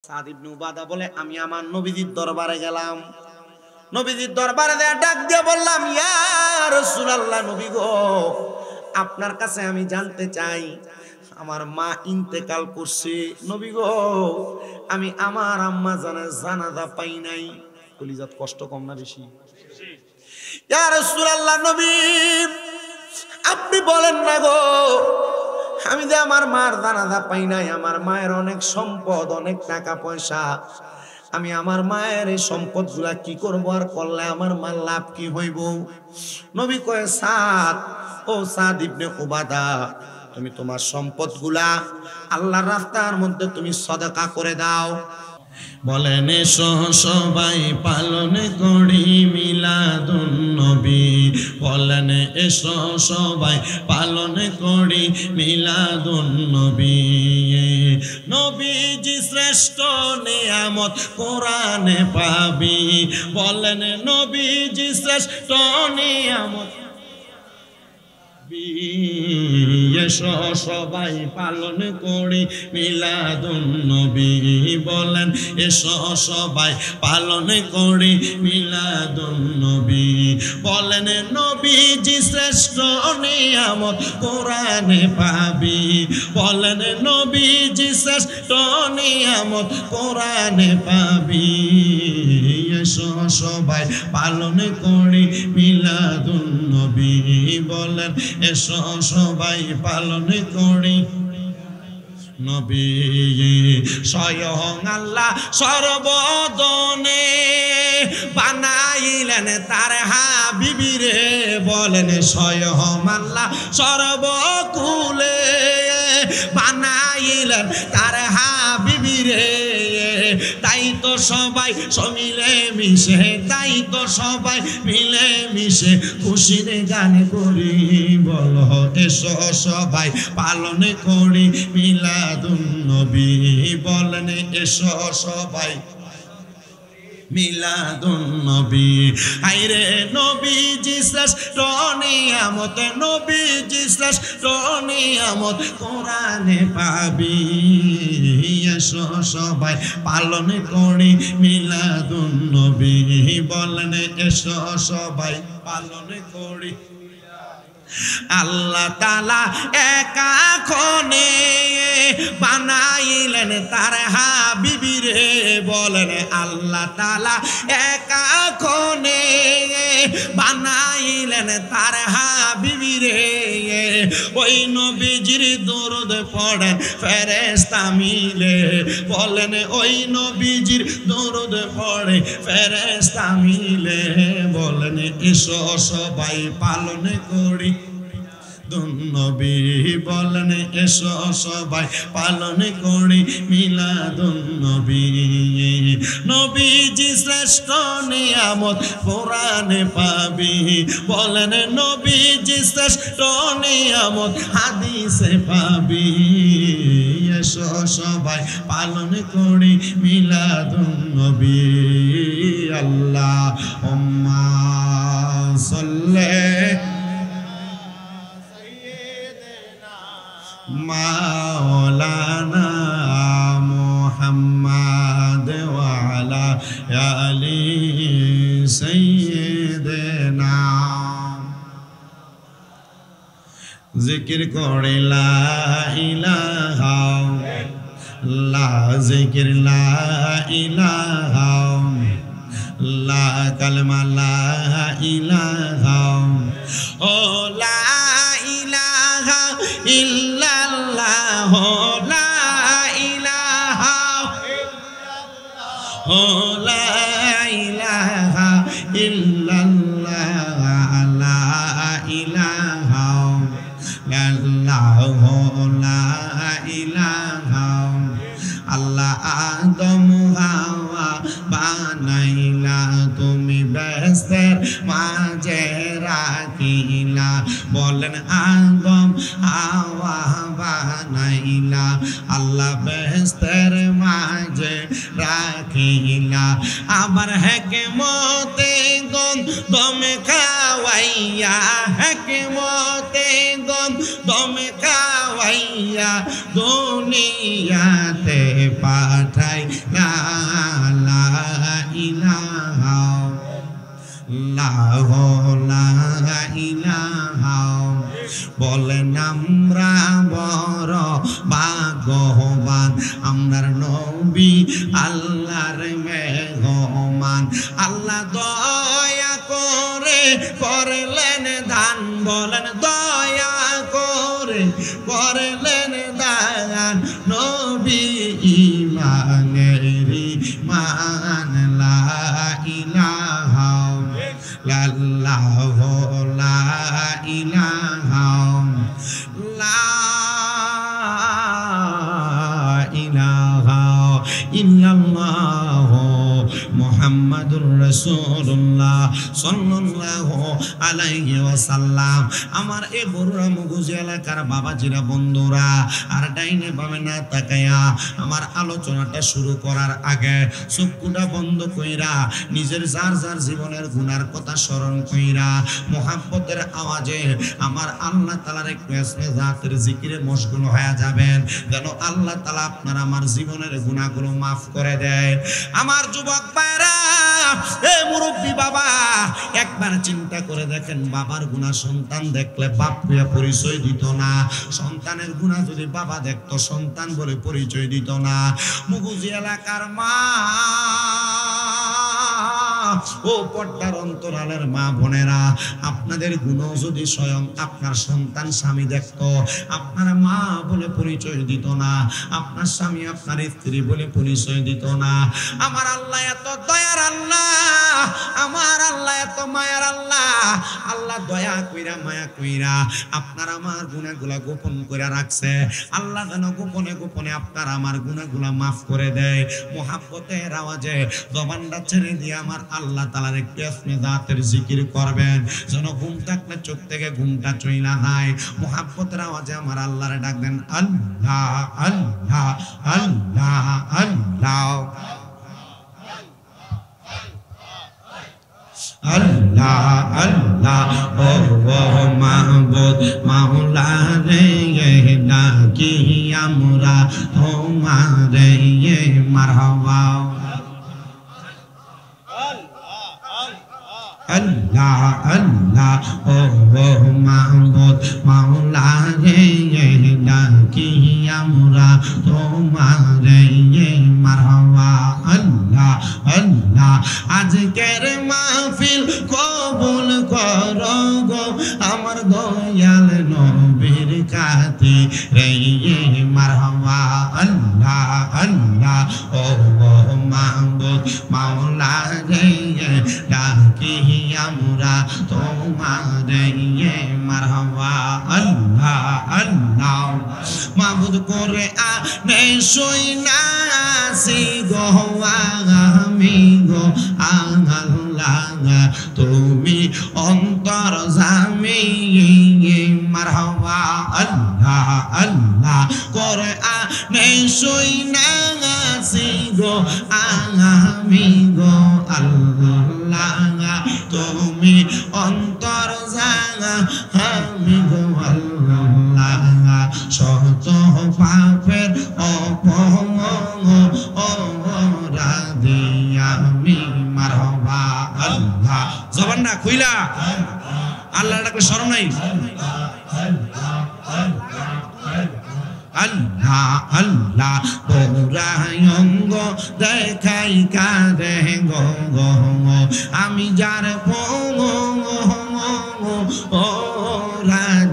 সাদ ইবনে উবাদা বলে আমি আমার নবীজির দরবারে গেলাম। নবীজির দরবারে ডাক দিয়ে বললাম, ইয়া রাসূলুল্লাহ, নবী গো, আপনার কাছে আমি জানতে চাই, আমার মা ইন্তেকাল করছে। নবী গো, আমি আমার আম্মা জানের জানাজা পাই নাই। কলিজাত কষ্ট কম না বেশি? ইয়া রাসূলুল্লাহ, নবী আপনি বলেন না গো, আমি যে আমার মার জানাজা পাই নাই। আমার মায়ের অনেক সম্পদ, অনেক টাকা পয়সা। আমি আমার মায়ের এই সম্পদ গুলা কি করবো, আর করলে আমার মার লাভ কি হইব? নবী কয়, সাদ, ও সাদ ইবনে উবাদা, তুমি তোমার সম্পদ গুলা আল্লাহর রাস্তার মধ্যে তুমি সদকা করে দাও। বলেন এসো সবাই পালন করি মিলাদুন নবী। বলেন এসো সবাই পালন করি মিলাদুন নবী। নবীজি শ্রেষ্ঠ নিয়ামত কোরআনে পাবি। বলেন নবীজি শ্রেষ্ঠ নিয়ামত। এসো সবাই পালন করি মিলাদুন নবী। বলেন এসো সবাই পালন করি মিলাদুন নবী। বলেন নবীজি শ্রেষ্ঠ নিয়ামত কোরআনে পাবি। বলেন নবীজি শ্রেষ্ঠ নিয়ামত কোরআনে পাবি। এসো সবাই পালন করি মিলাদুন নবী। বলেন এসো সবাই পালন করি নবী। স্বয়ং আল্লাহ সর্বদনে বানাইলেন তার হাবিবিরে। বলেন স্বয়ং আল্লাহ সর্বকুলে বানাইলেন তার হাবিবিরে। তাই তো সবাই মিলে মিশে, তাই তো সবাই মিলে মিশে খুশির গান করি। বলো এসো সবাই পালন করি মিলাদুন নবী। বলেন এসো সবাই মিলাদুন নবী। আইরে নবীজি শ্রেষ্ঠ নিয়ামত, নবীজি শ্রেষ্ঠ নিয়ামত কোরআনে পাবি। এসো সবাই পালন করি মিলাদুন নবী। বলেন এসো সবাই পালন করি। আল্লাহ তাআলা একা খনে বানাইলেন তার হাবিবিরে। বলেন আল্লাহ তাআলা একা খনে বানাইলেন তার হাবিবিরে। ওই নবীজির দরুদ পড়েন ফেরেশতা মিলে। বলেন ওই নবীজির দরুদ পড়ে ফেরেশতা মিলে। বলেন এসো সবাই পালন করি নবী। বলেন এসো সবাই পালন করি মিলাদুন নবী। নবীজি শ্রেষ্ঠ নিয়ামত কোরআনে পাবি। বলেন নবীজি শ্রেষ্ঠ নিয়ামত হাদিসে পাবি। এসো সবাই পালন করি মিলাদুন নবী। আল্লাহুম্মা সাল্লি মাওলানা মুহাম্মদ ওয়া আলা আলি সাইয়্যিদিনা। জিকির করে লা ইলাহা লা, জিকির লা ইলাহা লা, কালমা লা ইলাহা। ও লা ইলাহা ইল্লাল্লাহ, লা ইলাহা ইল্লাল্লাহ, ও লা ইলাহা ইল্লাল্লাহ, লা ইলাহা ইল্লাল্লাহ, লা ইলাহা। আল্লাহ আদম হাওয়া বানাইলা, তুমি বেহেশতের মাঝে রাখিলা। বলেন আদম হাওয়া বানাইলা, আল্লাহ বেহেশতের মাঝে রাখিলা। আবার হেকমতে গন্ধমে খাওয়াইয়া, হেকমতে গন্ধমে খাওয়াইয়া দুনিয়াতে পাঠাই নবী আল্লাহর মেহমান আল্লাহ দয়া করে করলেন দান বলেন দয়া করে করলেন দান নবী ইমানের মান লা ইলাহা ইল্লাল্লাহু লা ইলাহা ইল্লাল্লাহ মুহাম্মাদুর রাসূলুল্লাহ সাল্লাল্লাহু আলাইহি ওয়াসাল্লাম। আমার এই বড়রা মুগুজি এলাকার বাবাজিরা বন্ধুরা আর ডাইনে বামে না তাকায়া আমার আলোচনাটা শুরু করার আগে চক্ষুটা বন্ধ কইরা নিজের যার যার জীবনের গুনার কথা স্মরণ কইরা মুহাব্বতের আওয়াজে আমার আল্লাহ তাআলার একটু ইসমে জাতের জিকিরে মশগুল হয়ে যাবেন, যেন আল্লাহ তাআলা আপনার আমার জীবনের গুনাহগুলো মাফ করে দেয়। আমার যুবক ভাইরা, এ মুরব্বী বাবা, একবার চিন্তা করে দেখেন, বাবার গুনাহ সন্তান দেখলে বাপ হইয়া পরিচয় দিত না, সন্তানের গুনাহ যদি বাবা দেখতো সন্তান বলে পরিচয় দিত না। মুগুজি এলাকার মা ও পর্দার অন্তরালের মা বোনেরা, আপনাদের গুনাহ যদি স্বয়ং আপনার সন্তান স্বামী দেখতো, আপনার মা বলে পরিচয় দিত না, আপনার স্বামী আপনার স্ত্রী বলে পরিচয় দিত না। আমার আল্লাহ এত দয়ার আল্লাহ, আমার আল্লাহ এত মায়ার আল্লাহ। আল্লাহ দয়া কইরা মায়া কইরা আপনার আমার গুনাহগুলা গোপন করে রাখছে। আল্লাহ যেন গোপনে গোপনে আপনার আমার গুনাহগুলা মাফ করে দেয়। মুহাব্বতের আওয়াজে জবানটা ছেড়ে দিয়ে আমার আল্লাহ তাআলার একটু ইসমে জাতের জিকির করবেন, যেন ঘুম থাকলে চোখ থেকে ঘুমটা চইলা যায়। মুহাব্বতের আওয়াজে আমার আল্লাহরে ডাক দেন, আল্লাহ আল্লাহ আল্লাহ আল্লাহ আল্লাহ আল্লাহ। ও মাহবুব মাওলা রে, ডাকি আমরা তোমারে মারহাবা। আল্লাহ আল্লাহ। ও মাহবুব মাওলা রে, ডাকি আমরা তোমারে মারহাবা। আল্লাহ আল্লাহ। আজকের মাহফিল কবুল করো গো আমার দয়াল নবীর খাতিরে মারহাবা। আল্লাহ আল্লাহ। ও মাহবুব মাওলা রে, ডাকি আমরা তোমারে মারহাবা। আল্লাহ আল্লাহ। মাহবুব করে আনে সইনাসি গো আমি গো আল্লাহ, তুমি অন্তর জামি মারহাবা। আল্লাহ আল্লাহ। করে আনে সইনাসি গো আমি গো আল্লাহ, তুমি অন্তর জাগা আমি গো আল্লাহ। শত পাপের অপরাধী আমি মারহাবা। আল্লাহ। জবান না খুইলা আল্লাহ ডাকলে শরম নাই। আল্লাহ আল্লাহ। পৌরায়ঙ্গ দেখাই কারে গো গো, আমি যার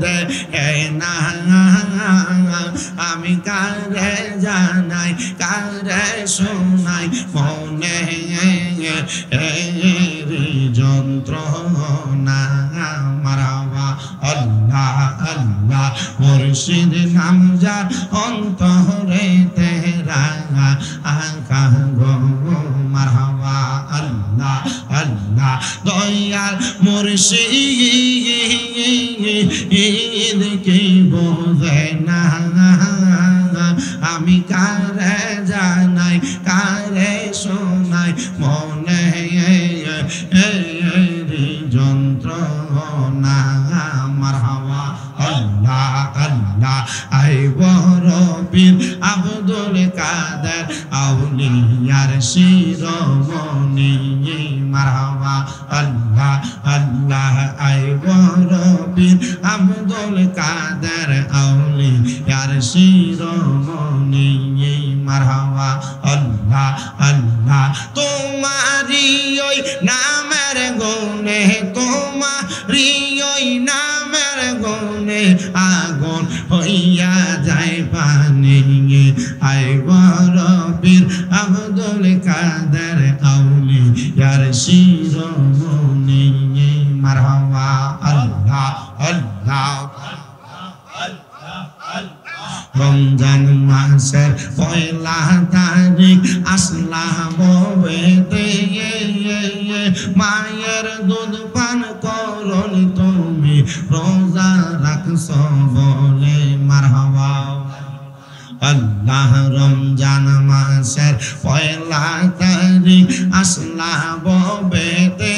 দে না, আমি কারে জানাই কারে শোনাই মনে যন্ত্রণা মারহাবা। আল্লাহ আল্লাহ। মুর্শিদ নাম যার অন্তরে তেরা আকা গো মারহাবা। আল্লাহ আল্লাহ। দয়াল মুর্শিদ কি বোঝে না, আমি কারে জানাই কারে শোনাই মনে যন্ত্রণা মারহাবা। আল্লাহ আল্লাহ। আই বড় পীর আব্দুল কাদের আউলিয়ার শিরোমণি মারহাবা। আল্লাহ আল্লাহ। আই বড় পীর আব্দুল কাদের আউলিয়ার শিরোমণি মারহাবা। আল্লাহ আল্লাহ আল্লাহ তোমারি ওই নামের গুণে তোমারি ওই নামের গুণে আগুন হইয়া যায় পানি আয় বরবীর আব্দুল কাদের আউলিয়ার শিরোমণি মারহাবা আল্লাহ আল্লাহ রমজান মাসের পয়লা তারিখ আসলাম বেতে মায়ের দুধ পান করুন তুমি রোজা রাখছ বলে মারহাবা আল্লাহ রমজান মাসের পয়লা তারিখ আসলাম বেতে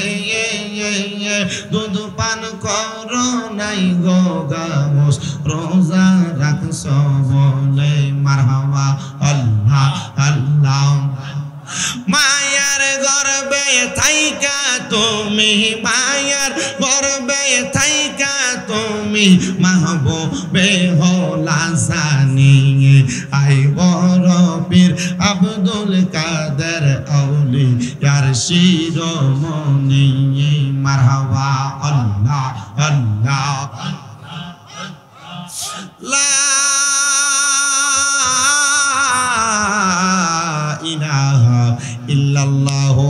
দুধ পান করো নাই গো গামস রোজা রাখছ বলে মারহাবা আল্লাহ আল্লাহ মায়ার গর্বে থাইকা তুমি মায়ার গর্বে থাইকা তুমি মাহবুবে হলা জানি আই বড় পীর আব্দুল কাদের আউলিয়ার শিরোমণি মারহাবা আল্লাহ আল্লাহ লা ইলাহা ইল্লাল্লাহু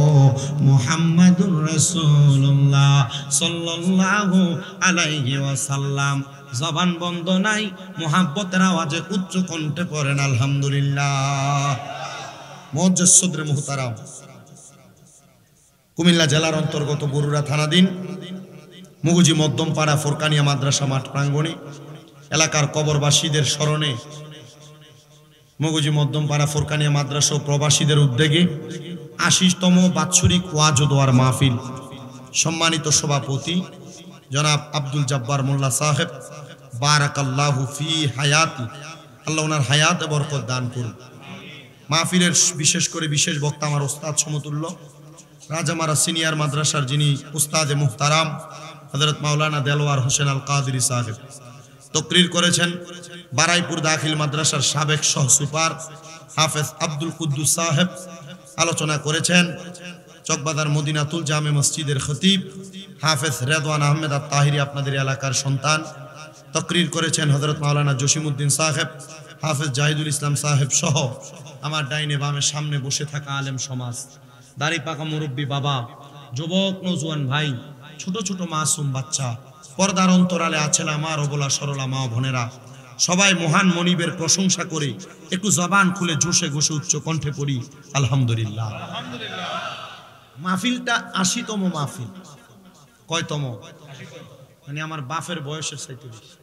মুহাম্মাদুর রাসূলুল্লাহ সাল্লাল্লাহু আলাইহি ওয়াসাল্লাম জবান বন্ধ নাই মুহাব্বতের আওয়াজে উচ্চ কণ্ঠে পড়েন আলহামদুলিল্লাহ মুআজ্জাজ সদরে মুহতারাম কুমিল্লা জেলার অন্তর্গত বরুড়া থানাধীন মুগুজি মধ্যমপাড়া ফোরকানিয়া মাদ্রাসা মাঠ প্রাঙ্গণে এলাকার কবরবাসীদের স্মরণে মুগুজি মধ্যমপাড়া ফোরকানিয়া মাদ্রাসা ও প্রবাসীদের উদ্যোগে ৮০তম বাৎসরিক ওয়াজ ও দোয়ার মাহফিল সম্মানিত সভাপতি জনাব আব্দুল জব্বার মোল্লা সাহেব বারাকাল্লাহু ফি হায়াতি আল্লাহ ওনার হায়াতে বরকত দান করুন। মাহফিলের বিশেষ করে বিশেষ বক্তা আমার ওস্তাদ সমতুল্য রাজামারা সিনিয়র মাদ্রাসার যিনি উস্তাদে মুহতারাম হযরত মাওলানা দেলওয়ার হোসেন আল কাদেরী সাহেব তকরির করেছেন। বারাইপুর দাখিল মাদ্রাসার সাবেক সহ সুপার হাফেজ আব্দুল কুদ্দুস সাহেব আলোচনা করেছেন। চকবাজার মদিনাতুল জামে মসজিদের খতিব হাফেজ রেদওয়ান আহমেদ আত তাহিরি আপনাদের এলাকার সন্তান তকরির করেছেন হযরত মাওলানা জসিমউদ্দিন সাহেব হাফেজ জাহিদুল ইসলাম সাহেব সহ আমার ডাইনে বামে সামনে বসে থাকা আলেম সমাজ দাড়ি পাকা মুরব্বী বাবা যুবক নওজোয়ান ভাই ছোট ছোট মাসুম বাচ্চা পর্দার অন্তরালে আছেন আমার অবলা সরলা মা বোনেরা সবাই মহান মনিবের প্রশংসা করে একটু জবান খুলে জোশে ঘোষে উচ্চ কণ্ঠে পড়ি আলহামদুলিল্লাহ। মাহফিলটা ৮০তম মাহফিল। কয়তম? মানে আমার বাপের বয়সের চাইতে বেশি।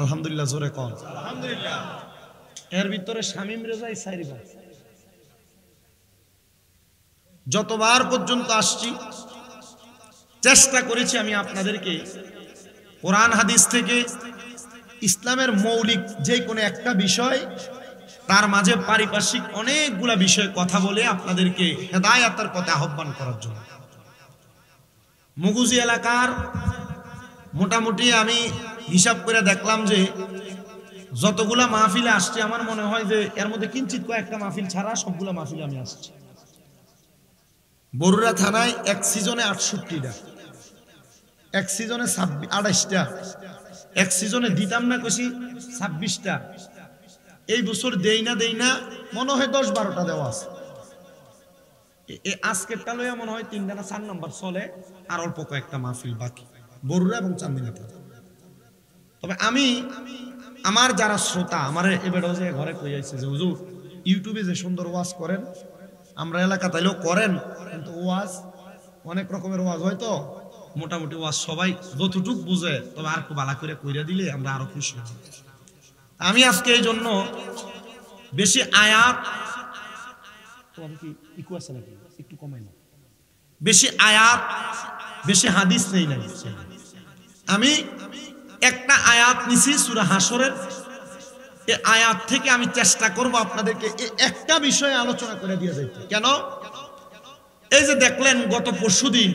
আলহামদুলিল্লাহ জোরে কন আলহামদুলিল্লাহ। এর ভিতরে শামীম রেজাই সাইরিবা যতবার পর্যন্ত আসছি চেষ্টা করেছি আমি আপনাদেরকে কোরআন হাদিস থেকে ইসলামের মৌলিক যে কোনো একটা বিষয় তার মাঝে পারিপার্শ্বিক অনেকগুলা বিষয় কথা বলে আপনাদেরকে হেদায়েতের পথে আহ্বান করার জন্য। মুগুজি এলাকার মোটামুটি আমি হিসাব করে দেখলাম যে যতগুলা মাহফিলে আসছে আমার মনে হয় যে এর মধ্যে কিঞ্চিত কয়েকটা মাহফিল ছাড়া সবগুলা মাহফিলে আমি আসছি। বরুড়া থানায় এক সিজনে ৬৮টা, এক সিজনে ২৮টা, এক সিজনে দিতাম না কইছি ২৬টা। এই বছর দেই না মনে হয় ১০-১২টা দেওয়া আছে। আজকেরটা লইয়া মনে হয় ৩টা না ৪ নম্বর চলে, আর অল্প কয়েকটা মাহফিল বাকি বরুড়া এবং চান্দিনাতে। তবে আমি আমার যারা শ্রোতা আমার এবারও যে ঘরে কই আইছে যে হুজুর ইউটিউবে যে সুন্দর ওয়াজ করেন আমরা এলাকা তাইলেও করেন, কিন্তু ওয়াজ অনেক রকমের ওয়াজ হয় তো মোটামুটি ওয়াজ সবাই যতটুক বুঝে তবে আর একটু ভালো করে কইরা দিলে আমরা আরো খুশি হব। আমি আজকে এই জন্য বেশি আয়াত একটু কমাই না, বেশি আয়াত বেশি হাদিস নেই না। আমি একটা আয়াত নিছি সূরা হাসরের, এই আয়াত থেকে আমি চেষ্টা করব আপনাদেরকে এই একটা বিষয়ে আলোচনা করে দিয়ে যাইতে। কেন? এই যে দেখলেন গত পরশুদিন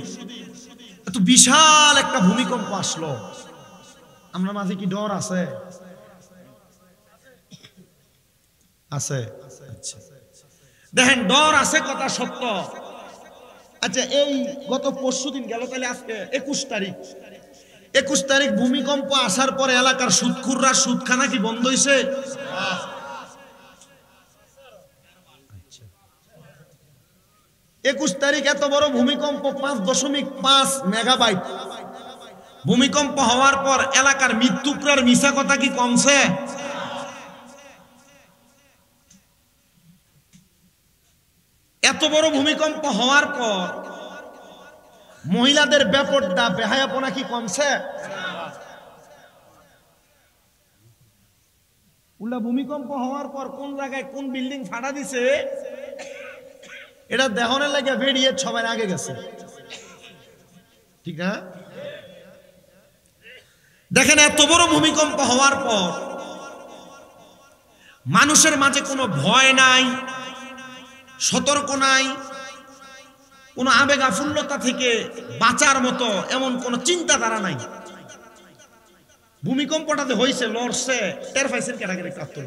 এত বিশাল একটা ভূমিকম্প আসলো, আমরা মাঝে কি ডর আছে? আছে। আচ্ছা, দেখেন ডর আছে, কথা সত্য। আচ্ছা, এই গত পরশুদিন গেল, তাহলে আজকে 21 তারিখ ভূমিকম্প আসার পরে এলাকার সুদখুররা সুদখানা কি বন্ধ হয়েছে? 21 তারিখ এত বড় ভূমিকম্প, 5.5 মেগাবাইট ভূমিকম্প হওয়ার পর এলাকার মৃত্যুকরার মিছা কথা কি কমছে? এত বড় ভূমিকম্প হওয়ার পর মহিলাদের বেপরদা বেহায়াপনা কি কমছে? উল্টা ভূমিকম্প হওয়ার পর কোন জায়গায় কোন বিল্ডিং ফাটা দিছে এটা দেহনের লাগে বেরিয়ে সবাই আগে গেছে, ঠিক না? দেখেন, এত বড় ভূমিকম্প হওয়ার পর মানুষের মাঝে কোনো ভয় নাই, সতর্ক নাই, কোনো আবেগ আফুল্লতা থেকে বাঁচার মতো এমন কোনো চিন্তাধারা নাই। ভূমিকম্পটাতে হয়েছে, লড়ছে, টের পাইছেন কেটাকেটে কাঁপতো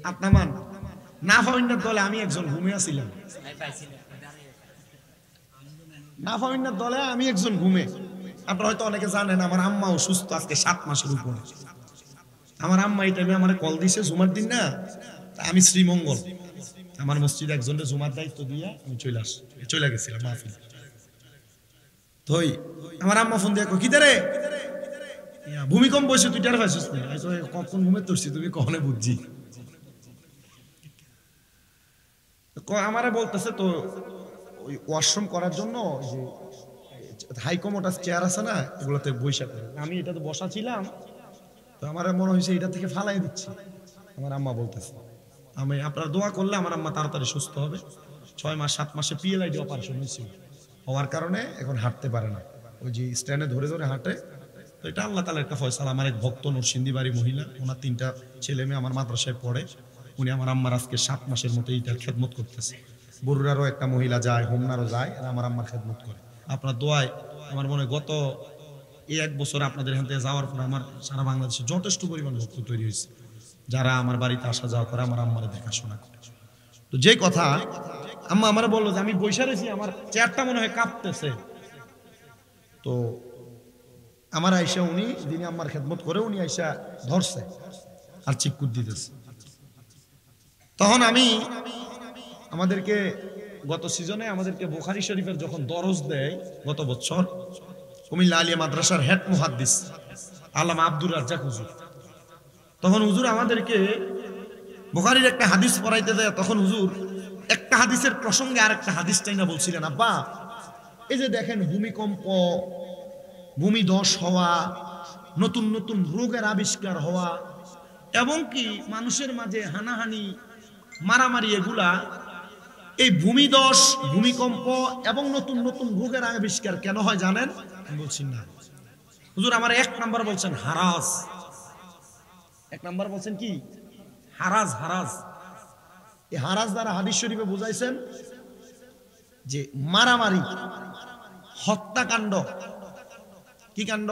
আপনার মান না ফাউন্ডার দলে আমি একজন ঘুমিয়ে ছিলাম, না ফাউন্ডার দলে আমি একজন ঘুমে। আপনারা হয়তো অনেকে জানেন আমার আম্মা অসুস্থ, আজকে 7 মাসের উপরে। আমার আম্মা এই টাইমে আমার কল দিছে জুমার দিন না, আমি শ্রীমঙ্গল আমার মসজিদে একজনের জুমার দায়িত্ব দিয়ে আমি চলে গেছিলাম মাহফিল। তো আমার আম্মা ফোন দিয়ে কি রে ভূমিকম্প হয়েছে, তুই টের পাইছিস না? কখন ঘুমে তুলছি তুমি কখনো বুঝছি। আমারে বলতেছে তো ওই ওয়াশরুম করার জন্য যে হাইকমোটাস চেয়ার আছে না, এগুলোতে বৈশা করে। আমি এটাতে বসা ছিলাম, তো আমার মনে হয়েছে এটা থেকে ফালাই দিচ্ছি। আমার আম্মা বলতেছে আমি আপনার দোয়া করলে আমার আম্মা তাড়াতাড়ি সুস্থ হবে। 6 মাস 7 মাসে PLID অপারেশন হয়েছিল, হওয়ার কারণে এখন হাঁটতে পারে না, ওই যে স্ট্যান্ডে ধরে ধরে হাঁটে। তো এটা আল্লাহ তাআলার একটা ফয়সালা। আমার এক ভক্ত নরসিংদী বাড়ি মহিলা, ওনার 3টা ছেলে মেয়ে আমার মাদ্রাসায় পড়ে, উনি আমার আম্মার আজকে 7 মাসের মতো এইটার খেদমত করতেছে। বরুড়ারও একটা মহিলা যায়, হোমনারও যায়, আর আমার আম্মার খেদমত করে। আপনার দোয়ায় আমার মনে গত এই 1 বছর আপনাদের এখান থেকে যাওয়ার পর আমার সারা বাংলাদেশে যথেষ্ট পরিমাণ ভক্ত তৈরি হয়েছে, যারা আমার বাড়িতে আসা যাওয়া করে, আমার আম্মারে দেখাশোনা করে। তো যে কথা আম্মা আমার বললো যে আমি বৈশা রয়েছি, আমার চেয়ারটা মনে হয় কাঁপতেছে। তো আমার আইসা উনি যিনি আম্মার খেদমত করে, উনি আইসা ধরছে আর চিকুট দিতেছে। তখন আমি আমাদেরকে গত সিজনে আমাদেরকে বুখারী শরীফের যখন দরজ দেয় গত বছর, কুমিল্লা আলিয়া মাদ্রাসার হেড মুহাদ্দিস আল্লামা আব্দুর রাজ্জাক হুজুর, তখন হুজুর আমাদেরকে বুখারীর একটা হাদিস পড়াইতে দেয়। তখন হুজুর একটা হাদিসের প্রসঙ্গে আরেকটা হাদিস তাই না বলছিলেন, আব্বা এই যে দেখেন ভূমিকম্প, ভূমিধস হওয়া, নতুন নতুন রোগের আবিষ্কার হওয়া, এবং কি মানুষের মাঝে হানাহানি মারামারি, এগুলা এই ভূমিধস, ভূমিকম্প এবং নতুন নতুন রোগের আবিষ্কার কেন হয় জানেন? বলছি না হুজুর, আমার 1 নাম্বার বলছেন হারাজ। 1 নাম্বার বলছেন কি? হারাজ। হারাজ, এই হারাজ দ্বারা হাদিস শরীফে বুঝাইছেন যে মারামারি, হত্যাকাণ্ড। কি কাণ্ড?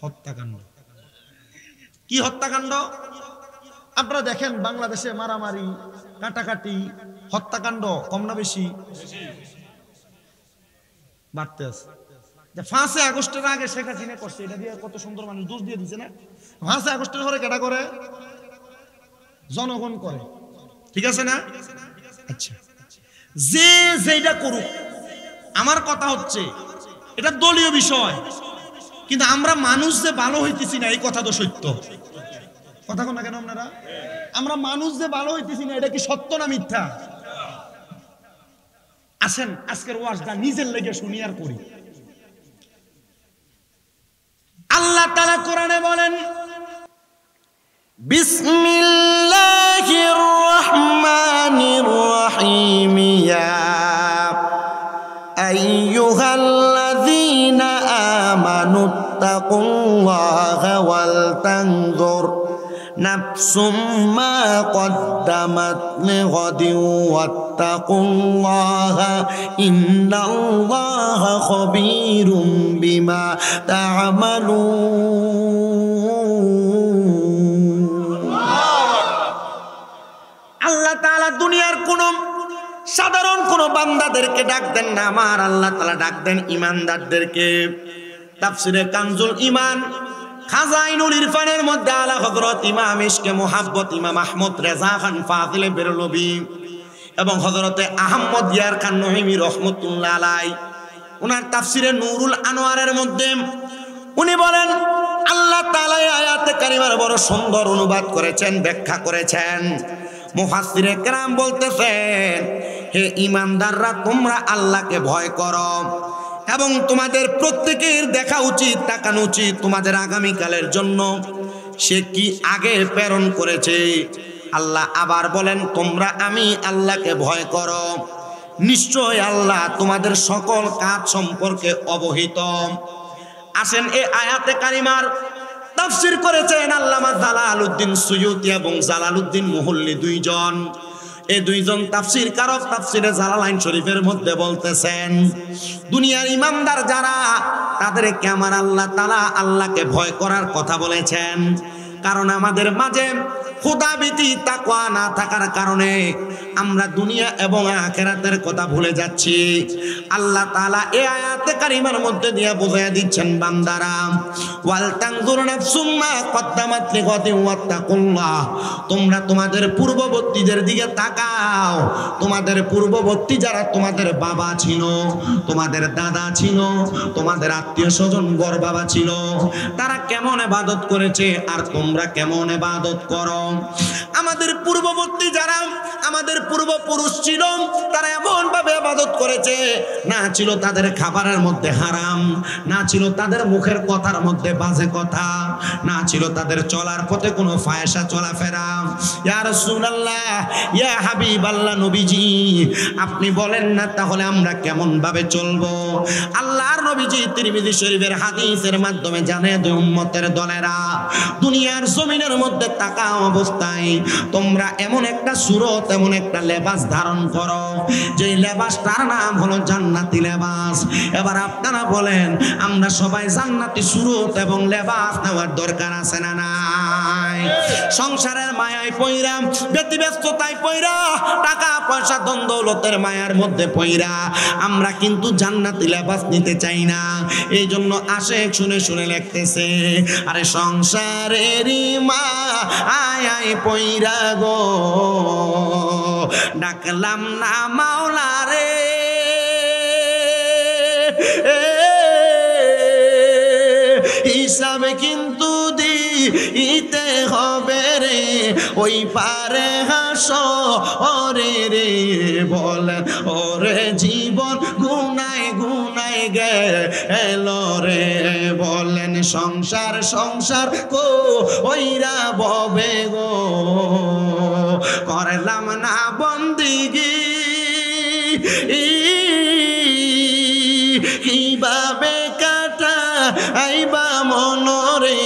হত্যাকাণ্ড। কি হত্যাকাণ্ড? আপনারা দেখেন বাংলাদেশে মারামারি, কাটাকাটি, হত্যাকাণ্ড কম না বেশি? বাড়তে আছে। 5 আগস্টের আগে শেখ হাসিনা করছে, এটা দিয়ে কত সুন্দর মানুষ দোষ দিয়ে দিচ্ছে না? 5 আগস্টের পরে কেটা করে? জনগণ করে, ঠিক আছে না? আচ্ছা, যে যেটা করুক, আমার কথা হচ্ছে এটা দলীয় বিষয়, কিন্তু আমরা মানুষ যে ভালো হইতেছি না, এই কথা তো সত্য। কথা কোন না কেন আপনারা? আমরা মানুষ যে ভালো হইতেছি না, এটা কি সত্য না মিথ্যা? আসেন আজকের ওয়াজটা নিজের লেগে শুনি আর করি। আল্লাহ তাআলা কোরআনে বলেন, বিসমিল্লাহির রহমানির রহিম, ইয়া আইয়ুহাল্লাযীনা আমানুত্তাকুল্লাহা ওয়াল তানজুর নাফসুম মা কদ্দামাত লিগাদিন ওয়াত্তাকুল্লাহা ইন্নাল্লাহা খাবীরুম বিমা তা'মালুন। দুনিয়ার কোন সাধারণ কোন বান্দাদেরকে ডাক দেন না, আমার আল্লাহ তাআলা ডাক দেন ইমানদারদেরকে। তাফসিরে কানজুল ঈমান খাজাইনুল ইরফানের মধ্যে আলা হযরত ইমাম ইশকে মুহাব্বত ইমাম আহমদ রেজা খান ফাজিলে বেরলভী এবং হযরতে আহমদ ইয়ার খান নহিমি রহমাতুল্লাহ আলাইহি ওনার তাফসিরে নূরুল আনোয়ারের মধ্যে উনি বলেন আল্লাহ তাআলা আয়াতে কারিমার বড় সুন্দর অনুবাদ করেছেন, ব্যাখ্যা করেছেন। মুফাসসিরে কেরাম বলতেছেন, হে ঈমানদাররা, তোমরা আল্লাহকে ভয় করো এবং তোমাদের প্রত্যেকের দেখা উচিত, তাকানো উচিত তোমাদের আগামীকালের জন্য সে কি আগে প্রেরণ করেছে। আল্লাহ আবার বলেন, তোমরা আমি আল্লাহকে ভয় করো, নিশ্চয় আল্লাহ তোমাদের সকল কাজ সম্পর্কে অবহিত। আসেন এই আয়াতে কারিমার তাফসীর করেছেন আল্লামা জালালউদ্দিন সুয়ুতী এবং জালালউদ্দিন মুহল্লি দুইজন। এই দুইজন তাফসীর কারক তাফসীরে জালালাইন শরীফের মধ্যে বলতেছেন, দুনিয়ার ইমানদার যারা তাদেরকে আমার আল্লাহ তাআলা আল্লাহকে ভয় করার কথা বলেছেন। কারণ আমাদের মাঝে খোদাভীতি তাকওয়া না থাকার কারণে আমরা দুনিয়া এবং আখিরাতের কথা ভুলে যাচ্ছি। আল্লাহ তাআলা এই আয়াতে কারিমার মধ্যে দিয়ে বুঝিয়ে দিচ্ছেন, বান্দারা ওয়াল তানজুর নাফসুম মা কদ্দামাত লিগাদিন ওয়াত্তাকুল্লাহ, তোমরা তোমাদের পূর্ববর্তীদের দিকে তাকাও। তোমাদের পূর্ববর্তী যারা তোমাদের বাবা ছিল, তোমাদের দাদা ছিল, তোমাদের আত্মীয়-স্বজন বড় বাবা ছিল, তারা কেমন ইবাদত করেছে আর তোমরা কেমন ইবাদত করো। আমাদের পূর্ববর্তী যারা আমাদের পূর্বপুরুষ ছিল, তারা এমন ভাবে ইবাদত করেছে, না ছিল তাদের খাবারের মধ্যে হারাম, না ছিল তাদের মুখের কথার মধ্যে বাজে কথা, না ছিল তাদের চলার পথে কোনো ফায়সা চলাফেরা। ইয়া রাসূলুল্লাহ, ইয়া হাবিবাল্লাহ, নবীজি আপনি বলেন না তাহলে আমরা কেমন ভাবে চলবো? আল্লাহর নবীজি তিরমিজি শরীফের হাদিসের মাধ্যমে জানিয়ে দেন, উম্মতের দলেরা, দুনিয়ার জমিনের মধ্যে থাকা অবস্থায় তোমরা এমন একটা সুরত, এমন একটা লেবাস ধারণ করো যে লেবাসটার নাম হলো জান্নাতি লেবাস। এবার আপনারা বলেন, আমরা সবাই জান্নাতি সুরত এবং লেবাস নেওয়ার দরকার আছে না নাই? সংসারের মায়ায় পইরা, ব্যতিব্যস্ততায় পইরা, টাকা পয়সা ধন দৌলতের মায়ার মধ্যে পইরা আমরা কিন্তু জান্নাতি লেবাস নিতে চাই না। এই জন্য আশেক শুনে শুনে লিখতেছে, আরে সংসারেরই মা আয় পইরা গো, ডাকলাম না মাওলা রে, হিসাবে কিন্তু দিতে হবে রে, ওই পারে হাসরে রে। বলেন ওরে জীবন গুনায় গুনায় গেল রে, বলেন সংসার সংসার কো ওইরা ববে গো, করলাম না বন্দিগি কিভাবে কাটা আইবা মনরে,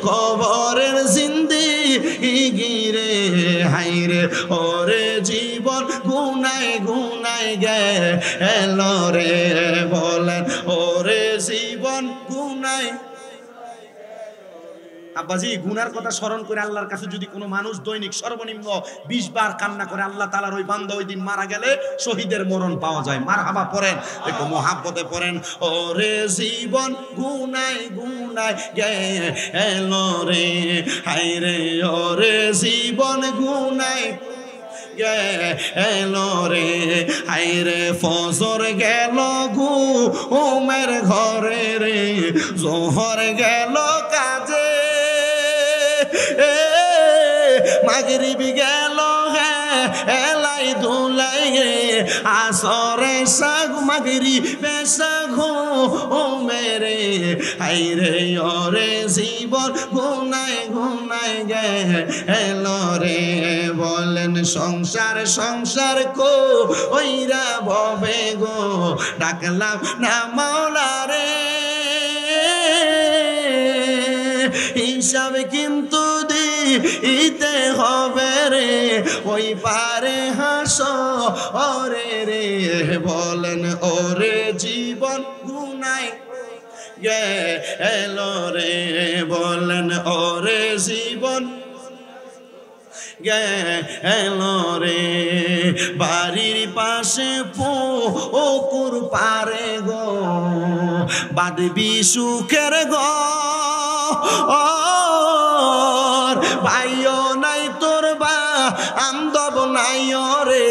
কবরের জিন্দেগি রে, হাইরে ওরে জীবন গুনায় গুনায় গেল রে, বলেন ওরে জীবন গুনায়। আব্বাজি, গুনার কথা স্মরণ করে আল্লাহর কাছে যদি কোনো মানুষ দৈনিক সর্বনিম্ন 20 বার কান্না করে, আল্লাহ তাআলার ওই বান্দা ওই দিন মারা গেলে শহীদের মরণ পাওয়া যায়। মারহাবা পড়েন, একটু মুহাব্বতে পড়েন, ওরে জীবন গুনায় গুনায় গেল রে, হায়রে ওরে জীবন গুনায় গেল রে, হায়রে ফজর গেল ঘুমের ঘরে রে, জোহর গেল কাজে, মাগরিব গেল হেলাই ধুলাই, আসরে সাগ মাগরিবে সাগো ও মেরে, হায়রে ওরে জীবন গুনায় গুনায় গেল রে, বলেন সংসার সংসার কো ওইরা ববে গো, ডাকলাম না মাওলা রে, হিসাবে কিন্তু দিতে হবে রে, ওই পারে হাসরে রে, বলেন ওরে জীবন গুনায় গেল রে, বলেন ওরে জীবন গেল রে, বাড়ির পাশে পুকুর পারে গো, বাঁধবি সুখের ঘর, ভাইও নাই তোর বা বান্ধব নাই রে,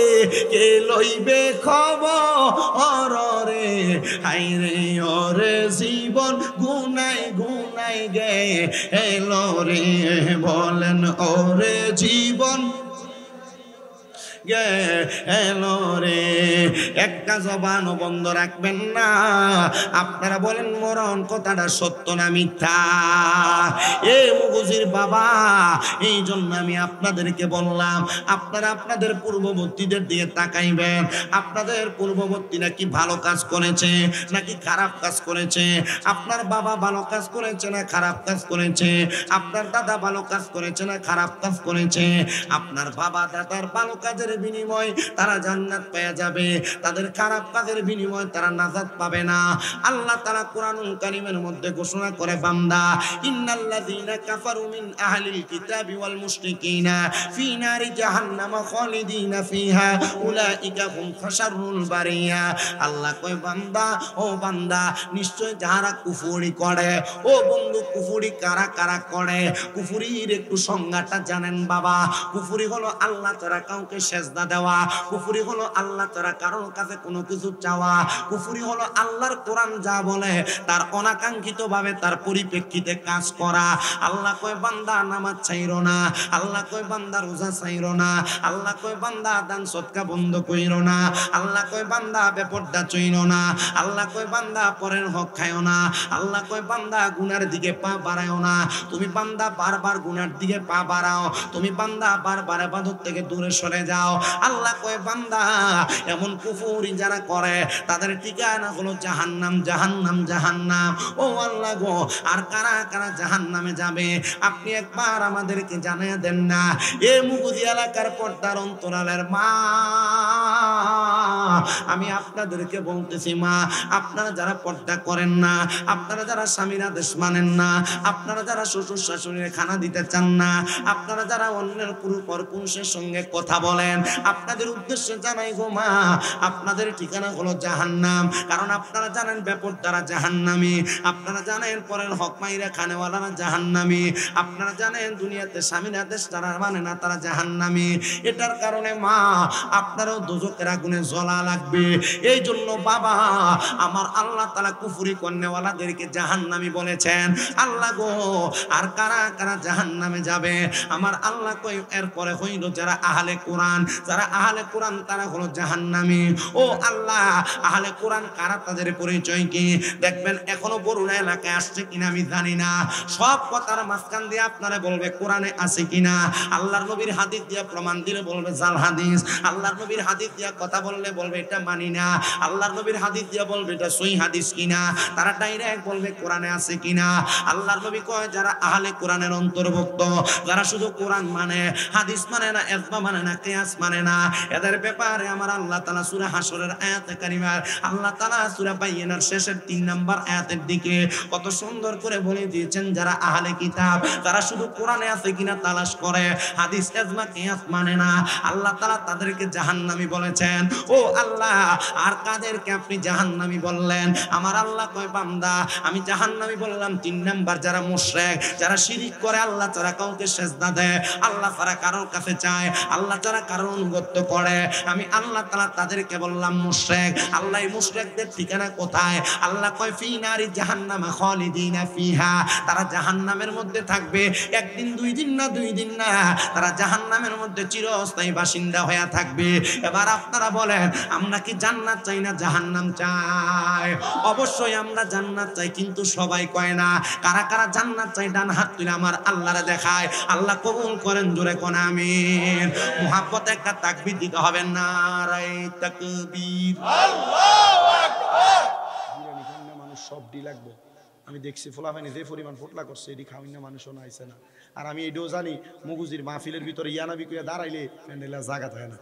কে লইবে খবর রে, হাইরে ওরে জীবন গুনাই গুনাই গেল রে, বলেন ওরে জীবন গেল রে। একটা জবানও বন্ধ রাখবেন না। আপনারা বলেন মরণ কথাটা সত্য না মিথ্যা? এ মুগুজির বাবা, এই জন্য আমি আপনাদেরকে বললাম, আপনারা আপনাদের পূর্ববর্তীদের দিয়ে তাকাইবেন। আপনাদের পূর্ববর্তীরা কি ভালো কাজ করেছে নাকি খারাপ কাজ করেছে? আপনার বাবা ভালো কাজ করেছে না খারাপ কাজ করেছে? আপনার দাদা ভালো কাজ করেছে না খারাপ কাজ করেছে? আপনার বাবা দাদার ভালো কাজের বিনিময় তারা জান্নাত পেয়ে যাবে, তাদের খারাপ কাজের বিনিময় তারা নাজাত পাবে না। আল্লাহ তাআলা কোরআনুল কারীমের মধ্যে ঘোষণা করে, বান্দা ইন্নাল্লাযীনা কাফারু মিন আহলিল কিতাবি ওয়াল মুশরিকিনা ফি নারি জাহান্নাম খালিদিনা ফিহা উলাইকা হুম শাররুল বারিয়া। আল্লাহ কয়, বান্দা ও বান্দা, নিশ্চয় যারা কুফরি করে, ও বন্ধু কুফরি কারা কারা করে? কুফরির একটু সংজ্ঞাটা জানেন বাবা? কুফরি হলো আল্লাহ ছাড়া কাউকে সেজদা দেওয়া, কুফরি হলো আল্লাহ ছাড়া কারোর কাছে কোনো কিছু চাওয়া, কুফরি হলো আল্লাহর কোরআন যা বলে তার অনাকাঙ্ক্ষিত ভাবে তার পরিপ্রেক্ষিতে কাজ করা। আল্লাহ কয়, বান্দা নামাজ ছাইরো না, আল্লাহ কয় বান্দা রোজা ছাইরো না, আল্লাহ কয় বান্দা দান সদকা বন্ধ কইরো না, আল্লাহ কয় বান্দা বেপরদা চইরো না, আল্লাহ কয় বান্দা পরের হক খায়ও না, আল্লাহ কয় বান্দা গুনার দিকে পা বাড়ায়ও না। তুমি বান্দা বারবার গুনার দিকে পা বাড়াও, তুমি বান্দা বারবার ইবাদত থেকে দূরে সরে যাও। আল্লাহ কয়, বান্দা এমন কুফরি যারা করে তাদের ঠিকানা হলো জাহান্নাম, জাহান্নাম, জাহান্নাম। ও আল্লাহ গো, আর কারা কারা জাহান্নামে যাবে আপনি একবার আমাদেরকে জানিয়ে দেন না। এ মুগুদি এলাকার পর্দার অন্তরালের মা, আমি আপনাদেরকে বলতেছি মা, আপনারা যারা পর্দা করেন না, আপনারা যারা স্বামীর আদেশ মানেন না, আপনারা যারা শ্বশুর শাশুড়ির খানা দিতে চান না, আপনারা যারা অন্যের পুরুষের সঙ্গে কথা বলেন, আপনাদের উদ্দেশ্যে জানাই গো মা, আপনাদের ঠিকানা হলো জাহান্নাম। কারণ আপনারা জানেন বেপরদারা জাহান্নামী, আপনারা জানেন পরের হক মাইরা খানেওয়ালারা জাহান্নামী, আপনারা জানেন দুনিয়াতে স্বামীর আদেশ যারা মানে না তারা জাহান্নামী। এটার কারণে মা আপনারও দোজখের আগুনে জ্বলা লাগবে। এই জন্য বাবা আমার আল্লাহ তাআলা কুফরি কন্যাওয়ালাদেরকে জাহান্নামী বলেছেন। আল্লাহ গো, আর কারা কারা জাহান্নামে যাবে আমার আল্লাহ কই এরপরে হইল যারা আহলে কোরআন, যারা আহলে কোরআন তারা হলো জাহান্নামী। ও আল্লাহ, আহলে কোরআন কারা, তাদের পরিচয় কি? দেখবেন এখনো বরুণা এলাকায় আসছে কিনা আমি জানি না, সব কথার মাঝখান দিয়ে আপনারা বলবে কোরআনে আছে কিনা, আল্লাহর নবীর হাদিস দিয়ে প্রমাণ দিলে বলবে জাল হাদিস, আল্লাহর নবীর হাদিস দিয়ে কথা বললে বলবে এটা মানি না, আল্লাহর নবীর হাদিস দিয়ে বলবে এটা সহি হাদিস কিনা, তারা ডাইরেক্ট বলবে কোরআনে আছে কিনা। আল্লাহর নবী কয় যারা আহলে কোরআনের অন্তর্ভুক্ত, যারা শুধু কোরআন মানে, হাদিস মানে না, ইজমা মানে না, কিয়াস মানে না, এদের ব্যাপারে আমার আল্লাহ তাআলা সূরা হাশরের আয়াতে কারিমার আল্লাহ তাআলা সূরা বাইয়িনার শেষের 3 নাম্বার আয়াতের দিকে কত সুন্দর করে বলে দিয়েছেন, যারা আহলে কিতাব, যারা শুধু কোরআনে আছে কিনা তালাশ করে, হাদিস ইজমা কিয়াস মানে না, আল্লাহ তাআলা তাদেরকে জাহান্নামী বলেছেন। ও আল্লাহ, আর কাদেরকে আপনি জাহান্নামী বললেন? আমার আল্লাহ কয় বান্দা আমি জাহান্নামী বললাম 3 নাম্বার যারা মুশরিক, যারা শিরিক করে, আল্লাহ ছাড়া কাউকে সেজদা দেয়, আল্লাহ ছাড়া কারোর কাছে চায়, আল্লাহ ছাড়া কারোর অনুগত্য করে, আমি আল্লাহ তাআলা তাদেরকে বললাম মুশরিক। আল্লাহ এই মুশরিকদের ঠিকানা কোথায়? আল্লাহ কয় ফি নারি জাহান্নাম খালিদিনা ফিহা, তারা জাহান্নামের মধ্যে থাকবে একদিন, 2 দিন না, 2 দিন না, তারা জাহান্নামের মধ্যে চিরস্থায়ী বাসিন্দা হয়ে থাকবে। এবার আপনারা বলেন আমরা কি জান্নাত চাই না জাহান্নাম চাই? অবশ্যই আমরা জান্নাত চাই, কিন্তু সবাই কয় না। কারা কারা জান্নাত চাই ডান হাত তুলে আমার আল্লাহরে দেখায়। আল্লাহ কবুল করেন, জোরে কোন আমিন। মুহাব্বত একটা তাকবীর দিতে হবে, নারায়ে তাকবীর, আল্লাহু আকবার। বিরিয়ানি মানুষ সব ডি লাগবে, আমি দেখছি ফোলাফানি যে পরিমাণ ফোটলা করছে এটি খাওয়াই না, মানুষও নাইছে না। আর আমি এটাও জানি মুগুজির মাহফিলের ভিতরে ইয়ানাবি কইয়া দাঁড়াইলে প্যান্ডেলের জায়গা থাকে না,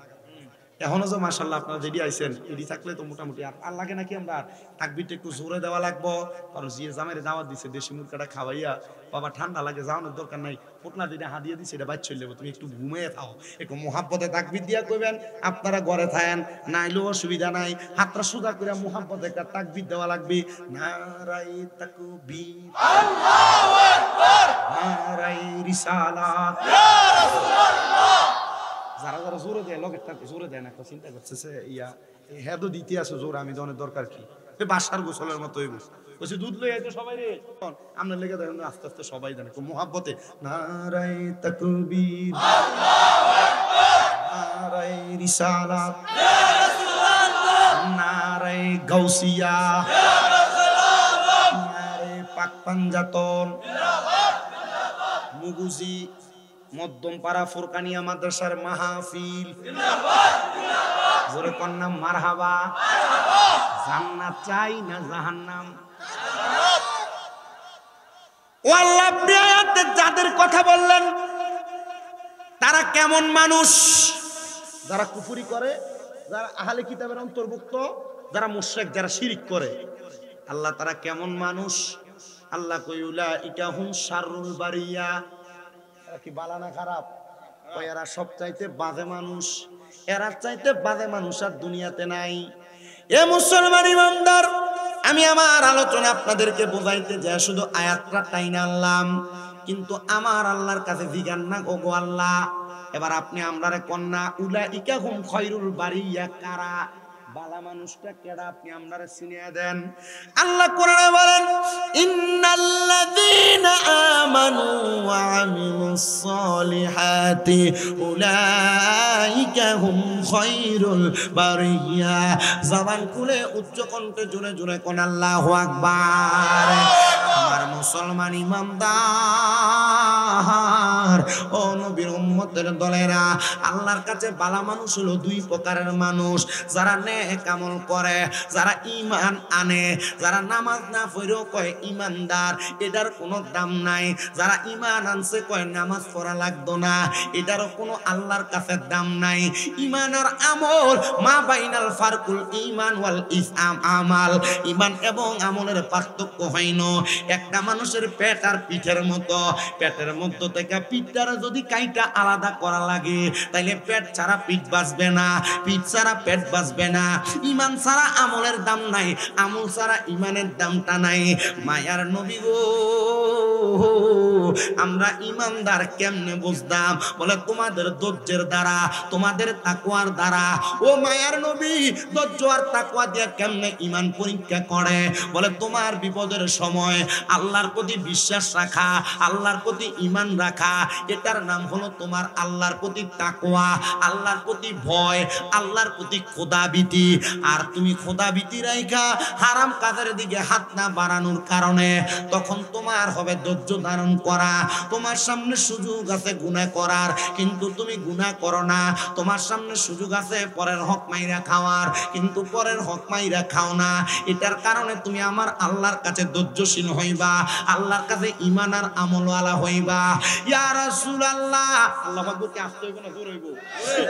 এখনো যে মাশাআল্লাহ আপনারা রেডি আইছেন, রেডি থাকলে তো মোটামুটি আর লাগে নাকি আমরা তাকবীরটা একটু জোরে দেওয়া লাগবো, কারণ যে জামাইরে দাওয়াত দিছে দেশি মুরগাটা খাওয়াইয়া বাবা ঠান্ডা লাগে যাওয়ানোর দরকার নাই, ফোটনা যেটা হাদিয়ে দিছে এটা বাইর চলে যাবো, তুমি একটু ঘুমিয়ে থাও, একটু মুহাব্বতে তাকবীর দিয়া কইবেন, আপনারা ঘরে থাকেন নাইলেও অসুবিধা নাই, হাতটা সুদা করে মুহাব্বতে একটা তাকবীর দেওয়া লাগবে, নারায়ে তাকবীর আল্লাহু আকবার, নারায়ে রিসালাত ইয়া রাসূলুল্লাহ। যারা যারা জোরে দেয় লগেরটা জোরে দেয় না, একটা চিন্তা করতেছে ইয়া হ্যাঁ তো দিতে আছে জোর, আমি ধরনের দরকার কি বাসার গোসলের মতো হইব, বলছি দুধ লই আইতো সবাই রে, আপনার লেগে দেখেন আস্তে আস্তে সবাই জানে মুহাব্বতে নারায়ে তাকবীর আল্লাহু আকবার, নারায়ে রিসালাত ইয়া রাসূলুল্লাহ, নারায়ে গাউসিয়া ইয়া রাসূলুল্লাহ, নারায়ে পাক পাঞ্জাতন জিন্দাবাদ জিন্দাবাদ, মুগুজি মধ্যমপাড়া ফুরকানিয়া মাদ্রাসার মাহফিল জিন্দাবাদ জিন্দাবাদ, জোরে কন্যা মারহাবা মারহাবা, জান্নাত চাই না জাহান্নাম জান্নাত। ও আল্লাহ আপনি আয়াতে যাদের কথা বললেন তারা কেমন মানুষ? যারা কুফরি করে, যারা আহলে কিতাবের অন্তর্ভুক্ত, যারা মুশরিক, যারা শিরক করে, আল্লাহ তারা কেমন মানুষ? আল্লাহ কই উলাইকা হুম শাররুল বারিয়া, এরা কি বালা না খারাপ? এরা সব চাইতে বাজে মানুষ, এরা চাইতে বাজে মানুষ আর দুনিয়াতে নাই। এ মুসলমান ইমানদার, আমি আমার আলোচনা আপনাদেরকে বোঝাইতে যায় শুধু আয়াতটা টাইনা আনলাম, কিন্তু আমার আল্লাহর কাছে জিজ্ঞান না ওগো আল্লাহ, এবার আপনি আমরারে কন্যা উলাইকা হুম খায়রুল বারিয়া কারা, বালা মানুষটা কেডা আপনি আমরারে চিনিয়ে দেন। আল্লাহ কোরআনে বলেন ইন্নাল্লাযীনা আমানু ওয়া আমিলুস সলিহাতি উলাইকা হুম খায়রুল বারিয়া। জবান খুলে উচ্চ কণ্ঠে জোরে জোরে কোন আল্লাহু আকবার। আমার মুসলমান ইমানদার ও নবীর উম্মতের দলেরা, আল্লাহর কাছে বালা মানুষ হলো দুই প্রকারের মানুষ, যারা নেক আমল করে, যারা ঈমান আনে, যারা নামাজ না পড়েও কয় ঈমানদার, এটার কোনো দাম নাই, যারা ঈমান আনছে কয় নামাজ পড়া লাগতো না, এটারও কোনো আল্লাহর কাছে দাম নাই। ঈমান আর আমল মা বাইনাল ফারকুল ঈমান ওয়াল ইসলাম আমাল, ঈমান এবং আমলের পার্থক্য হইল একটা মানুষের পেট আর পিঠের মতো, পেটের মধ্য থেকে পিঠটারে যদি কাইটা আলাদা করা লাগে তাইলে পেট ছাড়া পিঠ বাঁচবে না, পিঠ ছাড়া পেট বাঁচবে না। ঈমান ছাড়া আমলের দাম নাই, আমল ছাড়া ঈমানের দামটা নাই। মায়ার নবী গো, আমরা ঈমানদার কেমনে বুঝতাম? বলে তোমাদের ধৈর্যের দ্বারা, তোমাদের তাকওয়ার দ্বারা। ও মায়ার নবী, ধৈর্য আর তাকওয়া দিয়ে কেমনে ঈমান পরীক্ষা করে? বলে তোমার বিপদের সময় আল্লাহর প্রতি বিশ্বাস রাখা, আল্লাহর প্রতি ঈমান রাখা, এটার নাম হলো তোমার আল্লাহর প্রতি তাকওয়া, আল্লাহর প্রতি ভয়, আল্লাহর প্রতি খোদাভীতি। আর তুমি খোদাভীতি রাখা হারাম কাজের দিকে হাত না বাড়ানোর কারণে তখন তোমার হবে ধৈর্য ধারণ করা। তোমার সামনে সুযোগ আছে গুনাহ করার, কিন্তু তুমি গুনাহ করো না। তোমার সামনে সুযোগ আছে পরের হক মাইরা খাওয়ার, কিন্তু পরের হক মাইরা খাও না। এটার কারণে তুমি আমার আল্লাহর কাছে ধৈর্যশীল হইবা, আল্লাহর কাছে ঈমান আর আমলওয়ালা হইবা। ইয়া রাসূলুল্লাহ, আল্লাহ পাককে আসতে হইব না জোর হইব।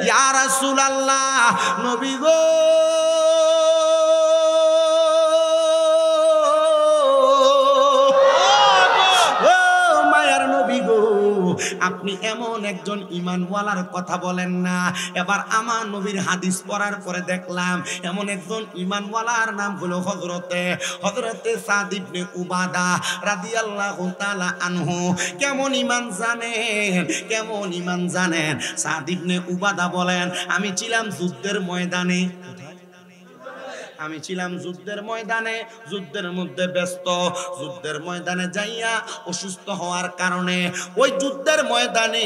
ইয়া রাসূলুল্লাহ, নবী গো, আপনি এমন একজন ঈমানওয়ালার কথা বলেন না। এবার আমার নবীর হাদিস পড়ার পরে দেখলাম এমন একজন ঈমানওয়ালার নাম হলো হযরতে সাদ ইবনে উবাদা রাদিয়াল্লাহু তাআলা আনহু। কেমন ঈমান জানেন, কেমন ঈমান জানেন? সাদ ইবনে উবাদা বলেন, আমি ছিলাম যুদ্ধের ময়দানে, আমি ছিলাম যুদ্ধের ময়দানে, যুদ্ধের মধ্যে ব্যস্ত, যুদ্ধের ময়দানে যাইয়া অসুস্থ হওয়ার কারণে ওই যুদ্ধের ময়দানে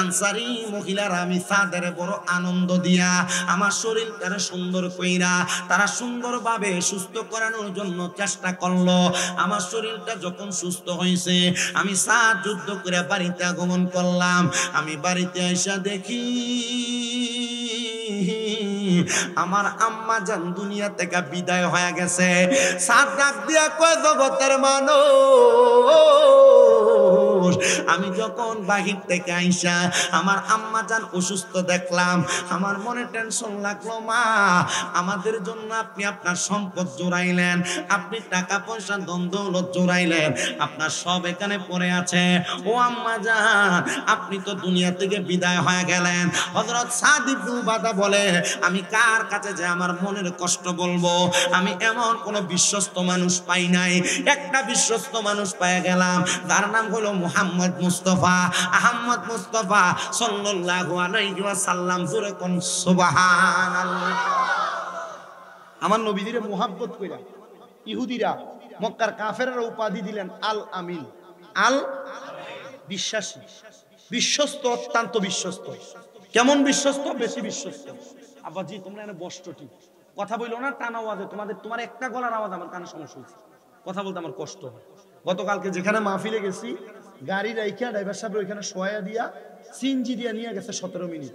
আনসারী মহিলারা আমি সাদের বড় আনন্দ দিয়া আমার শরীরটারে সুন্দর কইরা তারা সুন্দরভাবে সুস্থ করানোর জন্য চেষ্টা করলো। আমার শরীরটা যখন সুস্থ হয়েছে আমি সাদ যুদ্ধ করে বাড়িতে আগমন করলাম। আমি বাড়িতে আইসা দেখি আমার আম্মা জান দুনিয়া থেকে বিদায় হয়ে গেছে। সাদ ডাক দিয়া কয়, জগতের মানুষ আমি যখন বাহির থেকে আইসা আমার আম্মা জান অসুস্থ দেখলাম, আমার মনে টেনশন লাগলো, মা আমাদের জন্য আপনি আপনার সম্পদ জোড়াইলেন, আপনি টাকা পয়সা ধন দৌলত জোড়াইলেন, আপনার সব এখানে পড়ে আছে। ও আম্মা জান, আপনি তো দুনিয়া থেকে বিদায় হয়ে গেলেন। হযরত সাদ ইবনে উবাদা বলে, আমি কার কাছে যে আমার মনের কষ্ট বলবো? আমি এমন কোন বিশ্বস্ত মানুষ পাই নাই, একটা বিশ্বস্ত মানুষ পেয়ে গেলাম, তার নাম হলো মুহাম্মদ মুস্তাফা, আহমদ মুস্তাফা সাল্লাল্লাহু আলাইহি ওয়াসাল্লাম। জোরে কোন সুবহানাল্লাহ। আমার নবীদের মুহাব্বত কইরা ইহুদিরা, মক্কার কাফেররা উপাধি দিলেন আল আমিন, আল বিশ্বাসী, বিশ্বস্ত, অত্যন্ত বিশ্বস্ত। কেমন বিশ্বস্ত? বেশি বিশ্বস্ত। আব্বাজি তোমরা এনে বসতো, ঠিক কথা বললো না, টানা আওয়াজে তোমার একটা গলার আওয়াজ আমার কানে সমস্যা হচ্ছে, কথা বলতে আমার কষ্ট হয়। গতকালকে যেখানে মাহফিলে গেছি, গাড়ি রাইখা ড্রাইভার সাহেব ওইখানে শোয়া দিয়া সিএনজি দিয়া নিয়ে গেছে 17 মিনিট।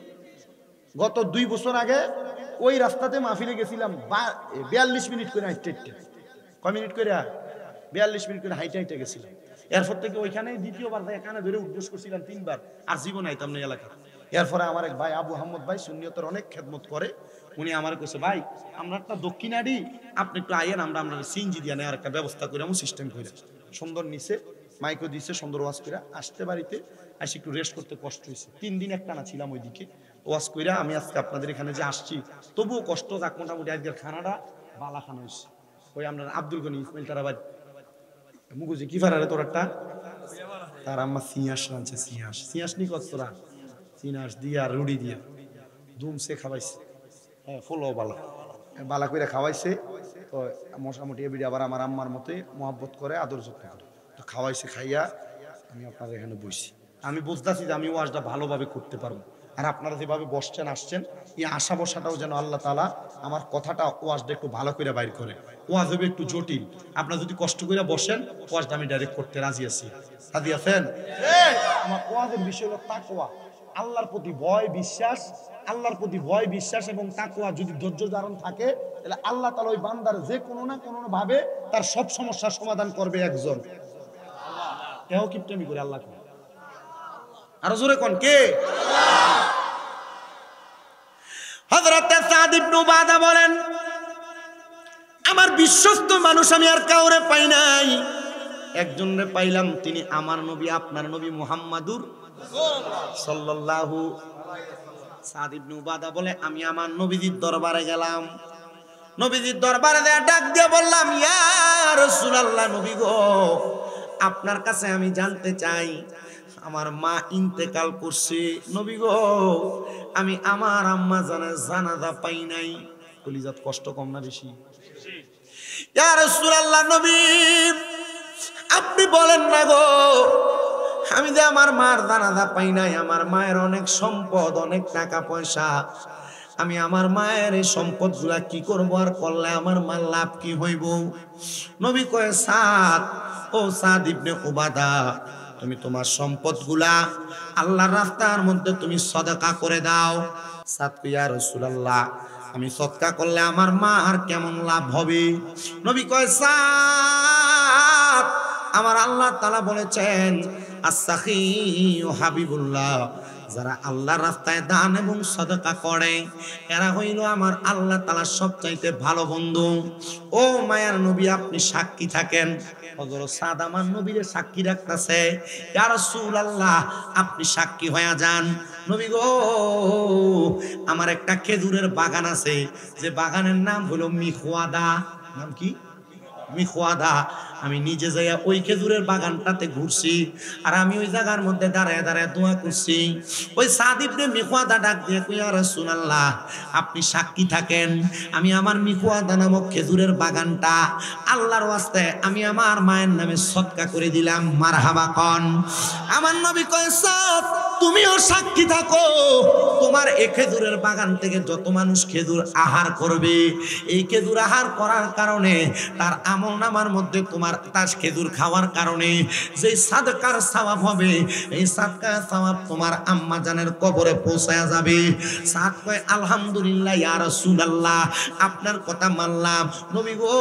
গত 2 বছর আগে ওই রাস্তাতে মাহফিলে গেছিলাম 42 মিনিট করে হাইটে হাইটে, কয় মিনিট করে? 42 মিনিট করে হাইটে হাইটে গেছিলাম। এরপর থেকে ওইখানে দ্বিতীয়বার এখানে ধরে উদ্দেশ করছিলাম 3 বার, আর জীবন আইতাম না এলাকা। এরপরে আমার এক ভাই আবু আহমদ ভাই সুন্নিয়তের অনেক খেদমত করে, উনি আমার কইছে, ভাই আমরা একটা দক্ষিণাড়ি, আপনি একটু আইয়েন, আমরা সিএনজি দিয়ে নেওয়ার একটা ব্যবস্থা করে, আমি সিস্টেম করে সুন্দর নিচে মাইকও দিছে, সুন্দর ওয়াজ করে আসতে বাড়িতে আসি, একটু রেস্ট করতে কষ্ট হয়েছে। 3 দিন একটানা ছিলাম ওইদিকে ওয়াজ কইরা। আমি আজকে আপনাদের এখানে যে আসছি, তবুও কষ্ট যাক, মোটামুটি আজকের খানাটা বালা খানা হয়েছে। ওই আমরা আব্দুল গনি ইসমাইল তারা ভাই মুগুজি কি ফারারে তোর একটা, তার আম্মা সিয়াস রাঁধছে, সিয়াস নি কত তোরা, সিনাস দিয়া রুড়ি দিয়া দুমসে খাওয়াইছে, হ্যাঁ ফলো বালা করে খাওয়াইছে। তো মোটামুটি এবিডি আবার আমার আম্মার মতে মহব্বত করে, আদর যত্ন করে, তো খাওয়াইছে। খাইয়া আমি আপনার এখানে বসছি, আমি বুঝতেছি যে আমি ওয়াজটা ভালোভাবে করতে পারবো। আর আপনারা যেভাবে বসছেন আসছেন, এই আশা বসাটাও যেন আল্লাহ তাআলা আমার কথাটা ওয়াজটা একটু ভালো করে বাইর করে। ওয়াজ হবে একটু জটিল, আপনারা যদি কষ্ট করে বসেন, ওয়াজটা আমি ডাইরেক্ট করতে রাজি আছি। রাজি আছেন? আমার ওয়াজের বিষয় হলো তাকওয়া, আল্লাহর প্রতি ভয় বিশ্বাস, আল্লাহর প্রতি ভয় বিশ্বাস এবং তাকওয়া যদি ধৈর্য ধারণ থাকে, তাহলে আল্লাহ তাআলা ওই বান্দার যে কোনো না কোনো ভাবে তার সব সমস্যার সমাধান করবে একজন। কেউ কিপটামি করে আল্লাহ করে, আরো জোরে কোন কে? হযরত সাদ ইবনে উবাদা বলেন, আমার বিশ্বস্ত মানুষ আমি আর কাউরে পাই নাই, একজনরে পাইলাম, তিনি আমার নবী, আপনার নবী মুহাম্মাদুর সাল্লাল্লাহু। সাদ ইবনে উবাদা বলে, আমি আমার নবীজির দরবারে গেলাম, নবীজির দরবারে ডাক দিয়ে বললাম, ইয়া রাসূলুল্লাহ, নবী গো, আপনার কাছে আমি জানতে চাই, আমার মা ইন্তেকাল করছে, নবী গো আমি আমার আম্মা জানের জানাজা পাই নাই। কলিজাত কষ্ট কম না বেশি? ইয়া রাসূলুল্লাহ, নবী আপনি বলেন না গো, আমি যে আমার মার জানাজা পাই নাই, আমার মায়ের অনেক সম্পদ, অনেক টাকা পয়সা, আমি আমার মায়ের এই সম্পদ গুলা কি করবো, আর করলে আমার মার লাভ কি হইব? নবী কয়, সাদ, ও সাদ ইবনে উবাদা, তুমি তোমার সম্পদ গুলা আল্লাহর রাস্তার মধ্যে তুমি সদকা করে দাও। সাদ কয়, ইয়া রাসূলুল্লাহ, আমি সদকা করলে আমার মা আর কেমন লাভ হবে? নবী কয়, সাদ, আমার আল্লাহ তাআলা বলেছেন, আস-সাখিয়ু হাবিবুল্লাহ, যারা আল্লাহর রাস্তায় দান এবং সদকা করে, এরা হইল আমার আল্লাহ তাআলার সবচাইতে ভালো বন্ধু। ও মায়ার নবী, আপনি সাক্ষী থাকেন। হযরত সাদ আমার নবীরে সাক্ষী রাখতেছে, ইয়া রাসূলুল্লাহ, আপনি সাক্ষী হয়ে যান। নবী গো, আমার একটা খেজুরের বাগান আছে, যে বাগানের নাম হলো মিখওয়াদা। নাম কি? মিখওয়াদা। আমি নিজে যাইয়া ওই খেজুরের বাগানটাতে ঘুরছি, আর আমি ওই জায়গার মধ্যে দাঁড়ায় দাঁড়ায় দোয়া করছি। ওই সাদ ইবনে মিখওয়াদা ডাক দিয়ে কই, ইয়া রাসূলুল্লাহ, আপনি সাক্ষী থাকেন, আমি আমার মিখওয়াদা নামক খেজুরের বাগানটা আল্লাহর ওয়াস্তে আমি আমার মায়ের নামে সদকা করে দিলাম। মারহাবা কন। আমার নবী কয়, সাদ তুমিও সাক্ষী থাকো, তোমার এই খেজুরের বাগান থেকে যত মানুষ খেজুর আহার করবে, এই খেজুর আহার করার কারণে তার আমলনামার মধ্যে তোমার তোমার তাস খেজুর খাওয়ার কারণে যে সাদকার সওয়াব হবে, এই সাদকার সওয়াব তোমার আম্মা জানের কবরে পৌঁছায়া যাবে। সাদ কয় আলহামদুলিল্লাহ ইয়া রাসূলুল্লাহ, আপনার কথা মানলাম। নবী গো,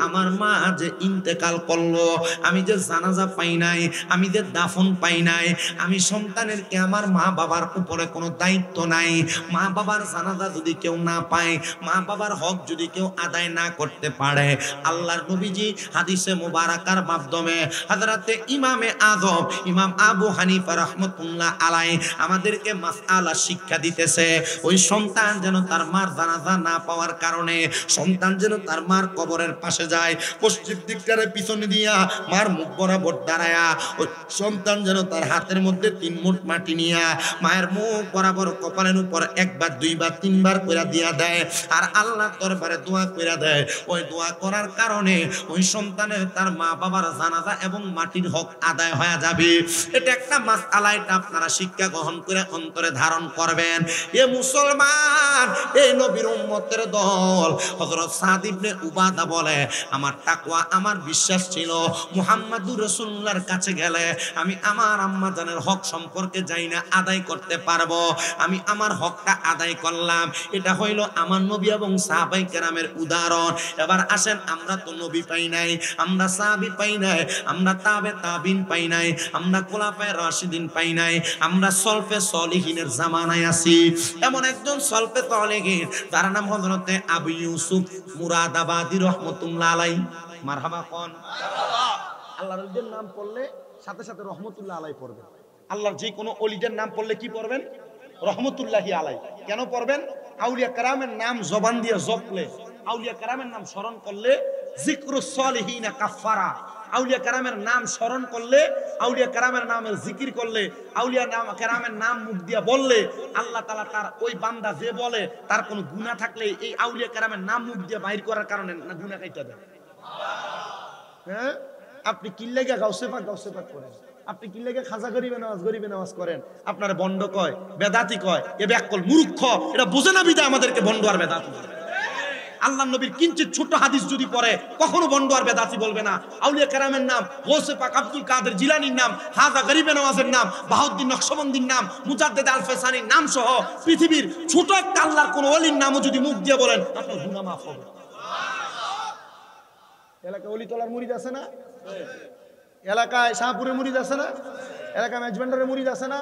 আমার মা যে ইন্তেকাল করলো, আমি যে জানাজা পাই নাই, আমি যে দাফন পাই নাই, আমি সন্তানের কি আমার মা বাবার উপরে কোনো দায়িত্ব নাই? মা বাবার জানাজা যদি কেউ না পায়, মা বাবার হক যদি কেউ আদায় না করতে পারে, আল্লাহর নবীজি হাদিসে মুবারাকার মাধ্যমে হযরতে ইমামে আযম ইমাম আবু হানিফা রাহমাতুল্লাহ আলাইহি আমাদেরকে মাসআলা শিক্ষা দিতেছে। ওই সন্তান যেন তার মার জানাজা না পাওয়ার কারণে সন্তান যেন তার মার কবরের পাশে যায়, পশ্চিম দিকটারে পিছনে দিয়া মার মুখ বরাবর দাঁড়ায়া, ওই সন্তান যেন তার হাতের মধ্যে 3 মুঠ মাটি নিয়া মায়ের মুখ বরাবর কপালের উপর একবার, দুইবার, তিনবার কইরা দিয়া দেয়, আর আল্লাহর দরবারে দোয়া কইরা দেয়। ওই দোয়া করার কারণে ওই সন্তানের তার মা বাবার জানাজা এবং মাটির হক আদায় হয়ে যাবে। এটা একটা মাসআলা, এটা আপনারা শিক্ষা গ্রহণ করে অন্তরে ধারণ করবেন। এ মুসলমান, এই নবীর উম্মতের দল। হযরত সাদ ইবনে উবাদা বলে, আমার তাকওয়া, আমার বিশ্বাস ছিল মুহাম্মাদুর রাসূলুল্লাহর কাছে গেলে আমি আমার আম্মা জানের হক সম্পর্কে যাই না আদায় করতে পারবো। আমি আমার হকটা আদায় করলাম। এটা হইল আমার নবী এবং সাহাবায়ে কেরামের উদাহরণ। এবার আসেন, আমরা তো নবী পাই নাই, আমরা সাহাবী পাই নাই, আমরা তাবে তাবিন পাই নাই, আমরা খোলাফায়ে রাশিদিন পাই নাই, আমরা সলফে সলিহিনের জামানায় আছি। এমন একজন সলফে সলিহিন, তার নাম হযরতে আবু ইউসুফ মুরাদাবাদী রাহমাতুল্লাহ আলাইহি। মারহাবা কোন। আল্লাহর ওলিদের নাম পড়লে সাথে সাথে রহমতুল্লাহ আলাইহি পড়বেন। আল্লাহর যে কোনো ওলিদের নাম পড়লে কি পড়বেন? রহমতুল্লাহি আলাইহি। কেন পড়বেন? আউলিয়া কেরামের নাম জবান দিয়ে জপলে, আউলিয়া কেরামের নাম স্মরণ করলে যিকরুস সলিহিনা কাফারা। আউলিয়া কেরামের নাম স্মরণ করলে, আউলিয়া কেরামের নামের জিকির করলে, আউলিয়া কেরামের নাম মুখ দিয়া বললে আল্লাহ তাআলা তার ওই বান্দা যে বলে তার কোনো গুনাহ থাকলে এই আউলিয়া কেরামের নাম মুখ দিয়ে বাইর করার কারণে না গুনাহ কাইটা দেয়। হ্যাঁ, আপনি কি লাগা গাউসে পাক করেন, আপনি কি লাগা খাজা গরিবে নামাজ করেন, আপনার বন্ড কয়, বেদাতি কয়, এ ব্যাকল মূর্খ, এটা বোঝে না বিধায় আমাদেরকে বন্ড আর বেদাতি। আল্লাহর নবীর কিঞ্চিত ছোট হাদিস যদি পড়ে কখনো বন্ড আর বেদাতি বলবে না। আউলিয়া কেরামের নাম, গৌসে পাক আব্দুল কাদের জিলানীর নাম, খাজা গরিবে নওয়াজের নাম, বাহাউদ্দিন নকশবন্দির নাম, মুজাদ্দেদ আল ফেসানির নাম সহ পৃথিবীর ছোট একটা আল্লাহর কোন ওলির নামও যদি মুখ দিয়ে বলেন, আপনার গুনাহ মাফ হবে। এলাকায় ওলি তোলার মুরিদ আছে না? এলাকায় শাহপুরের মুরিদ আছে না? এলাকায় মেজবান্ডারের মুরিদ আছে না?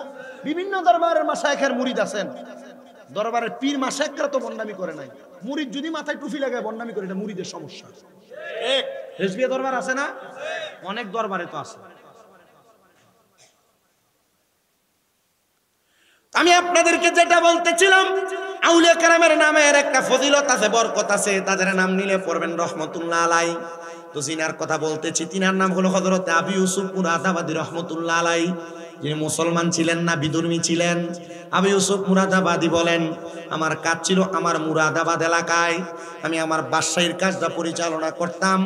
বিভিন্ন দরবারের মাশায়েখের মুরিদ আছেন। দরবারের পীর মাশায়েখরা তো বন্ডামি করে নাই, মুরিদ যদি মাথায় টুপি লাগায় বন্ডামি করে, এটা মুরিদের সমস্যা। ঠিক রেজবিয়া দরবার আছে না? অনেক দরবারে তো আছে। আমি আপনাদেরকে যেটা বলতেছিলাম, আউলিয়া কেরামের নামের একটা ফজিলত আছে, বরকত আছে। তাদের নাম নিলে পড়বেন রহমতুল্লাহ আলাইহি। তো জিনার কথা বলতেছি, তিনার নাম হলো হযরত আবু ইউসুফ মুরাদাবাদী রাহমাতুল্লাহ আলাইহি। যিনি মুসলমান ছিলেন না বিধর্মী ছিলেন। আবু ইউসুফ মুরাদাবাদী বলেন, আমার কাজ ছিল আমার মুরাদাবাদ এলাকায়, আমি আমার বাদশাহীর কাজটা পরিচালনা করতাম,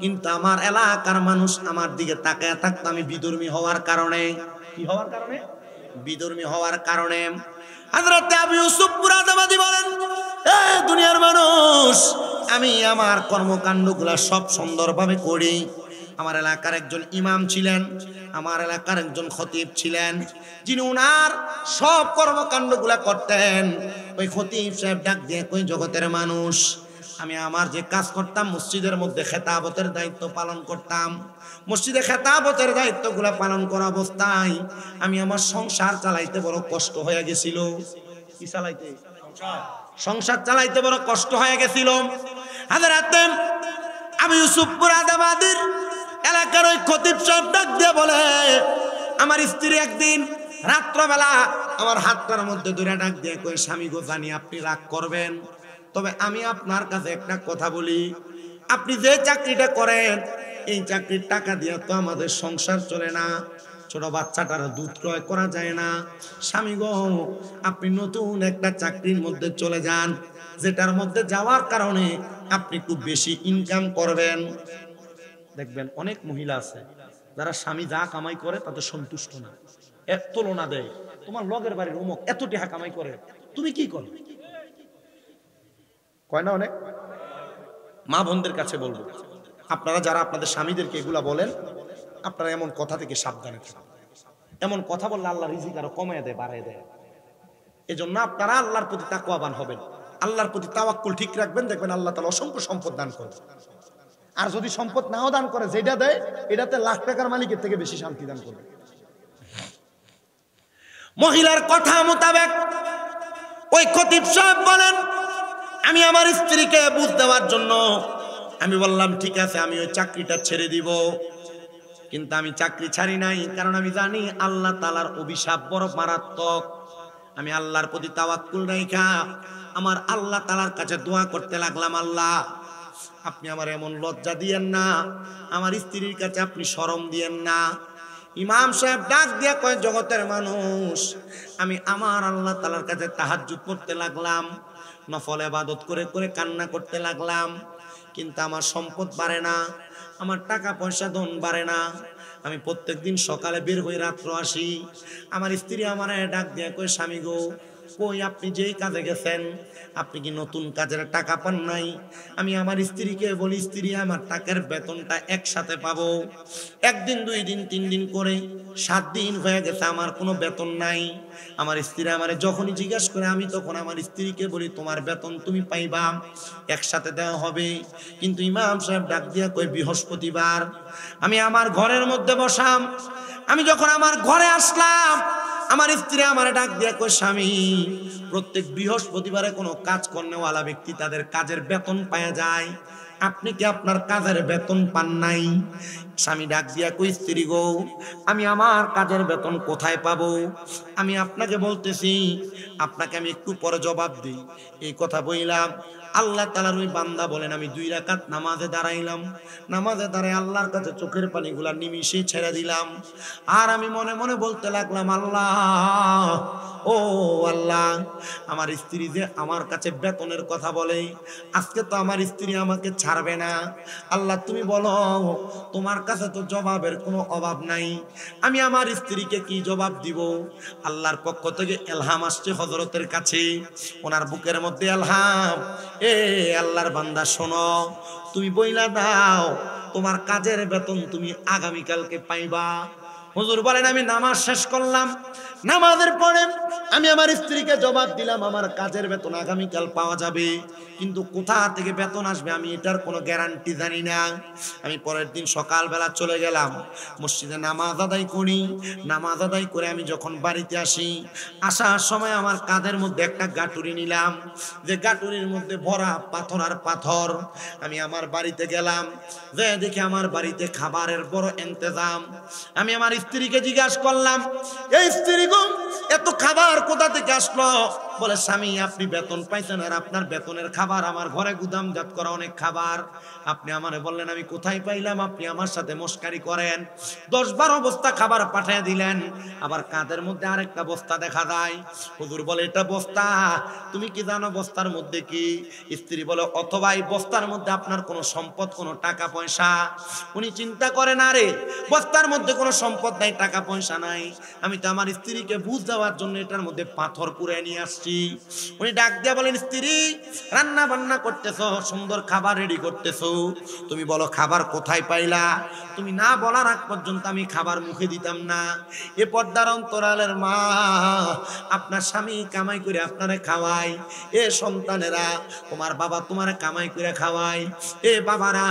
কিন্তু আমার এলাকার মানুষ আমার দিকে তাকায় থাকতো। আমি বিধর্মী হওয়ার কারণে, কি হওয়ার কারণে? বিধর্মী হওয়ার কারণে। হযরত আবু ইউসুফ মুরাদাবাদী বলেন, এ দুনিয়ার মানুষ, আমি আমার কর্মকাণ্ডগুলা সব সুন্দরভাবে করি। আমার এলাকার একজন ইমাম ছিলেন, আমার এলাকার একজন খতিব ছিলেন, যিনি উনার সব কর্মকাণ্ডগুলা করতেন। ওই খতিব সাহেব ডাক দিয়ে কই, জগতের মানুষ, আমি আমার যে কাজ করতাম, মসজিদের মধ্যে খেতাবতের দায়িত্ব পালন করতাম। মসজিদে খেতাবতের দায়িত্বগুলা পালন করা অবস্থায় আমি আমার সংসার চালাইতে বড় কষ্ট হয়ে গেছিল। কি চালাইতে? সংসার চালাইতে বড় কষ্ট হয়ে গেছিল। হযরত আবু ইউসুফ মুরাদাবাদীর এলাকার ওই খতিব সাহেব ডাক দিয়ে বলে, আমার স্ত্রী একদিন রাত্রবেলা আমার হাতটার মধ্যে ধরে ডাক দিয়ে কই, স্বামী গো, জানি আপনি রাগ করবেন, তবে আমি আপনার কাছে একটা কথা বলি, আপনি যে চাকরিটা করেন এই চাকরির টাকা দিয়ে তো আমাদের সংসার চলে না, ছোট বাচ্চাটার দুধ ক্রয় করা যায় না। স্বামী গো, আপনি নতুন একটা চাকরির মধ্যে চলে যান, যেটার মধ্যে যাওয়ার কারণে আপনি খুব বেশি ইনকাম করবেন। দেখবেন অনেক মহিলা আছে যারা স্বামী যা কামাই করে তাতে সন্তুষ্ট না, এত তুলনা দেয়, তোমার লগের বাড়ির অমুক এত টাকা কামাই করে, তুমি কি করো? কয় না অনেক। মা বোনদের কাছে বলবো, আপনারা যারা আপনাদের স্বামীদেরকে এগুলা বলেন, আপনারা এমন কথা থেকে সাবধানে থাকুন। এমন কথা বললে আল্লাহ রিজিক আরো কমায় দেয়, বাড়ায় দেয়। এজন্য আপনারা আল্লাহর প্রতি তাকওয়াবান হবেন, আল্লাহর প্রতি তাওয়াক্কুল ঠিক রাখবেন, দেখবেন আল্লাহ তাআলা অসংখ্য সম্পদ দান করবে। আর যদি সম্পদ নাও দান করে, যেটা দেয় এটাতে লাখ টাকার মালিকের থেকে বেশি শান্তি দান করবে। মহিলার কথা মোতাবেক ওই খতিব সাহেব বলেন, আমি আমার স্ত্রীকে বুঝ দেওয়ার জন্য আমি বললাম ঠিক আছে, আমি ওই চাকরিটা ছেড়ে দিব। কিন্তু আমি চাকরি ছাড়ি নাই, কারণ আমি জানি আল্লাহ তাআলার অভিশাপ বড় মারাত্মক। আমি আল্লাহর প্রতি তাওয়াক্কুল রাইখা আমার আল্লাহ তাআলার কাছে দোয়া করতে লাগলাম, আল্লাহ আপনি আমার এমন লজ্জা দিয়েন না, আমার স্ত্রীর কাছে আপনি শরম দিয়েন না। ইমাম সাহেব ডাক দিয়া কয়, জগতের মানুষ, আমি আমার আল্লাহ তাআলার কাছে তাহাজ্জুদ পড়তে লাগলাম, নফল ইবাদত করে করে কান্না করতে লাগলাম, কিন্তু আমার সম্পদ বাড়ে না, আমার টাকা পয়সা ধন বাড়ে না। আমি প্রত্যেকদিন সকালে বের হই, রাত্র আসি। আমার স্ত্রী আমার ডাক দিয়ে কই, স্বামী গো, কই আপনি যেই কাজে গেছেন, আপনি কি নতুন কাজের টাকা পান নাই? আমি আমার স্ত্রীকে বলি, স্ত্রী আমার টাকার বেতনটা একসাথে পাবো। একদিন, 2 দিন, 3 দিন করে 7 দিন হয়ে গেছে, আমার কোনো বেতন নাই। আমার স্ত্রী আমারে যখনই জিজ্ঞাসা করে, আমি তখন আমার স্ত্রীকে বলি, তোমার বেতন তুমি পাইবা, একসাথে দেওয়া হবে। কিন্তু ইমাম সাহেব ডাক দিয়া কই, বৃহস্পতিবার আমি আমার ঘরের মধ্যে বসাম। আমি যখন আমার ঘরে আসলাম, আমার স্ত্রী আমার ডাক দিয়া কই, স্বামী, প্রত্যেক বৃহস্পতিবারে কোনো কাজ করনেওয়ালা ব্যক্তি তাদের কাজের বেতন পাওয়া যায়, আপনি কি আপনার কাজের বেতন পান নাই? স্বামী ডাক দিয়া কই, স্ত্রী গো, আমি আমার কাজের বেতন কোথায় পাবো? আমি আপনাকে বলতেছি, আপনাকে আমি একটু পরে জবাব দিই। এই কথা বললাম, আল্লাহ তাআলার ওই বান্দা বলেন, আমি 2 রাকাত নামাজে দাঁড়াইলাম, নামাজে দাঁড়ায় আল্লাহর কাছে চোখের পানিগুলা নিমিষে ছেড়ে দিলাম। আর আমি মনে মনে বলতে লাগলাম, আল্লাহ, ও আল্লাহ, আমার স্ত্রী যে আমার কাছে বেতনের কথা বলে, আজকে তো আমার স্ত্রী আমাকে ছাড়বে না। আল্লাহ তুমি বলো, তোমার কাছে তো জবাবের কোনো অভাব নাই, আমি আমার স্ত্রীকে কি জবাব দিব? আল্লাহর পক্ষ থেকে এলহাম আসছে হযরতের কাছে, ওনার বুকের মধ্যে এলহাম, এ আল্লাহর বান্দা শোনো, তুমি বইলা দাও, তোমার কাজের বেতন তুমি আগামীকালকে পাইবা। হুজুর বলেন, আমি নামাজ শেষ করলাম, নামাজের পরে আমি আমার স্ত্রীকে জবাব দিলাম, আমার কাজের বেতন আগামীকাল পাওয়া যাবে, কিন্তু কোথা থেকে বেতন আসবে আমি এটার কোনো গ্যারান্টি জানি না। আমি পরের দিন সকালবেলা চলে গেলাম, মসজিদে নামাজ আদায় করি। নামাজ আদায় করে আমি যখন বাড়িতে আসি, আসার সময় আমার কাঁধের মধ্যে একটা গাটুরি নিলাম, যে গাটুরির মধ্যে ভরা পাথর আর পাথর। আমি আমার বাড়িতে গেলাম, যে দেখি আমার বাড়িতে খাবারের বড় ইন্তজাম। আমি আমার স্ত্রীকে জিজ্ঞাসা করলাম, এই স্ত্রী গো, এত খাবার কোথা থেকে আসলো? বলে, স্বামী, আপনি বেতন পাইছেন, আর আপনার বেতনের খাবার আমার ঘরে গুদামজাত করা অনেক খাবার। আপনি আমারে বললেন আমি কোথায় পাইলাম, আপনি আমার সাথে মস্কারি করেন। 10-12 বস্তা খাবার পাঠিয়ে দিলেন, আবার কাঁধের মধ্যে আরেকটা বস্তা দেখা যায়। হুজুর বলে, এটা বস্তা, তুমি কি জানো বস্তার মধ্যে কি? স্ত্রী বলে, অথবা এই বস্তার মধ্যে আপনার কোনো সম্পদ, কোনো টাকা পয়সা? উনি চিন্তা করেন, আরে বস্তার মধ্যে কোনো সম্পদ নাই, টাকা পয়সা নাই, আমি তো আমার স্ত্রীকে বুঝ দেওয়ার জন্য এটার মধ্যে পাথর পুরে নিয়ে আসছি। উনি ডাক দিয়া বলেন, স্ত্রী, রান্না বান্না করতেছো, সুন্দর খাবার রেডি করতেছো, তুমি বলো খাবার কোথায় পাইলা? তুমি না বলার আগ পর্যন্ত আমি খাবার মুখে দিতাম না। এ পর্দার অন্তরালের মা, আপনার স্বামী কামাই করে আপনারে খাওয়ায়, এ সন্তানেরা, তোমার বাবা তোমার কামাই করে খাওয়ায়, এ বাবারা,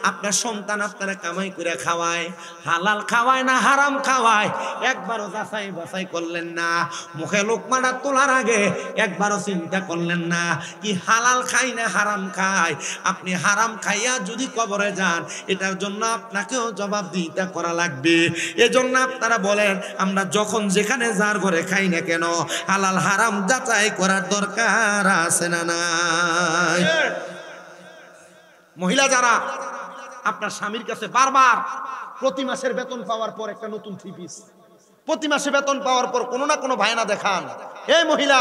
আপনার সন্তান আপনারা কামাই করে খাওয়ায়, হালাল খাওয়ায় না হারাম খাওয়ায়, একবারও যাচাই বাছাই করলেন না। মুখে লোকমাটা তোলার আগে একবারও চিন্তা করলেন না কি হালাল খাই না হারাম খাই। আপনি হারাম খাইয়া যদি কবরে যান, এটার জন্য আপনাকেও জবাবদিহিতা করা লাগবে। এজন্য আপনারা বলেন, আমরা যখন যেখানে যার ঘরে খাই না কেন, হালাল হারাম যাচাই করার দরকার আছে না নাই? মহিলা যারা আপনার স্বামীর কাছে বারবার প্রতি মাসের বেতন পাওয়ার পর একটা নতুন 3 পিস, প্রতি মাসে বেতন পাওয়ার পর কোনো না কোনো বায়না দেখান, এই মহিলা,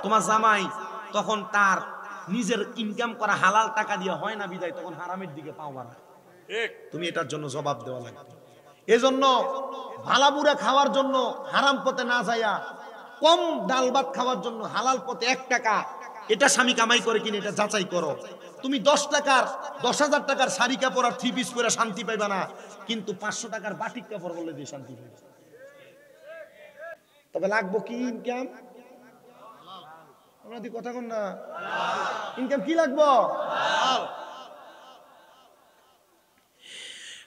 তোমার জামাই তখন তার নিজের ইনকাম করা হালাল টাকা দিয়ে হয় না বিদায়, তখন হারামের দিকে পাও বাড়ায়, তুমি এটার জন্য জবাব দেওয়া লাগবে। এজন্য ভালাবুরা খাওয়ার জন্য হারাম পথে না যাইয়া, কম ডাল ভাত খাওয়ার জন্য হালাল পথে 1 টাকা, এটা স্বামী কামাই করে কিনা এটা যাচাই করো। তুমি 10,000 টাকার শাড়ি কাপড় আর 3 পিস পরে শান্তি পাইবা না, কিন্তু 500 টাকার বাটিক কাপড় বলে দিয়ে শান্তি পাইবা। তবে লাগবো কি ইনকাম? আপনাদের কথা কোন না, ইনকাম কি লাগবো?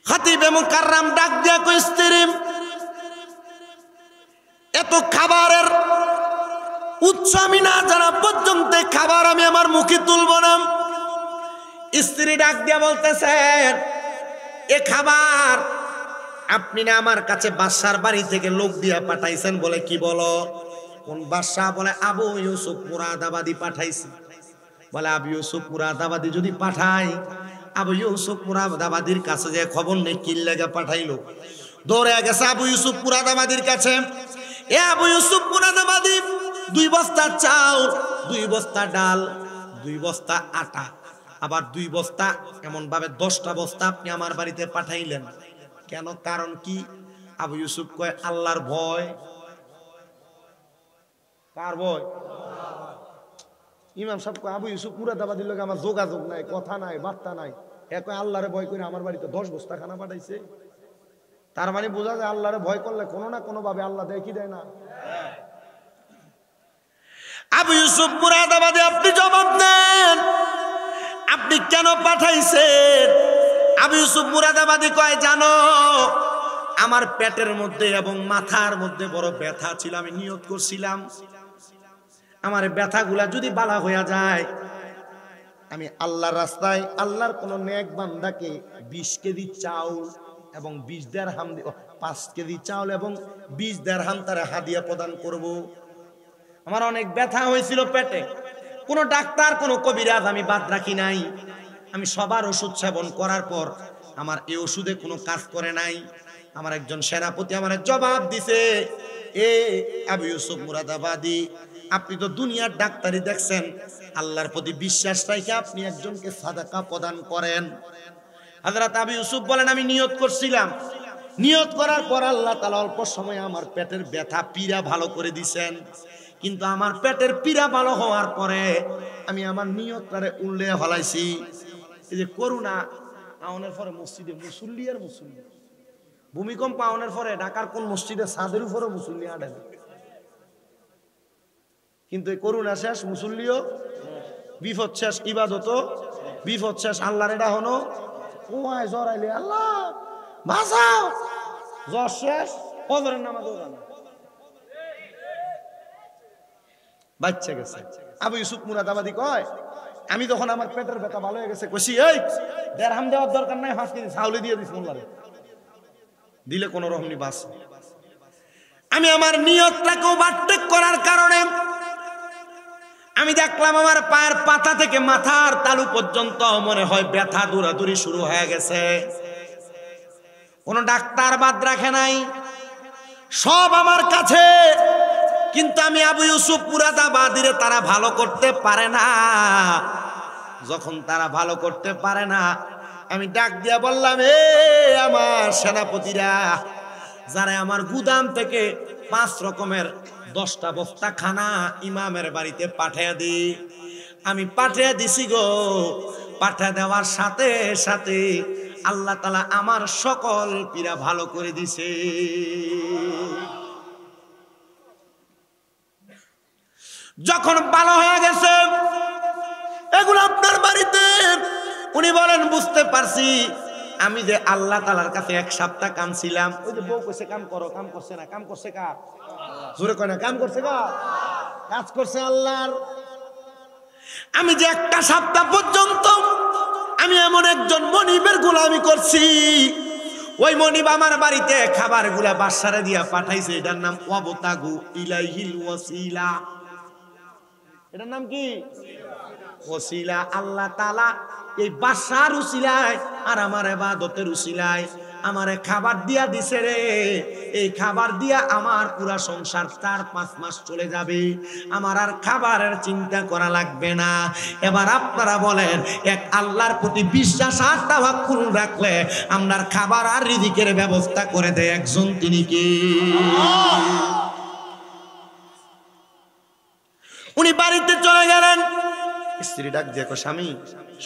খতিবে মুকাররম ডাক দিয়া কই, স্ত্রী এত খাবারের উৎস আমি না জানা পর্যন্ত খাবার আমি আমার মুখে তুলবো না। স্ত্রী ডাক দিয়া বলতেছেন, এ খাবার আপনি না আমার কাছে বাদশার বাড়ি থেকে লোক দিয়া পাঠাইছেন। বলে কি বলো? কোন বাদশাহ? বলে আবু ইউসুফ মুরাদাবাদী পাঠাইছে। বলে আবু ইউসুফ মুরাদাবাদী যদি পাঠাই, আবু ইউসুফ মুরাদাবাদীর কাছে যে খবর নেই কি লাগা পাঠাইলো। দৌড়ে গেছে আবু ইউসুফ মুরাদাবাদীর কাছে। এ আবু ইউসুফ মুরাদাবাদী, 2 বস্তা চাল, 2 বস্তা ডাল, 2 বস্তা আটা, আবার 2 বস্তা, এমন ভাবে 10টা বস্তা আপনি আমার বাড়িতে পাঠাইলেন কেন? কারণ কি? আবু ইউসুফ কয় আল্লাহর ভয়। কার ভয়? ইমাম সাহেব কয় আবু ইউসুফ মুরাদাবাদীর লোক আমার যোগাযোগ নাই, কথা নাই, বার্তা নাই, এ কয় আল্লাহরে ভয় করে আমার বাড়িতে 10 বস্তা খানা পাঠাইছে। তার মানে বোঝা যায় আল্লাহরে ভয় করলে কোনো না কোনো ভাবে আল্লাহ দেয় কি দেয় না। আবু ইউসুফ মুরাদাবাদী, আপনি জবাব দেন, আপনি কেন পাঠাইছেন? আবু ইউসুফ মুরাদাবাদী কয়, জানো আমার পেটের মধ্যে এবং মাথার মধ্যে বড় ব্যথা ছিল। আমি নিয়ত করছিলাম আমার ব্যথাগুলা যদি বালা হইয়া যায়, আমি আল্লাহর রাস্তায় আল্লাহর কোন নেক বান্দাকে 20 কেজি চাউল এবং 20 দিরহাম, 5 কেজি চাউল এবং 20 দিরহাম তারা হাদিয়া প্রদান করব। আমার অনেক ব্যথা হয়েছিল পেটে, কোনো ডাক্তার কোনো কবিরাজ আমি বাদ রাখি নাই। আমি সবার ওষুধ সেবন করার পর আমার এই ওষুধে কোনো কাজ করে নাই। আমার একজন সেনাপতি আমার জবাব দিছে, এ আবু ইউসুফ মুরাদাবাদী, আপনি তো দুনিয়ার ডাক্তারি দেখছেন, আল্লাহর প্রতি বিশ্বাস রাখে আপনি একজনকে সাদাকা প্রদান করেন। হযরত আবু ইউসুফ বলেন, আমি নিয়ত করছিলাম, নিয়ত করার পর আল্লাহ তাআলা অল্প সময়ে আমার পেটের ব্যথা পীড়া ভালো করে দিয়েছেন। কিন্তু আমার পেটের পীড়া ভালো হওয়ার পরে আমি আমার নিয়তটারে উল্টে ফেলাইছি। এই যে করোনা আউনের পরে মসজিদে মুসল্লি আর মুসল্লি, ভূমিকম্প আউনের পরে ঢাকার কোন মসজিদে ছাদের উপরে মুসল্লি আড়ে, কিন্তু এই করোনা শেষ, মুসল্লিও বিপদ শেষ, ইবাদতও বিপদ শেষ। আল্লাহর এটা হনো ওয়ায় জ্বর আইলে আল্লাহ বাঁচাও, জ্বর শেষ, ফজরের নামাজও জানা বাচ্চা গেছে। আবু ইউসুফ মুরাদাবাদী কয়, আমি যখন আমার পেটের ব্যথা ভালো হয়ে গেছে কইছি, এই দিরহাম দেওয়ার দরকার নাই, 5 কেজি চাউলে দিয়ে দিস মোল্লারে, দিলে কোনো রকম নি বাস। আমি আমার নিয়তটাকেও বাট্টেক করার কারণে আমি দেখলাম আমার পায়ের পাতা থেকে মাথার তালু পর্যন্ত মনে হয় ব্যথা দৌড়াদৌড়ি শুরু হয়ে গেছে। কোনো ডাক্তার বাদ রাখে নাই, সব আমার কাছে। কিন্তু আমি আবু ইউসুফ মুরাদাবাদীরে তারা ভালো করতে পারে না। যখন তারা ভালো করতে পারে না, আমি ডাক দিয়া বললাম, এ আমার সেনাপতিরা, যারা আমার গুদাম থেকে 5 রকমের 10টা বস্তা খানা ইমামের বাড়িতে পাঠিয়ে দি, আমি পাঠিয়ে দিছি গো। পাঠিয়ে দেওয়ার সাথে সাথে আল্লাহ তাআলা আমার সকল পীড়া ভালো করে দিছে। যখন ভালো হয়ে গেছে এগুলো আপনার বাড়িতে, উনি বলেন, বুঝতে পারছি আমি যে আল্লাহ তাআলার কাছে 1 সপ্তাহ কামছিলাম। ওই যে বউ কইছে কাম করো, কাম করছে না, কাম করছে কার? জোরে কয় না, কাম করছে কার? কাজ করছে আল্লাহর। আমি যে 1টা সপ্তাহ পর্যন্ত আমি এমন একজন মনিবের গোলামি করছি, ওই মনিব আমার বাড়িতে খাবারগুলা বাদশারে দিয়া পাঠাইছে। এটার নাম ওয়াবতাগু ইলাইহিল ওয়াসিলা। এটার নাম কি? ওসিলা। আল্লাহ তাআলা এই বাদশার উসিলায় আর আমার ইবাদতের উসিলায় আমারে খাবার দিয়া দিছে রে। এই খাবার দিয়া আমার পুরা সংসার 4-5 মাস চলে যাবে, আমার আর খাবারের চিন্তা করা লাগবে না। এবার আপনারা বলেন, এক আল্লাহর প্রতি বিশ্বাস আর তাওয়াক্কুল রাখলে আমরার খাবার আর রিজিকের ব্যবস্থা করে দেয় একজন, তিনি কে? উনি বাড়িতে চলে গেলেন। স্ত্রী ডাক দিয়ে কয় স্বামী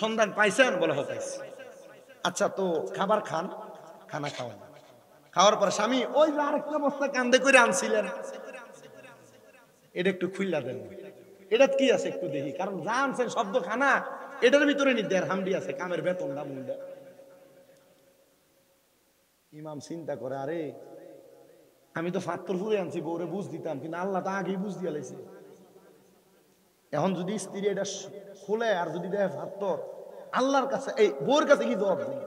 সন্ধান পাইছেন? বলে হ পাইছি। আচ্ছা তো খাবার খান, খানা খাওয়ান। খাওয়ার পরে স্বামী ওই যে আরেকটা বস্তা কান্দে করে আনছিলেন, এটা একটু খুইলা দেন, এটা কি আছে একটু দেখি, কারণ যা আনছেন শব্দ খানা, এটার ভিতরে নি দেড় হামডি আছে, কামের বেতনটা মুন্ডা। ইমাম চিন্তা করে, আরে আমি তো ফাত্তর ফুলে আনছি, বউরে বুঝ দিতাম, কিন্তু আল্লাহ তো আগেই বুঝ দিয়া লাইছে। এখন যদি স্ত্রী এটা খুলে আর যদি দেয় ফাত্তর, আল্লাহর কাছে এই বউর কাছে কি জবাব দিন?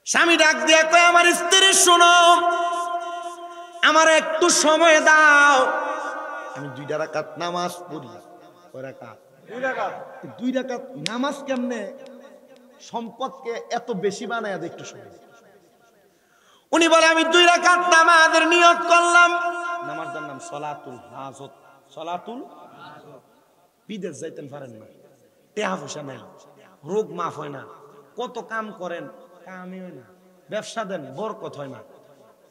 স্বামী ডাক দিয়ে কয় আমার স্ত্রী শোনো, আমার একটু সময় দাও, আমি 2 রাকাত নামাজ পড়ি। কয় রাকাত? 2 রাকাত। 2 রাকাত নামাজ কেমনে সম্পদকে এত বেশি বানায় দেয় একটু সময়। উনি বলে আমি 2 রাকাত নামাজের নিয়ত করলাম। নামাজটার নাম সলাতুল হাজত। সলাতুল হাজত। বিদেশ যাইতেন পারেন না, টেহা পয়সা নাই, রোগ মাফ হয় না, কত কাম করেন কামই হয় না, ব্যবসা দেন বরকত হয় না,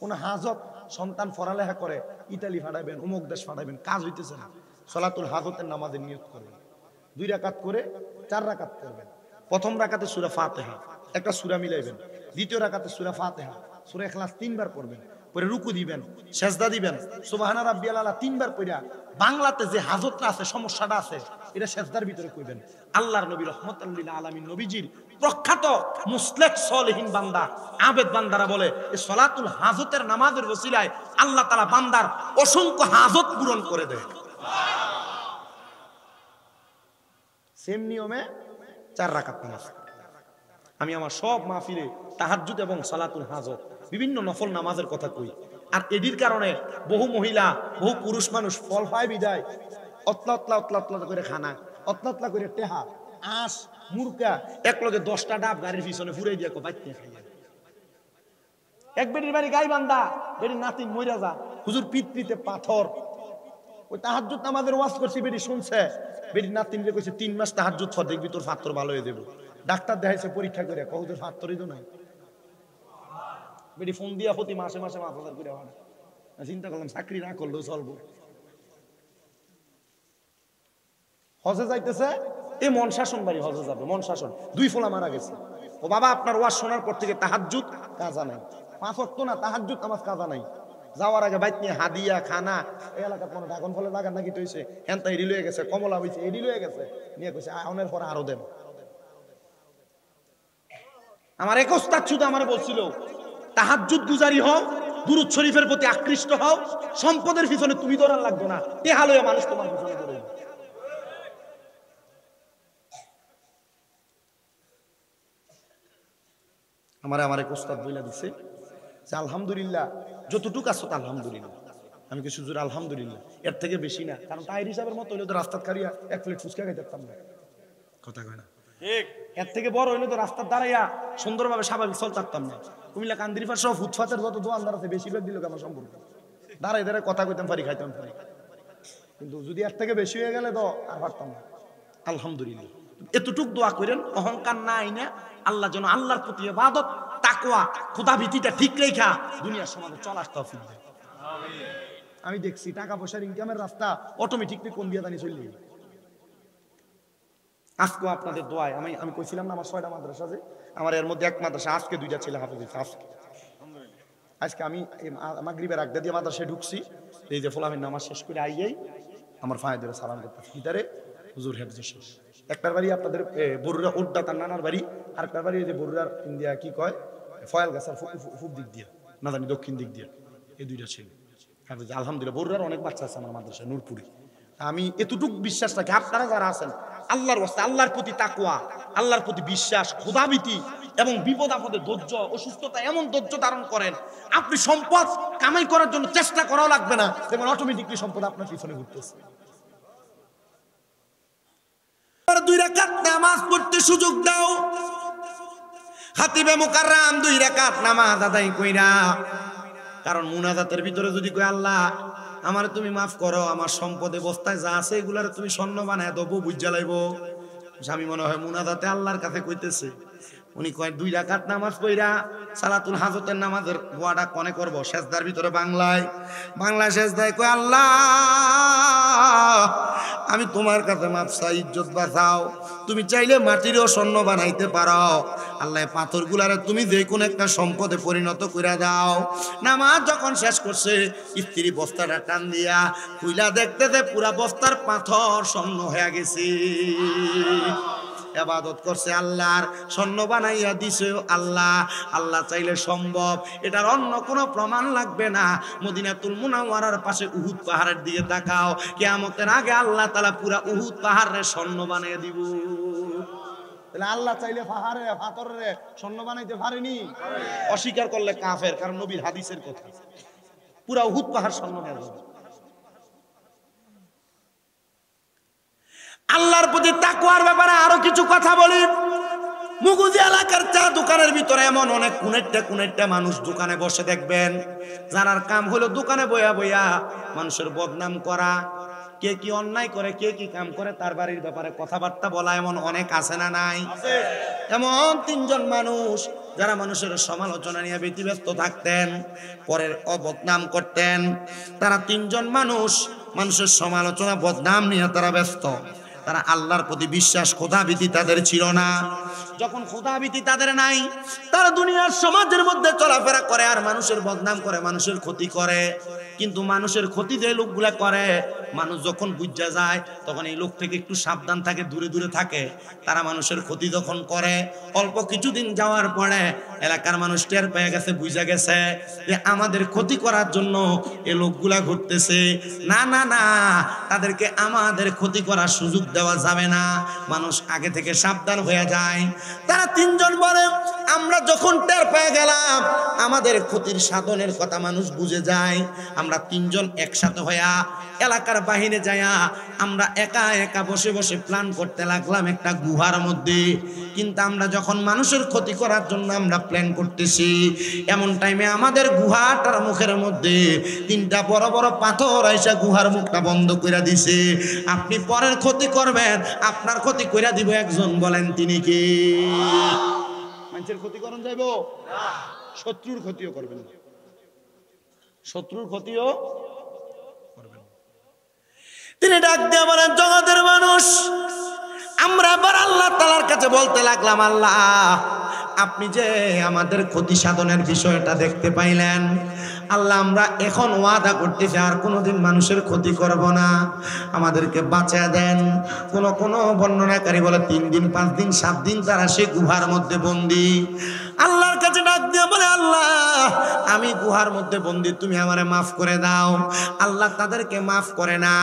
কোন হাজত সন্তান পড়ালেখা করে ইতালি ফাটাইবেন, অমুক দেশ ফাটাইবেন, কাজ হইতেছে না। সলাতুল হাজতের নামাজের নিয়ত করবেন, 2 রাকাত করে 4 রাকাত করবেন। প্রথম রাকাতে সূরা ফাতিহা একটা সূরা মিলাইবেন, দ্বিতীয় রাকাতে সূরা ফাতিহা সূরা ইখলাস 3 বার পড়বেন, পরে রুকু দিবেন, সেজদা দিবেন, সুবহানা রাব্বিয়াল আলা 3 বার পড়া বাংলাতে যে হাজতটা আছে, সমস্যাটা আছে, এটা সেজদার ভিতরে কইবেন। আল্লাহর নবী রাহমাতুল লিল আলামিন নবীজির প্রখ্যাত মুসলিহ সলিহিন বান্দা আবেদ বান্দারা বলে এই সলাতুল হাজতের নামাজের ওসিলায় আল্লাহ তাআলা বান্দার অসংখ্য হাজত পূরণ করে দেয়। সেম নিয়মে 4 রাকাত নামাজ। আমি আমার সব মাহফিলে তাহাজ্জুদ এবং সালাতুল হাজত বিভিন্ন নফল নামাজের কথা কই। আর এটির কারণে বহু মহিলা বহু পুরুষ মানুষ ফল পায় বিদায় অতলা অতলা অতলা অতলা করে খানা, অতলা অতলা করে টেহা, আঁশ, মুরকা একলগে 10টা ডাব গাড়ির পিছনে ফুরাই দিয়া বাইতে খাইয়া। এক বেটির বাড়ি গাইবান্ধা, বেটির নাতিন মইরা যা, হুজুর পিতৃতে পাথর। ওই তাহাজ্জুদ নামাজের ওয়াজ করছি, বেটি শুনছে, বেটির নাতিন রে কইছে 3 মাস তাহাজ্জুদ পড়, দেখবি তোর পাথর ভালো হয়ে যাবে। ডাক্তার দেখাইছে পরীক্ষা করে, কহুজুর পাথরই তো নাই। বেটি ফোন দিয়া প্রতি মাসে মাসে 5,000 করে ভাড়া। চিন্তা করলাম চাকরি না করলেও চলবো। হজে যাইতেছে, এই মন শাসন বাড়ি হজে যাবে, মন শাসন 2 ফোলা মারা গেছে। ও বাবা আপনার ওয়াজ শোনার পর থেকে তাহাজ্জুদ কাজা নাই, 5 ওয়াক্ত না তাহাজ্জুদ নামাজ কাজা নাই। যাওয়ার আগে বাইক নিয়ে হাদিয়া খানা, এই এলাকার কোনো ঢাকন ফলে লাগান নাকি তৈছে, হ্যান্তা এডি লয়ে গেছে, কমলা হয়েছে এডি লয়ে গেছে, নিয়ে কইছে আউনের পরে আরো দেন। আমার এক ওস্তাদ শুধু আমার বলছিল তাহাজ্জুদ গুজারি হও, দুরূদ শরীফের প্রতি আকৃষ্ট হও, সম্পদের পিছনে তুমি দৌড়ান লাগবে না, টেহা লইয়া মানুষ তোমার পিছনে দৌড়ে। আমার এক ওস্তাদ বইলা দিছে যে আলহামদুলিল্লাহ যতটুকু আছো তা আলহামদুলিল্লাহ। আমি কিছু জোর আলহামদুলিল্লাহ, এর থেকে বেশি না, কারণ টাইর হিসাবের মতো হইলে তো রাস্তার খারিয়া 1 প্লেট ফুচকা খাইতে পারতাম না। কথা কয় না ঠিক? এর থেকে বড় হইলে তো রাস্তার দাঁড়াইয়া সুন্দরভাবে স্বাভাবিক চলতে পারতাম না। কুমিল্লা কান্দিরিফার সব ফুটপাতের যত দোকানদার আছে বেশিরভাগ দিল আমার সম্পর্ক, দাঁড়াই দাঁড়ায় কথা কইতাম পারি, খাইতাম পারি, কিন্তু যদি এর থেকে বেশি হয়ে গেলে তো আর পারতাম না। আলহামদুলিল্লাহ এতটুক দোয়া করেন, অহংকার না আইনা আল্লাহ যেন আল্লাহর প্রতি ইবাদত তাকওয়া খোদা ভীতিটা ঠিক রেখা দুনিয়ার সমাজে চলার তৌফিক দেয়। আমি দেখছি টাকা পয়সার ইনকামের রাস্তা অটোমেটিকলি কোন দিয়া জানি চলে যায়। আজকে আপনাদের দোয়ায় আমি কইছিলাম না আমার 6টা মাদ্রাসা আছে, আমার এর মধ্যে এক মাদ্রাসা আজকে 2টা ছেলে হাফেজ হয়েছে। আজকে আমি মাগরিবের আগদা দিয়ে মাদ্রাসায় ঢুকছি, এই যে ফলামের নামাজ শেষ করে আইয়াই আমার ফায়দের সালাম করতেছি, ভিতরে হুজুর হেফজ শেষ। একটার বাড়ি আপনাদের বরুরা উড্ডা তার নানার বাড়ি, আর একটার বাড়ি যে বরুরার ইন্ডিয়া কি কয় ফয়াল গাছার ফুপ দিক দিয়া না জানি দক্ষিণ দিক দিয়া, এই 2টা ছেলে হাফেজ। আলহামদুলিল্লাহ বরুরার অনেক বাচ্চা আছে আমার মাদ্রাসায় নূরপুরে। আমি এতটুকু বিশ্বাস রাখি আপনারা যারা আছেন আল্লাহর ওয়াস্তে আল্লাহর প্রতি তাকওয়া, আল্লাহর প্রতি বিশ্বাস, খোদাভীতি এবং বিপদ আপদে ধৈর্য, অসুস্থতা এমন ধৈর্য ধারণ করেন, আপনি সম্পদ কামাই করার জন্য চেষ্টা করাও লাগবে না, যেমন অটোমেটিকলি সম্পদ আপনার পিছনে ঘুরতেছে। 2 রাকাত নামাজ পড়তে সুযোগ দাও, খাতিবে মুকাররম 2 রাকাত নামাজ আদায় কইরা, কারণ মুনাজাতের ভিতরে যদি কই আল্লাহ আমার তুমি মাফ করো, আমার সম্পদে বস্তায় যা আছে এগুলার তুমি স্বর্ণ বানায় দেবো, বুঝা লাইব। আমি মনে হয় মুনাজাতে আল্লাহর কাছে কইতেছে। উনি কয় 2 রাকাত নামাজ পড়া সালাতুল হাজতের নামাজের দোয়াটা কোনে করব, সেজদার ভিতরে বাংলায় সেজদায় কয় আল্লাহ আমি তোমার কাছে মাপ চাই, ইজ্জত বাঁচাও। তুমি চাইলে মাটিরও স্বর্ণ বানাইতে পারো। আল্লাহ পাথরগুলারে তুমি যে কোনো একটা সম্পদে পরিণত করে দাও। নামাজ যখন শেষ করছে, স্ত্রী বস্তাটা টান দিয়া খুইলা দেখতে পুরা বস্তার পাথর স্বর্ণ হয়ে গেছে। ইবাদত করছে আল্লাহর, স্বর্ণ বানাইয়া দিছে আল্লাহ। আল্লাহ চাইলে সম্ভব, এটার অন্য কোনো প্রমাণ লাগবে না। মদিনাতুল মুনাওয়ারার পাশে উহুদ পাহাড়ের দিকে তাকাও, কিয়ামতের আগে আল্লাহ তাআলা পুরা উহুদ পাহাড়ে স্বর্ণ বানিয়ে দিব। তাহলে আল্লাহ চাইলে পাহাড়ে পাথরে স্বর্ণ বানাইতে পারেনি? অস্বীকার করলে কাফের, কারণ নবীর হাদিসের কথা। পুরা উহুদ পাহাড় স্বর্ণ হয়ে যাবে। আল্লাহর প্রতি তাকওয়ার ব্যাপারে আরো কিছু কথা বলি। মুগুজি এলাকার চা দোকানের ভিতরে এমন অনেক কুনেরটা মানুষ দোকানে বসে দেখবেন, যারার কাম হলো দোকানে বইয়া বইয়া মানুষের বদনাম করা। কে কি অন্যায় করে, কে কি কাম করে, তার বাড়ির ব্যাপারে কথাবার্তা বলা। এমন অনেক আছে না নাই? এমন তিনজন মানুষ যারা মানুষের সমালোচনা নিয়ে ব্যতিব্যস্ত থাকতেন, পরের বদনাম করতেন। তারা তিনজন মানুষ মানুষের সমালোচনা বদনাম নিয়ে তারা ব্যস্ত। তারা আল্লাহর প্রতি বিশ্বাস, খোদাভীতি তাদের ছিল না। যখন খোদাভীতি তাদের নাই, তারা দুনিয়ার সমাজের মধ্যে চলাফেরা করে আর মানুষের বদনাম করে, মানুষের ক্ষতি করে। কিন্তু মানুষের ক্ষতি যে লোকগুলা করে, মানুষ যখন বুঝা যায় তখন এই লোক থেকে একটু সাবধান থাকে, দূরে দূরে থাকে। তারা মানুষের ক্ষতি যখন করে, অল্প কিছুদিন যাওয়ার পরে এলাকার মানুষ টের পেয়ে গেছে, বুঝা গেছে যে আমাদের ক্ষতি করার জন্য এই লোকগুলা ঘুরতেছে। না না না, তাদেরকে আমাদের ক্ষতি করার সুযোগ দেওয়া যাবে না। মানুষ আগে থেকে সাবধান হয়ে যায়। তারা তিনজন বলে, আমরা যখন টের পেয়ে গেলাম আমাদের ক্ষতির সাধনের কথা মানুষ বুঝে যায়, আমরা তিনজন একসাথে হইয়া এলাকার বাহিরে যাইয়া আমরা একা একা বসে বসে প্ল্যান করতে লাগলাম একটা গুহার মধ্যে। কিন্তু আমরা যখন মানুষের ক্ষতি করার জন্য আমরা প্ল্যান করতেছি, এমন টাইমে আমাদের গুহাটার মুখের মধ্যে তিনটা বড় বড় পাথর আইসা গুহার মুখটা বন্ধ করে দিছে। আপনি পরের ক্ষতি করবেন, আপনার ক্ষতি করে দিব একজন, বলেন তিনি কি? মানুষের ক্ষতি করুন যাইব না, শত্রুর ক্ষতিও করবেন না, শত্রুর ক্ষতিও করবেন। তিনি ডাক দিয়ে বলেন, জগতের মানুষ, আমরা আবার আল্লাহ তাআলার কাছে বলতে লাগলাম, আল্লাহ আপনি যে আমাদের ক্ষতি সাধনের বিষয়টা দেখতে পাইলেন, আল্লাহ আমরা এখন ওয়াদা করতেছি আর কোনোদিন মানুষের ক্ষতি করব না, আমাদেরকে বাঁচিয়ে দেন। কোন বর্ণনাকারী বলে 3 দিন 5 দিন 7 দিন তারা সে গুহার মধ্যে বন্দী। আল্লাহর কাছে ডাক দিয়ে বলে, আল্লাহ আমি গুহার মধ্যে বন্দী, তুমি আমারে মাফ করে দাও। আল্লাহ তাদেরকে মাফ করে না,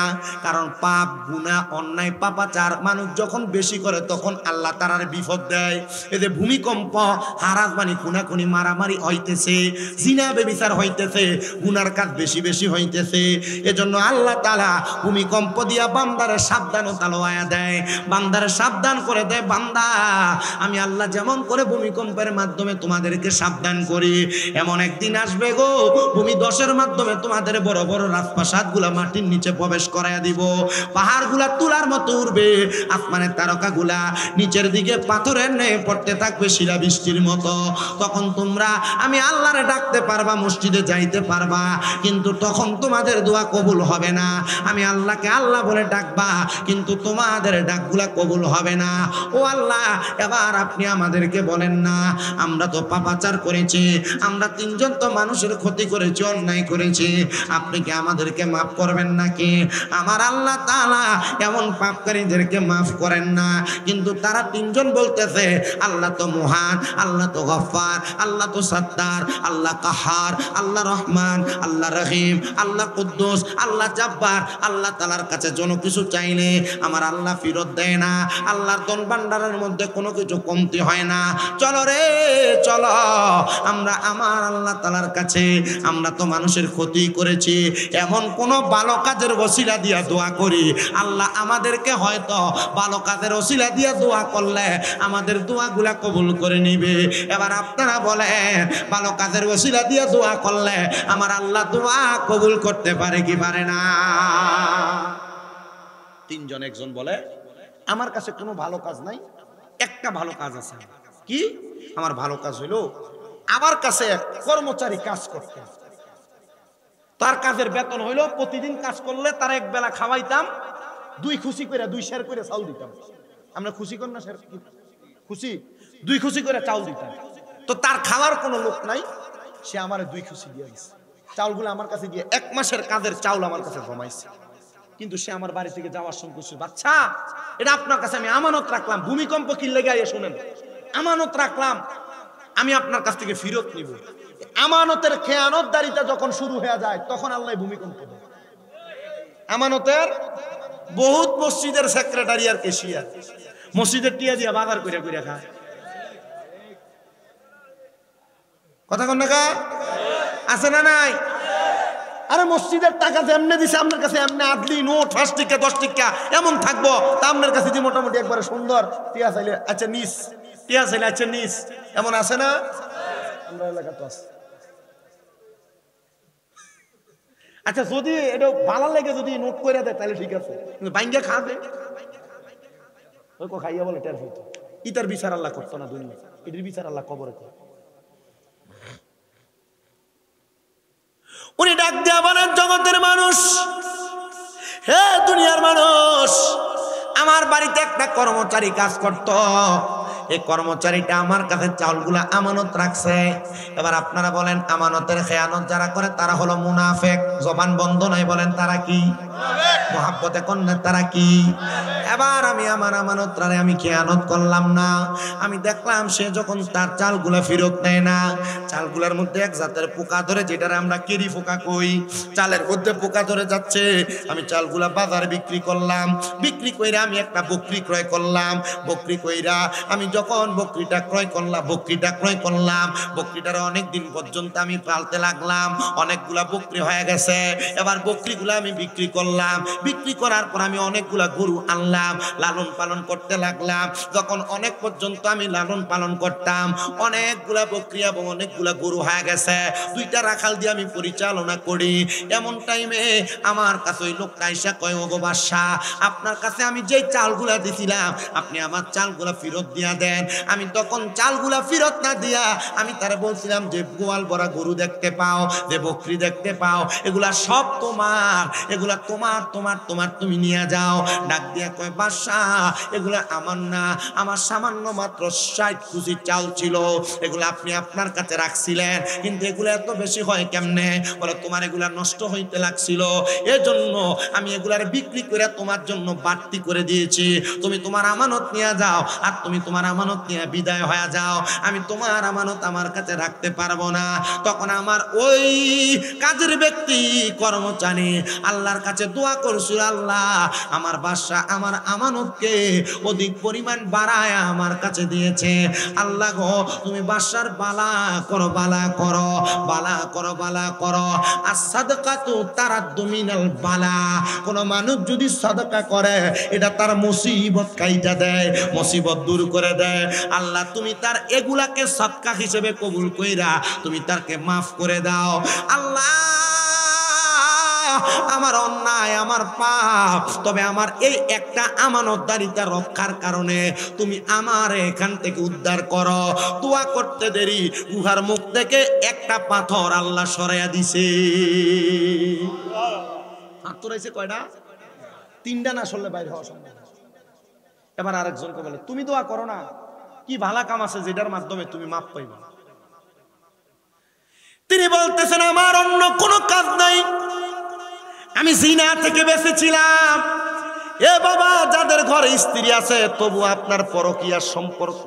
কারণ পাপ গুনাহ অন্যায় পাপাচার মানুষ যখন বেশি করে তখন আল্লাহ তার বিপদ দেয়। এই যে ভূমিকম্প, হারাজবানি, খুনাখুনি, মারামারি হইতেছে, জিনা ব্যভিচার হইতেছে, গুনার কাজ বেশি বেশি হইতেছে, এজন্য আল্লাহ তাআলা ভূমিকম্প দিয়া বান্দারে সাবধানতা লওয়া দেয়, বান্দারে সাবধান করে দেয়। বান্দা আমি আল্লাহ যেমন করে ভূমিকম্পের মাধ্যমে তোমাদেরকে সাবধান করি, এমন একদিন আসবে গো ভূমি ধসের মাধ্যমে তোমাদের বড় বড় রাজপ্রাসাদ গুলা মাটির নিচে প্রবেশ করাইয়া দিব, পাহাড় গুলা তুলার মতো উঠবে, আসমানের তারকা গুলা নিচের দিকে পাথরের ন্যায় পড়তে থাকবে শিলা বৃষ্টির মতো। তখন তোমরা আমি আল্লাহরে ডাকতে পারবা, মসজিদে যাইতে পারবা, কিন্তু তখন তোমাদের দোয়া কবুল হবে না। আমি আল্লাহকে আল্লাহ বলে ডাকবা, কিন্তু তোমাদের ডাকগুলা কবুল হবে না। ও আল্লাহ, এবার আপনি আমাদেরকে বলেন না, আমরা তো পাপাচার করেছি, আমরা তিনজন তো মানুষের ক্ষতি করেছি, অন্যায় করেছি, আপনি কি আমাদেরকে মাফ করবেন নাকি? আমার আল্লাহ তাআলা এমন পাপকারীদেরকে মাফ করেন না। কিন্তু তারা তিনজন বলতেছে, আল্লাহ তো মহান, আল্লাহ তো গফফার, আল্লাহ তো সত্তার, আল্লাহ কাহার, আল্লাহ রহমান, আল্লাহ রহিম, আল্লাহ কুদ্দুস, আল্লাহ জাব্বার। আল্লাহ তাআলার কাছে যেন কিছু চাইলে আমার আল্লাহ ফেরত দেয় না, আল্লাহর ধন ভান্ডারের মধ্যে কোনো কিছু কমতি হয় না। চলো রে চলো, আমরা আমার আল্লাহ তাআলার কাছে, আমরা তো মানুষের ক্ষতি করেছি, এমন কোন ভালো কাজের ওসিলা দিয়া দোয়া করি, আল্লাহ আমাদেরকে হয়তো ভালো কাজের ওসিলা দিয়া দোয়া করলে আমাদের দোয়াগুলা কবুল করে নিবে। এবার আপনারা বলেন, ভালো কাজের ওসিলা দিয়া দোয়া করলে আমার আল্লাহ দোয়া কবুল করতে পারে কি পারে না? তিনজন, একজন বলে আমার কাছে কোনো ভালো কাজ নাই, একটা ভালো কাজ আছে। কি? আমার ভালো কাজ হইলো আমার কাছে এক কর্মচারী কাজ করতে, তার কাজের বেতন হইলো প্রতিদিন কাজ করলে তার এক বেলা খাওয়াইতাম, দুই খুশি করে 2 শের করে চাউল দিতাম। আমরা খুশি কর না শের খুশি 2 খুশি করে চাউল দিতাম। তো তার খাওয়ার কোনো লোক নাই, সে আমারে 2 খুশি দিয়ে দিছে। চাউলগুলো আমার কাছে দিয়ে 1 মাসের কাজের চাউল আমার কাছে জমাইছে। কিন্তু সে আমার বাড়ি থেকে যাওয়ার সময় কইছে, বাচ্চা এটা আপনার কাছে আমি আমানত রাখলাম, ভূমিকম্প কি লেগে আইয়া শুনেন, আমানত রাখলাম, আমি আপনার কাছ থেকে ফেরত নিব। আমানতের খেয়ানতদারিতা যখন শুরু হয়ে যায় তখন আল্লাহ ভূমিকম্প দেয়। আমানতের বহুত মসজিদের সেক্রেটারি আর কেশিয়ার মসজিদের টিয়া দিয়া বাজার করে করে খায়। কথা কন না আছে না নাই? আরে মসজিদের টাকা যেমনে দিছে আপনার কাছে এমনি আদলি নোট 5 টাকা 10 টাকা এমন থাকবো, তা আপনার কাছে যে মোটামুটি একবারে সুন্দর টিয়া চাইলে আচ্ছা নিস, টিয়া চাইলে আচ্ছা নিস, এমন আছে না? আমরা এলাকা তো আছে। আচ্ছা যদি এটা ভালো লাগে যদি নোট করে দেয় তাহলে ঠিক আছে, কিন্তু বাইঙ্গা খাবে ওই কো খাইয়া বলে টের হইতো। ইতার বিচার আল্লাহ করতো না দুনিয়া, এটির বিচার আল্লাহ কবরে করে। উনি ডাক দিয়া বলেন, জগতের মানুষ, হে দুনিয়ার মানুষ, আমার বাড়িতে একটা কর্মচারী কাজ করত, এই কর্মচারীটা আমার কাছে চাউলগুলা আমানত রাখছে। এবার আপনারা বলেন আমানতের খেয়ানত যারা করে তারা হলো মুনাফেক। জবান বন্ধ নাই, বলেন তারা কি? মোহাব্বতে কন্যা তারা কি? এবার আমি আমার আমানতটারে আমি খেয়ানত করলাম না। আমি দেখলাম সে যখন তার চালগুলা ফেরত নেয় না, চালগুলার মধ্যে এক জাতের পোকা ধরে, যেটারে আমরা কেরি পোকা কই, চালের মধ্যে পোকা ধরে যাচ্ছে। আমি চালগুলা বাজারে বিক্রি করলাম, বিক্রি কইরা আমি একটা বকরি ক্রয় করলাম। বকরি কইরা আমি যখন বকরিটা ক্রয় করলাম, বকরিটারে অনেক দিন পর্যন্ত আমি পালতে লাগলাম, অনেকগুলা বকরি হয়ে গেছে। এবার বকরিগুলা আমি বিক্রি করলাম, বিক্রি করার পর আমি অনেকগুলা গরু আনলাম, লালন পালন করতে লাগলাম। যখন অনেক পর্যন্ত আমি লালন পালন করতাম, অনেকগুলা বকরি এবং অনেকগুলা গরু হয়ে গেছে, 2টা রাখাল দিয়ে আমি পরিচালনা করি। এমন টাইমে আমার কাছে ওই লোকটা এসে কয়, ওগো বাদশা, আপনার কাছে আমি যেই চালগুলা দিছিলাম আপনি আমার চালগুলা ফেরত দিয়া দেন। আমি তখন চালগুলা ফেরত না দিয়া আমি তারে বলছিলাম যে গোয়াল ভরা গরু দেখতে পাও, যে বকরি দেখতে পাও, এগুলা সব তোমার, এগুলা তোমার তোমার তোমার তুমি নিয়ে যাও। ডাক দিয়া কয়, বাদশা এগুলা আমার না, আমার সামান্য মাত্র 60 কুচি চাল ছিল, এগুলা আপনি আপনার কাছে রাখছিলেন, কিন্তু এগুলা এত বেশি হয় কেমনে? বলে তোমার এগুলা নষ্ট হইতে লাগছিল, এজন্য আমি এগুলার বিক্রি করে তোমার জন্য বাড়তি করে দিয়েছি। তুমি তোমার আমানত নিয়ে যাও, আর তুমি তোমার আমানত নিয়ে বিদায় হয়ে যাও, আমি তোমার আমানত আমার কাছে রাখতে পারবো না। তখন আমার ওই কাজের ব্যক্তি কর্মচারী আল্লাহর কাছে দোয়া করছিল, আল্লাহ আমার বাদশা আমার আমানতকে অধিক পরিমাণ বাড়ায় আমার কাছে দিয়েছে, আল্লাহ গো তুমি বাদশার বালা করো, বালা করো, বালা করো, বালা করো। আর সাদকাতু তারাদ্দু মিনাল বালা, কোন মানুষ যদি সাদকা করে এটা তার মুসিবত কাইটা দেয়, মুসিবত দূর করে দেয়। আল্লাহ তুমি তার এগুলাকে সদকা হিসেবে কবুল কইরা তুমি তারকে মাফ করে দাও। আল্লাহ আমার অন্যায়, আমার পাপ, তবে আমার এই একটা আমানতদারিতা রক্ষার কারণে তুমি আমার এখান থেকে উদ্ধার করো। দোয়া করতে দেরি গুহার মুখ থেকে একটা পাথর আল্লাহ সরাইয়া দিছে। পাথর হইছে কয়টা? 3টা না সরলে বাইরে হওয়া সম্ভব। এবার আরেকজনকে বলে, তুমি দোয়া করো না, কি ভালো কাম আছে যেটার মাধ্যমে তুমি মাপ পাইবা? তিনি বলতেছেন, আমার অন্য কোনো কাজ নাই, আমি জিনা থেকে বেঁচেছিলাম। এ বাবা, যাদের ঘরে স্ত্রী আছে তবু আপনার পরকীয়ার সম্পর্ক,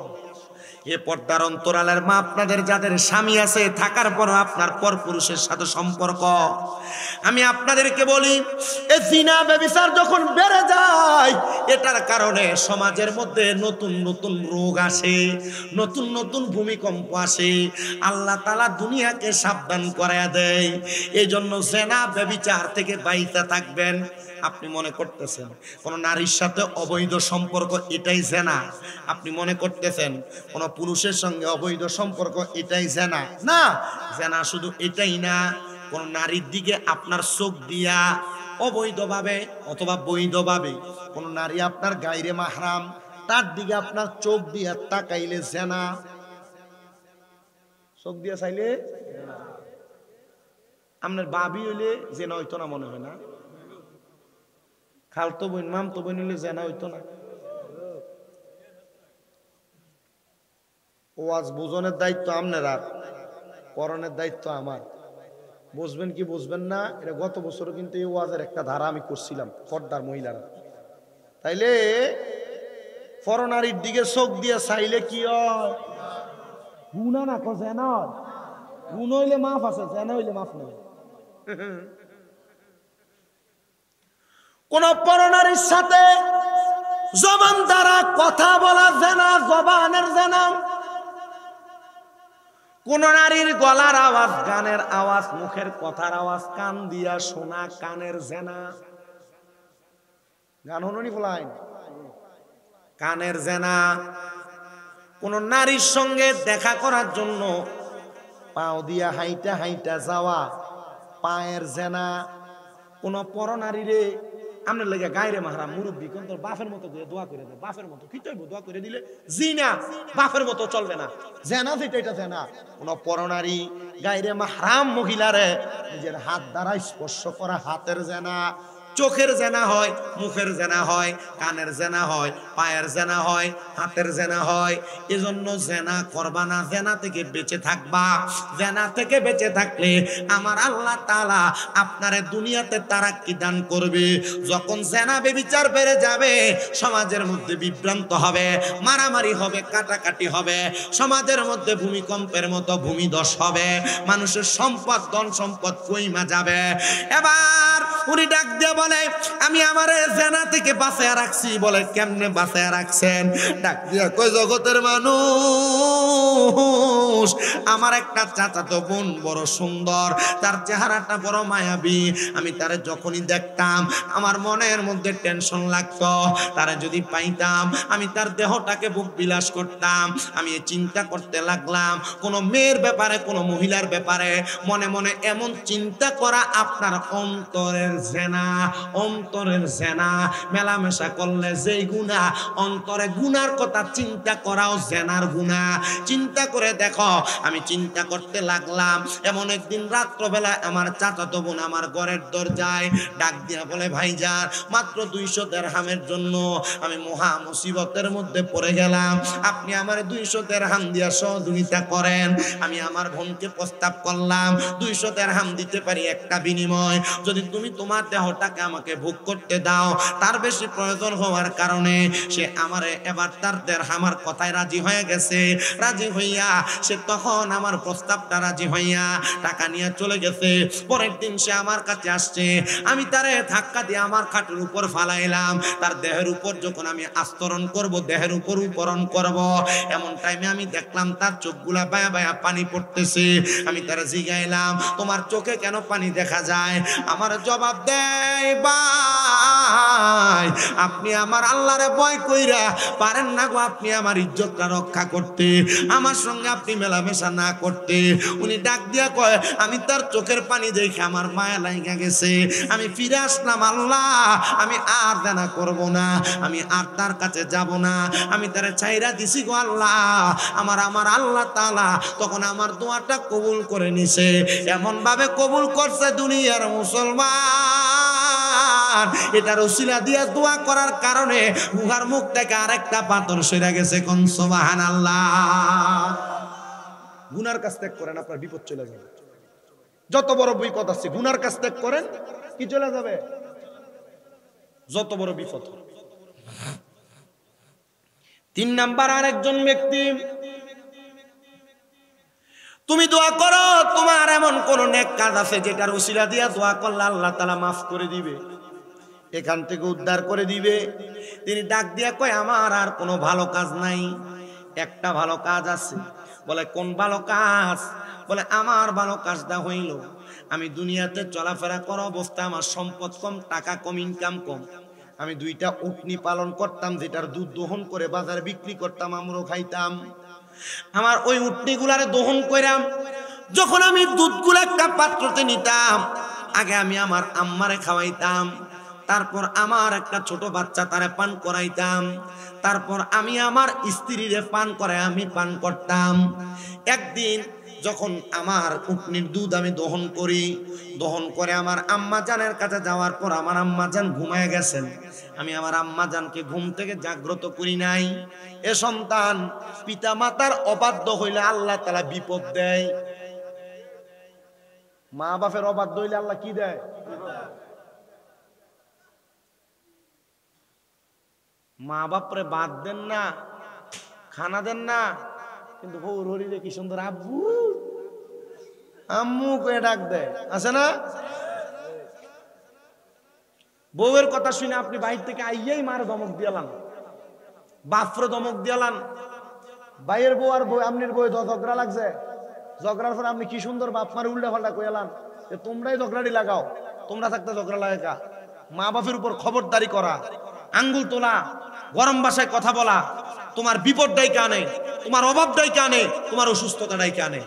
এ পর্দার অন্তরালের মা আপনাদের যাদের স্বামী আছে থাকার পরও আপনার পরপুরুষের সাথে সম্পর্ক, আমি আপনাদেরকে বলি এ জিনা ব্যভিচার যখন বেড়ে যায় এটার কারণে সমাজের মধ্যে নতুন নতুন রোগ আসে, নতুন নতুন ভূমিকম্প আসে। আল্লাহ তাআলা দুনিয়াকে সাবধান করায়া দেয়। এই জন্য জিনা ব্যভিচার থেকে বাইরে থাকবেন। আপনি মনে করতেছেন কোন নারীর সাথে অবৈধ সম্পর্ক এটাই জিনা, আপনি মনে করতেছেন কোন পুরুষের সঙ্গে অবৈধ সম্পর্ক এটাই জিনা, না, জিনা শুধু এটাই না, কোন নারীর দিকে আপনার চোখ দিয়া অবৈধভাবে অথবা বৈধভাবে কোন নারী আপনার গায়রে মাহরাম তার দিকে আপনার চোখ দিয়া তাকাইলে জিনা, চোখ দিয়া চাইলে আপনার বাবি হইলে জিনা হইতো না, মনে হয় না? খালতো বোন মামতো বোন হইলে জেনা হইতো না। ওয়াজ বুঝনের দায়িত্ব আপনারা, করণের দায়িত্ব আমার। বুঝবেন কি বুঝবেন না এটা গত বছরও কিন্তু এই ওয়াজের একটা ধারা আমি করছিলাম, পর্দার মহিলারা। তাইলে ফরনারির দিকে চোখ দিয়ে চাইলে কি হয়? গুনা না কো জেনা, গুণ হইলে মাফ আছে, জেনা হইলে মাফ নেই। কোন পরনারীর সাথে জবান দ্বারা কথা বলা জেনা, জবানের জেনা। কোন নারীর গলার আওয়াজ, গানের আওয়াজ, মুখের কথার আওয়াজ কান দিয়া শোনা, কানের জেনা। গান হননি ফলাইন, কানের জেনা। কোন নারীর সঙ্গে দেখা করার জন্য পাও দিয়া হাইটা হাইটা যাওয়া, পায়ের জেনা। কোন পরনারীরে আপনার লেগে গায়রে মাহারা মুরব্বী কোন তোর বাপের মতো দিয়ে দোয়া করে দেয়, বাপের মতো কি চাইবো দোয়া করে দিলে জিনা, বাপের মতো চলবে না, জেনা যেটা এটা জেনা। কোন পরনারী গায়রে মাহরাম মহিলারে নিজের হাত দ্বারা স্পর্শ করা, হাতের জেনা। চোখের জেনা হয়, মুখের জেনা হয়, কানের জেনা হয়, পায়ের জেনা হয়, হাতের জেনা হয়। এজন্য জেনা করবা না, জেনা থেকে বেঁচে থাকবা। জেনা থেকে বেঁচে থাকলে আমার আল্লাহ তাআলা আপনারে দুনিয়াতে তারাক্কি দান করবে। যখন জেনা ব্যভিচার বেড়ে যাবে, সমাজের মধ্যে বিভ্রান্ত হবে, মারামারি হবে, কাটাকাটি হবে, সমাজের মধ্যে ভূমিকম্পের মতো ভূমিধস হবে, মানুষের সম্পদ, ধন সম্পদ কইমা যাবে। এবার উনি ডাক দিয়ে বলে, আমি আমারে জেনা থেকে বাঁচায়া রাখছি। বলে কেমনে বাঁচায়া রাখছেন? ডাক দিয়া কয়, জগতের মানুষ, আমার একটা চাচাতো বোন বড় সুন্দর, তার চেহারাটা বড় মায়াবী। আমি তারে যখনই দেখতাম আমার মনের মধ্যে টেনশন লাগতো। তারে যদি পাইতাম আমি তার দেহটাকে বুক বিলাস করতাম। আমি চিন্তা করতে লাগলাম কোন মেয়ের ব্যাপারে, কোন মহিলার ব্যাপারে মনে মনে এমন চিন্তা করা আপনার অন্তরের জেনা, অন্তরের জেনা। মেলামেশা করলে যেই গুনাহ, অন্তরে গুনার কথা চিন্তা করাও জেনার গুনাহ। চিন্তা করে দেখো। আমি চিন্তা করতে লাগলাম, এমন একদিন রাত্রবেলা আমার চাচাতো বোন আমার ঘরের দরজায় ডাক দিয়া বলে, ভাইজান মাত্র 200 দিরহামের জন্য আমি মহা মুসিবতের মধ্যে পড়ে গেলাম, আপনি আমার 200 দিরহাম দিয়া সহযোগিতা করেন। আমি আমার বোনকে প্রস্তাব করলাম 200 দিরহাম দিতে পারি একটা বিনিময়, যদি তুমি তোমার দেহটাকে আমাকে ভোগ করতে দাও। তার বেশি প্রয়োজন হওয়ার কারণে সে আমারে এবার তার দিরহামের কথায় রাজি হয়ে গেছে। রাজি হইয়া সে তখন আমার প্রস্তাবটা রাজি হইয়া টাকা নিয়ে চলে গেছে। পরের দিন সে আমার কাছে আসছে, আমি তারে ধাক্কা দিয়ে আমার খাটের উপর ফালাইলাম। তার দেহের উপর যখন আমি আস্তরণ করব, দেহের উপর উপরণ করব, এমন টাইমে আমি দেখলাম তার চোখগুলা বায়া বায়া পানি পড়তেছে। আমি তারে জিগাইলাম, তোমার চোখে কেন পানি দেখা যায়? আমার জবাব দেয়, ভাই আপনি আমার আল্লাহরে ভয় কইরা পারেন না গো, আপনি আমার ইজ্জতটা রক্ষা করতে, আমার সঙ্গে আপনি মেলামেশা না করতে। উনি ডাক দিয়া কয়, আমি তার চোখের পানি দেখে আমার মায়া লাগা গেছে, আমি ফিরে আসলাম। আল্লাহ আমি আর জানা করব না, আমি আর তার কাছে যাব না, আমি তারে চাইরা দিছি গো আল্লাহ। আমার আল্লাহ তাআলা তখন আমার দোয়াটা কবুল করে নিছে। এমন ভাবে কবুল করছে দুনিয়ার মুসলমান, এটার উসিলা দিয়া দোয়া করার কারণে উহার মুখ থেকে আরেকটা পাথর সরে গেছে। কোন সুবহানাল্লাহ। গুনার কাজ ত্যাগ করেন, আপনার বিপদ চলে যাবে। যত বড় বিপদ আছে, গুনার কাজ ত্যাগ করেন, কি চলে যাবে? যত বড় বিপদ। 3 নাম্বার আরেকজন ব্যক্তি, তুমি দোয়া করো তোমার এমন কোন নেক কাজ আছে যেটার উসিলা দিয়া দোয়া করলে আল্লাহ তাআলা মাফ করে দিবে, এখান থেকে উদ্ধার করে দিবে। তিনি ডাক দিয়া কয়, আমার আর কোনো ভালো কাজ নাই, একটা ভালো কাজ আছে। বলে কোন ভালো কাজ? বলে আমার ভালো কাজটা হইল, আমি দুনিয়াতে চলাফেরা করা অবস্থা আমার সম্পদ কম, টাকা কম, ইনকাম কম। আমি 2টা উটনি পালন করতাম, যেটার দুধ দহন করে বাজারে বিক্রি করতাম, আমরাও খাইতাম। আমার ওই উটনিগুলারে দহন কইরাম, যখন আমি দুধগুলো একটা পাত্রতে নিতাম, আগে আমি আমার আম্মারে খাওয়াইতাম, তারপর আমার একটা ছোট বাচ্চা তারে পান করাইতাম, তারপর আমি আমার স্ত্রীরে পান করে আমি পান করতাম। একদিন যখন আমার উটনির দুধ আমি দহন করি, দহন করে আমার আম্মা জানের কাছে যাওয়ার পর আমার আম্মা জান ঘুমায় গেছেন, আমি আমার আম্মা জানকে ঘুম থেকে জাগ্রত করি নাই। এ সন্তান, পিতা মাতার অবাধ্য হইলে আল্লাহ তাআলা বিপদ দেয়। মা বাপের অবাধ্য হইলে আল্লাহ কি দেয়? মা বাপরে বাদ দেন না, খানা দেন না, কিন্তু বউর হরিলে কি সুন্দর আব্বু আম্মু করে ডাক দেয়, আছে না? বউয়ের কথা শুনে আপনি বাইর থেকে আইয়াই মার ধমক দিয়ালান, বাপরে ধমক দিয়ালান। ভাইয়ের বউ আর বউ আমনির বউ ঝগড়া লাগছে, ঝগড়ার পর আপনি কি সুন্দর বাপ মারে উল্টা পাল্টা কইলান, তোমরাই ঝগড়াটি লাগাও, তোমরা থাকতে ঝগড়া লাগা। মা বাপের উপর খবরদারি করা, আঙ্গুল তোলা, গরম ভাষায় কথা বলা, তোমার বিপদটাই কানে, তোমার অভাবটাই কানে, তোমার অসুস্থতাটাই কানে।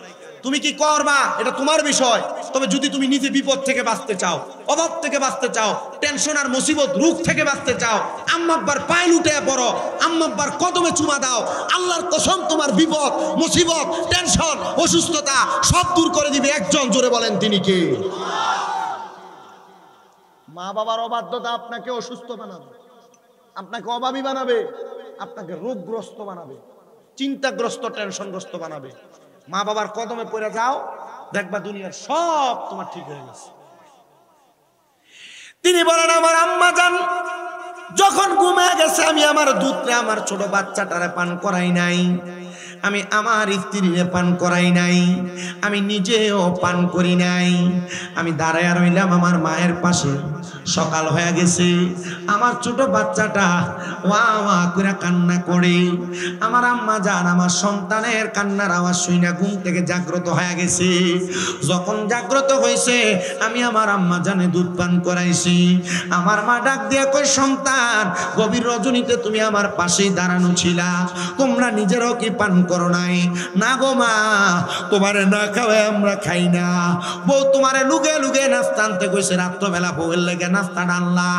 তুমি কি করবা এটা তোমার বিষয়। তবে যদি তুমি নিজে বিপদ থেকে বাঁচতে চাও, অভাব থেকে বাঁচতে চাও, টেনশন আর মুসিবত রোগ থেকে বাঁচতে চাও, আম্মা আব্বার পায়ে লুটে পড়ো, আম্মা আব্বার কদমে চুমা দাও, আল্লাহর কসম তোমার বিপদ মুসিবত টেনশন অসুস্থতা সব দূর করে দিবে একজন, জোরে বলেন তিনি কে? মা বাবার অবাধ্যতা আপনাকে অসুস্থ বানাবে, আপনাকে অভাবী বানাবে, আপনাকে রোগগ্রস্ত বানাবে, চিন্তাগ্রস্ত টেনশনগ্রস্ত বানাবে। মা বাবার কদমে পড়ে যাও, দেখবা দুনিয়ার সব তোমার ঠিক হয়ে গেছে। তিনি বলেন আমার আম্মা জান যখন ঘুমিয়ে গেছে, আমি আমার দুধটা আমার ছোট বাচ্চাটারে পান করাই নাই, আমি আমার স্ত্রীরে পান করাই নাই, আমি নিজেও পান করি নাই। আমি দাঁড়ায় রইলাম আমার মায়ের পাশে। সকাল হয়ে গেছে, আমার ছোট বাচ্চাটা ওয়া ওয়া করে কান্না করে। আমার আম্মা জান আমার সন্তানের কান্নার আওয়াজ শুনে ঘুম থেকে জাগ্রত হয়ে গেছে। যখন জাগ্রত হয়েছে, আমি আমার আম্মা জানে দুধ পান করাইছি। আমার মা ডাক দিয়ে কই, সন্তান গভীর রজনীতে তুমি আমার পাশেই দাঁড়ানো ছিলা, তোমরা নিজেরাও কি পান করো নাই? না গো মা, তোমারে না খাওয়াই আমরা খাই না। বউ তোমারে লুগে লুগে নাস্তা আনতে কইছে, রাত্রবেলা বউয়ের লেগে নাস্তা ডানলা,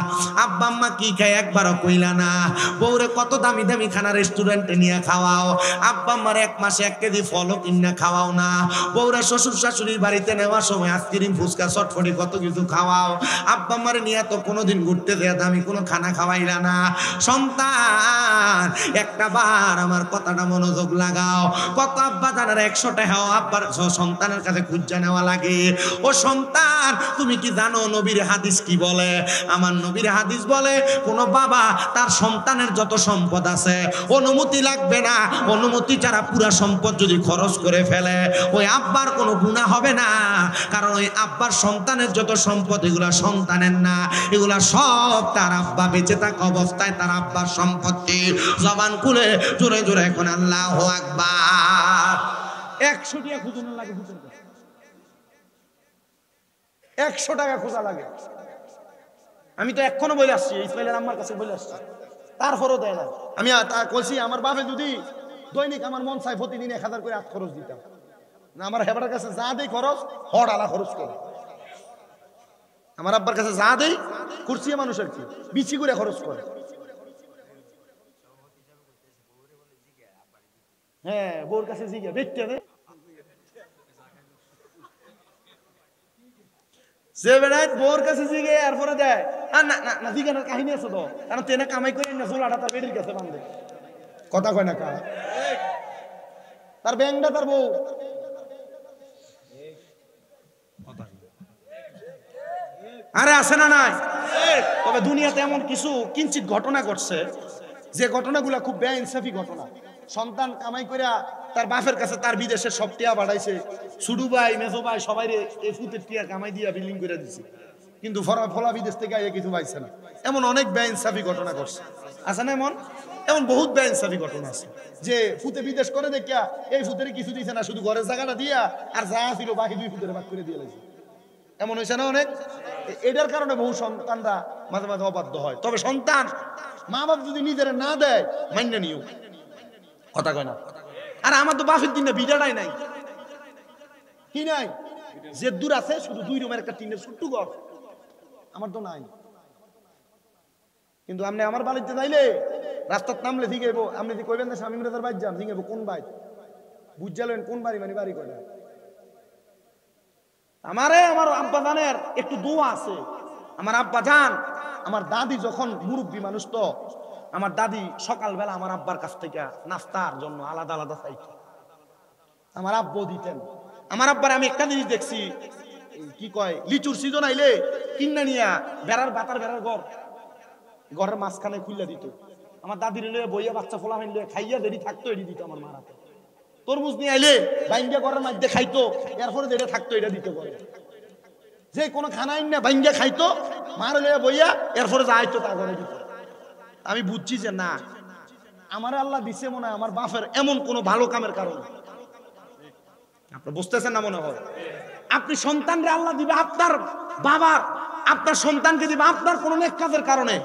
আব্বা আম্মা কি খায় একবারও কইলা না। বউরে কত দামি দামি খানা রেস্টুরেন্টে নিয়ে খাওয়াও, আব্বা আম্মার এক মাসে 1 কেজি ফলও কিনে খাওয়াও না। বউরে শ্বশুর শাশুড়ির বাড়িতে নেওয়ার সময় আইসক্রিম ফুচকা চটপটি কত কিছু খাওয়াও, আব্বা আম্মারে নিয়ে তো কোনোদিন ঘুরতে দেয়া দামি কোনো খানা খাওয়াইলা না। সন্তান একটা বার আমার কথাটা মনোযোগ লাগাও, কত আব্বা জানার 100 টাকা আব্বার সন্তানের কাছে খুঁজা নেওয়া লাগে। ও সন্তান, তুমি কি জানো নবীর হাদিস কি বলে? আমার নবীর হাদিস বলে, কোন বাবা তার সন্তানের যত সম্পদ আছে অনুমতি লাগবে না, অনুমতি ছাড়া পুরা সম্পদ যদি খরচ করে ফেলে ওই আব্বার কোনো গুনাহ হবে না, কারণ ওই আব্বার সন্তানের যত সম্পদ এগুলা সন্তানের না, এগুলা সব তার আব্বা বেঁচে থাকা অবস্থায় তার আব্বার সম্পত্তি। জবান খুলে জোরে জোরে এখন আল্লাহু আকবার। 100 টাকা খুঁজুন লাগে, 100 টাকা খোঁজা লাগে। আমি তো এখনো বলে আসছি, ইসমাইলের আম্মার কাছে বলে আসছি, তারপরও দেয় না। আমি বলছি আমার বাপে যদি দৈনিক আমার মন চাই প্রতিদিন 1000 করে হাত খরচ দিতাম না, আমার হেবার কাছে যা দেই খরচ হড় আলা খরচ করে। আমার আব্বার কাছে যা দেই কুরসি মানুষের কি বিচি করে খরচ করে। হ্যাঁ, বউর কাছে জিজ্ঞা দেখতে দে, যে বেড়ায় বউর কাছে জিগে এরপরে দেয়। আর না না না, জিজ্ঞানার কাহিনী আছে তো, কারণ তেনে কামাই করে না, চুলাটা তার বেটির কাছে বান্ধে, কথা কয় না কা, তার ব্যাংকটা তার বউ। আরে আছে না নাই? তবে দুনিয়াতে এমন কিছু কিঞ্চিত ঘটনা ঘটছে যে ঘটনাগুলা খুব বেইনসাফি ঘটনা। সন্তান কামাই করে তার বাপের কাছে তার বিদেশের সব টিয়া বাড়াইছে, ছুডু ভাই মেজো ভাই সবাই এই ফুটের টিয়া কামাই দিয়া বিল্ডিং করে দিছে, কিন্তু ফলা বিদেশ থেকে আইয়া কিছু পাইছে না। এমন অনেক বেইনসাফি ঘটনা ঘটছে, আছে না? এমন বহুত বেইনসাফি ঘটনা আছে যে ফুতে বিদেশ করে দেখিয়া এই ফুতের কিছু দিছে না, শুধু ঘরের জায়গাটা দিয়া আর যা ছিল বাকি 2 ফুটের ভাগ করে দিয়ে লাগছে। এমন হয়েছে না অনেক? এটার কারণে বহু সন্তানরা মাঝে মাঝে অবাধ্য হয়। তবে সন্তান মা বাপ যদি নিজেরা না দেয় মান্য নিও, কথা কয় না। আর আমার তো বাপের দিন বিড়াটাই নাই, কি নাই, যে দূর আছে শুধু 2 রুমের একটা টিনের ছোট্ট ঘর, আমার তো নাই। কিন্তু আপনি আমার বাড়িতে যাইলে রাস্তার নামলে জিগেবো, আপনি কইবেন না স্বামী রাজার বাইর যান, জিগেবো কোন বাইর বুঝালেন কোন বাড়ি, মানে বাড়ি কয়টা, আমার আব্বা জানের একটু দোয়া আছে। আমার আব্বা জান, আমার দাদি যখন মুরব্বী মানুষ, তো আমার দাদি সকালবেলা আমার আব্বার কাছ থেকে নাস্তার জন্য আলাদা আলাদা চাইতো, আমার আব্বু দিতেন। আমার আব্বার আমি একটা জিনিস দেখছি, কি কয়, লিচুর সিজন আইলে কিনা নিয়া বেড়ার বাতার বেড়ার ঘরের মাঝখানে খুললে দিত। আমার দাদির লয়ে বইয়া বাচ্চা ফোলা হইলে খাইয়া দেরি থাকতো এটি দিত আমার মারাতে। তরমুজ নিয়ে আইলে বাইঙ্গা ঘরের মধ্যে খাইতো, এরপরে যেটা থাকতো এটা দিত করে। যে কোনো খানা না বাইঙ্গা খাইতো, মার লয়ে বইয়া এরপরে যা আইতো তা করে দিত। আমি বুঝছি যে না, আমার আল্লাহ দিছে মনে হয় আমার বাপের এমন কোনো ভালো কামের কারণে। আপনি বুঝতেছেন না মনে হয়? আপনি সন্তানরে আল্লাহ দিবে আপনার বাবার, আপনার সন্তানকে দিবে আপনার কোন নেক কাজের কারণে।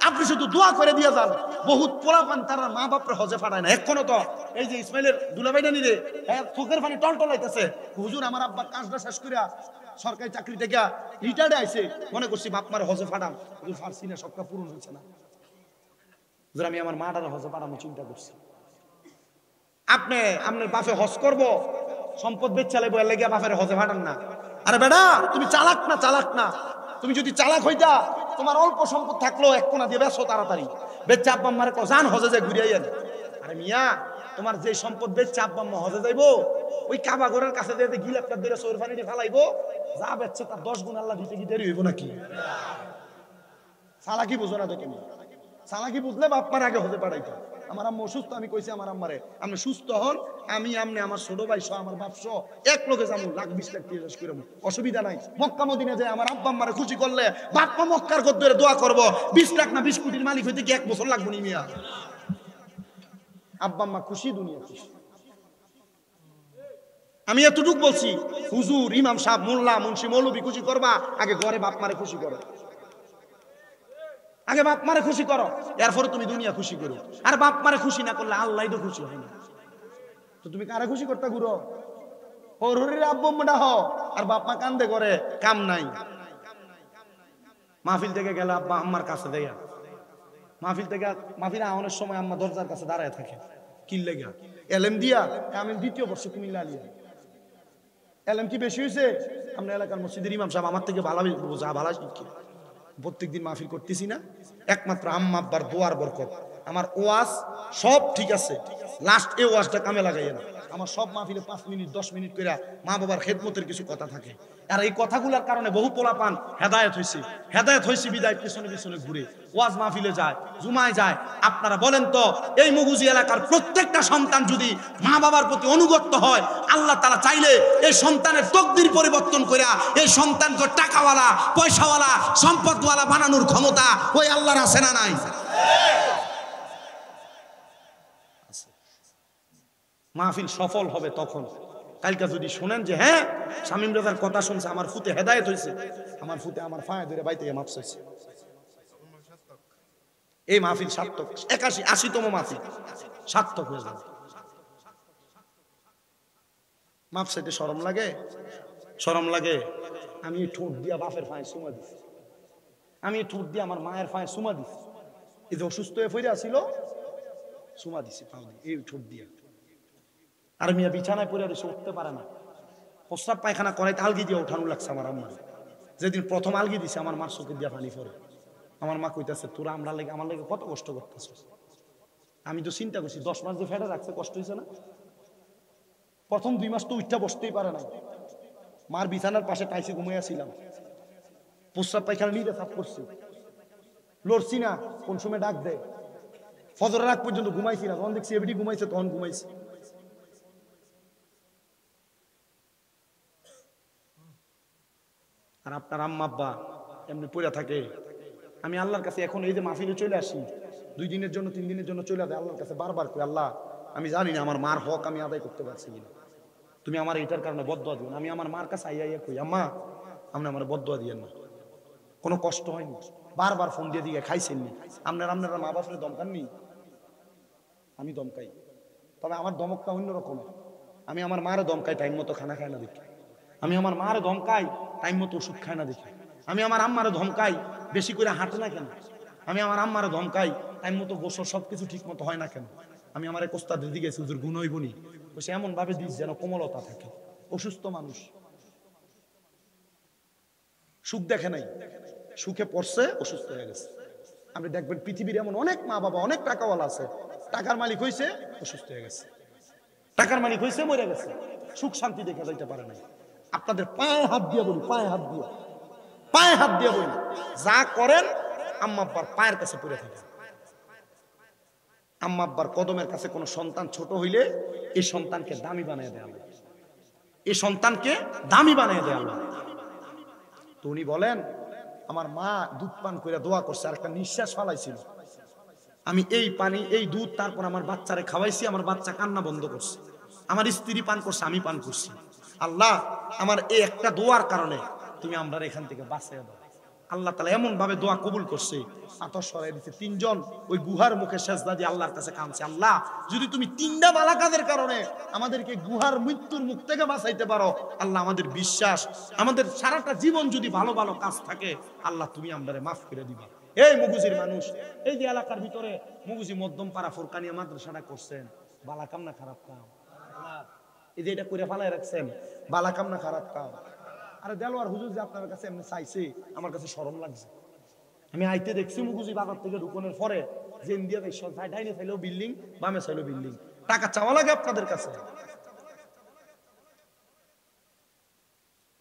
আপনি শুধু দোয়া করে দিয়ে যান। বহুত পোলাপান তারা মা বাপরে হজে ফাটায় না এখনো। তো এই যে ইসমাইলের দুলাভাইটা নিলে চোখের পানি টলটলাইতেছে, হুজুর আমার আব্বা কাজটা শেষ করিয়া সরকারি চাকরি থেকে রিটায়ার্ডে আইছে, মনে করছি বাপ মারে হজে ফাটাম, হুজুর ফারছি না, সবটা পূরণ হয়েছে না। হুজুর আমি আমার মাটারে হজে ফাটানো চিন্তা করছি। আপনি আপনার বাপে হজ করবো, সম্পদ বেচালে বইয়া লেগে বাপের হজে ফাটান না। আরে বেটা, তুমি চালাক না, চালাক না। তুমি যদি চালাক হইতা, তোমার অল্প সম্পদ থাকলো এক কোনা দিয়ে বেচো তাড়াতাড়ি, বেচে আব্বা আম্মারে কও যান হজে যায় ঘুরে আইয়েন। আরে মিয়া, তোমার যে সম্পদ বেচে আব্বা আম্মা হজে যাইবো, ওই কাবা ঘরের কাছে দিয়ে গিলাপটা দিয়ে সৌর পানিটি ফালাইবো, যা বেচছে তার 10 গুণ আল্লাহ দিতে কি দেরি হইব নাকি? চালাকি বুঝো না তো তুমি। চালাকি বুঝলে বাপ মার আগে হতে পারাইতো। আমার আম্মা অসুস্থ, আমি কইছি আমার আম্মারে আপনি সুস্থ হন, আমি আমনে আমার ছোট ভাই সহ আমার বাপ সহ এক লোকে যাবো, লাখ 20 লাখ টাকা শেষ করে অসুবিধা নাই। মক্কা মদিনা যায় আমার আব্বা আম্মারে খুশি করলে বাপ মা মক্কার গদ্দরে দোয়া করবো, 20 লাখ না 20 কোটির মালিক হইতে কি 1 বছর লাগবো নি মিয়া? আব্বা আম্মা খুশি, দুনিয়া খুশি। আমি এতটুক বলছি, হুজুর, ইমাম সাহেব, মোল্লা, মুন্সি, মৌলবি খুশি করবা, আগে ঘরে বাপ মারে খুশি করো। আগে বাপ মারে খুশি করো, এরপরে তুমি দুনিয়া খুশি করো। আর বাপ মারে খুশি না করলে আল্লাহ তো খুশি হয় না। তো তুমি কারে খুশি করতে ঘুরো? হরির আব্বুটা হ, আর বাপ মা কান্দে করে কাম নাই। মাহফিল থেকে গেলে আব্বা আম্মার কাছে দেয়া, মাহফিল আওয়ানোর সময় আম্মা দরজার কাছে দাঁড়ায় থাকে, কিল্লে গা এলএম দিয়া। আমি 2য় বর্ষে কুমিল্লা আলিয়া। এলএম কি বেশি হয়েছে? আপনার এলাকার মসজিদের ইমাম সাহেব আমার থেকে ভালো বোঝা, ভালো শিক্ষা। প্রত্যেকদিন মাহফিল করতেছি না, একমাত্র আম্মা আব্বার দোয়ার বরকত। আমার ওয়াজ সব ঠিক আছে, লাস্ট এই ওয়াজটা কামে লাগাইয়া না। আমার সব মাহফিলে 5 মিনিট 10 মিনিট করে মা বাবার খেদমতের কিছু কথা থাকে। আর এই কথাগুলোর কারণে বহু পোলাপান হেদায়েত হয়েছে বিদায় পিছনে পিছনে ঘুরে ওয়াজ মাহফিলে যায়, জুমায় যায়। আপনারা বলেন তো, এই মুগুজি এলাকার প্রত্যেকটা সন্তান যদি মা বাবার প্রতি অনুগত হয়, আল্লাহ তাআলা চাইলে এই সন্তানের তকদির পরিবর্তন করে এই সন্তানকে টাকাওয়ালা, পয়সাওয়ালা, সম্পদওয়ালা বানানোর ক্ষমতা ওই আল্লাহর আছে না নাই? মাহফিল সফল হবে তখন। কালকে যদি শুনেন যে হ্যাঁ শামীম রাজার কথা শুনছে, আমার ফুতে হেদায়েত হয়েছে, আমার ফুতে আমার ফায়া ধরে বাইতে মাপ চাইছে, এই মাহফিল সার্থক। 81-80তম মাহফিল সার্থক হয়ে যাবে। মাপ চাইতে শরম লাগে? শরম লাগে? আমি ঠোঁট দিয়া বাপের ফায়ে চুমা দিছি, আমি ঠোঁট দিয়ে আমার মায়ের ফায়ে চুমা দিছি। এই যে অসুস্থ হয়ে ফিরে আসিল, চুমা দিছি পাও দিয়ে, এই ঠোঁট দিয়া। আর মিয়া বিছানায় পড়ে রয়েছে, উঠতে পারে না, প্রস্রাব পায়খানা করাইতে আলগি দিয়ে উঠানো লাগছে আমার আম্মা। যেদিন প্রথম আলগি দিছে আমার মার চোখে দিয়া পানি পড়ে। আমার মা কইতাছে তোরা আমার লাগে কত কষ্ট করতেছ। আমি তো চিন্তা করছি 10 মাস যে ফেটে রাখছে, কষ্ট হয়েছে না? প্রথম 2 মাস তো উঠটা বসতেই পারে না। মার বিছানার পাশে টাইসে ঘুমাইয়াছিলাম, প্রস্রাব পায়খানা নিতে সাফ করছি, লড়ছি না। কোন সময় ডাক দেয়, ফজরের আগ পর্যন্ত ঘুমাইছি না। তখন দেখছি এবিটি ঘুমাইছে, তখন ঘুমাইছি। আর আপনার আম্মা আব্বা এমনি পড়ে থাকে। আমি আল্লাহর কাছে এখন এই যে মাহফিলে চলে আসি, 2 দিনের জন্য 3 দিনের জন্য চলে আসে আল্লাহর কাছে বারবার কই, আল্লাহ আমি জানি না আমার মার হক আমি আদায় করতে পারছি কিনা, তুমি আমার এটার কারণে বদদোয়া দিও না। আমি আমার মার কাছে আইয়া কই, আম্মা আপনি আমার বদদোয়া দিয়েন না, কোনো কষ্ট হয়নি। বারবার ফোন দিয়ে দিয়ে খাইছেননি, আপনারা মা বাপরে দমকাননি, আমি দমকাই। তবে আমার দমকটা অন্যরকম। আমি আমার মারে দমকাই টাইম মতো খানা খায় না দেখি, আমি আমার মারে ধমকাই টাইম মতো ওষুধ খায় না দেখি, আমি আমার আম্মারে ধমকাই বেশি করে হাঁটে না কেন, আমি আমার আম্মারে ধমকাই টাইম মতো গোসল সবকিছু ঠিক মতো হয় না কেন। আমি আমার কোস্তাদ দিদি গেছি, হুজুর গুণ হইবনি, সে এমন ভাবে দিস যেন কোমলতা থাকে। অসুস্থ মানুষ, সুখ দেখে নাই, সুখে পড়ছে, অসুস্থ হয়ে গেছে। আপনি দেখবেন পৃথিবীর এমন অনেক মা বাবা, অনেক টাকাওয়ালা আছে, টাকার মালিক হয়েছে, অসুস্থ হয়ে গেছে, টাকার মালিক হয়েছে, মরে গেছে, সুখ শান্তি দেখা যাইতে পারে নাই। আপনাদের পায়ে হাত দিয়ে বলি, পায়ে হাত দিয়ে, পায়ে হাত দিয়ে বলি, যা করেন আম্মা আব্বার পায়ের কাছে পড়ে থাকে। আম্মা আব্বার কদমের কাছে কোনো সন্তান ছোট হইলে এই সন্তানকে দামি বানিয়ে দেয় আল্লাহ, এই সন্তানকে দামি বানিয়ে দেয় আল্লাহ। তো উনি বলেন, আমার মা দুধ পান করে দোয়া করছে, আর একটা নিঃশ্বাস ফালাইছিল, আমি এই পানি, এই দুধ তারপর আমার বাচ্চারে খাওয়াইছি, আমার বাচ্চা কান্না বন্ধ করছে, আমার স্ত্রী পান করছে, আমি পান করছি। আল্লাহ, আমার এই একটা দোয়ার কারণে তুমি আমরা এখান থেকে বাঁচিয়ে দাও। আল্লাহ তাআলা এমন ভাবে দোয়া কবুল করছে, আতশ সরাই দিচ্ছে। তিনজন ওই গুহার মুখে সেজদা দিয়ে আল্লাহর কাছে কাঁদছে, আল্লাহ যদি তুমি তিনটা বালা কাজের কারণে আমাদেরকে গুহার মৃত্যুর মুখ থেকে বাঁচাইতে পারো, আল্লাহ আমাদের বিশ্বাস, আমাদের সারাটা জীবন যদি ভালো ভালো কাজ থাকে, আল্লাহ তুমি আমাদের মাফ করে দিবা। এই মুগুজির মানুষ, এই যে এলাকার ভিতরে মুগুজি মধ্যম পাড়া ফোরকানিয়া মাদ্রাসাটা করছেন, বালা কাম না খারাপ কাম? এই যে এটা করে ফালাই রাখছেন, বালা কাম না খারাপ কাম? আরে দেলোয়ার হুজুর যে আপনার কাছে এমনি চাইছে, আমার কাছে শরম লাগছে। আমি আইতে দেখছি মুগুজি বাজার থেকে ঢুকনের পরে যে ইন্ডিয়া ডাইনে চাইলেও বিল্ডিং, বামে চাইলেও বিল্ডিং, টাকা চাওয়া লাগে আপনাদের কাছে?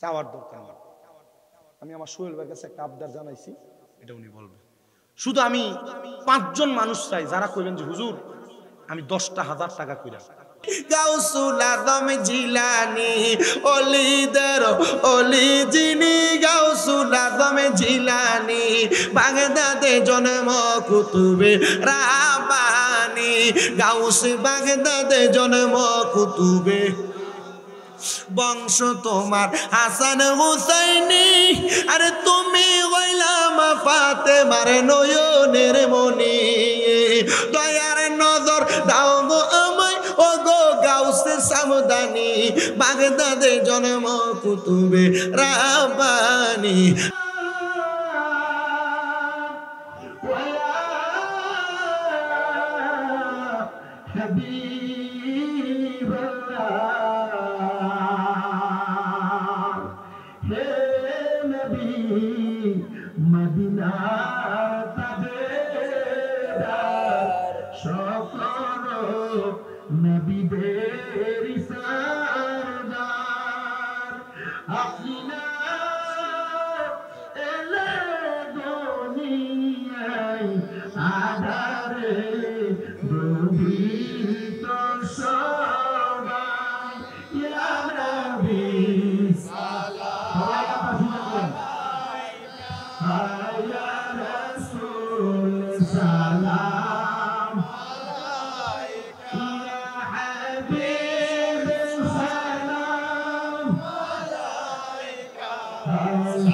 চাওয়ার দরকার নেই। আমি আমার সোহেল ভাইয়ের কাছে একটা আবদার জানাইছি, এটা উনি বলবেন। শুধু আমি 5 জন মানুষ চাই যারা কইবেন যে হুজুর আমি 10,000 টাকা কইরা। গাউসুল আজম জিলানী অলিদের অলি যিনি, গাউসুল আজম জিলানী বাগদাদে জন্ম কুতুবে রাব্বানী, গাউস বাগদাদে জন্ম কুতুবে, বংশ তোমার হাসান হুসাইনি, আরে তুমি হইলাম ফাতেমার নয়নের মনি, দয়ার নজর দাও গো আমায় ও গো গাউসে সামদানি, বাগদাদে জন্ম কুতুবে রাব্বানী। মদিনা তাবেদার সকল নবীদের সরদার, আপনি না এলে দুনিয়ায় আধারে রবিত সবাই, ইয়া নবী সালাম আলাইকা, ইয়া রাসূল সালাম আলাইকা, ইয়া হাবিব সালাম আলাইকা,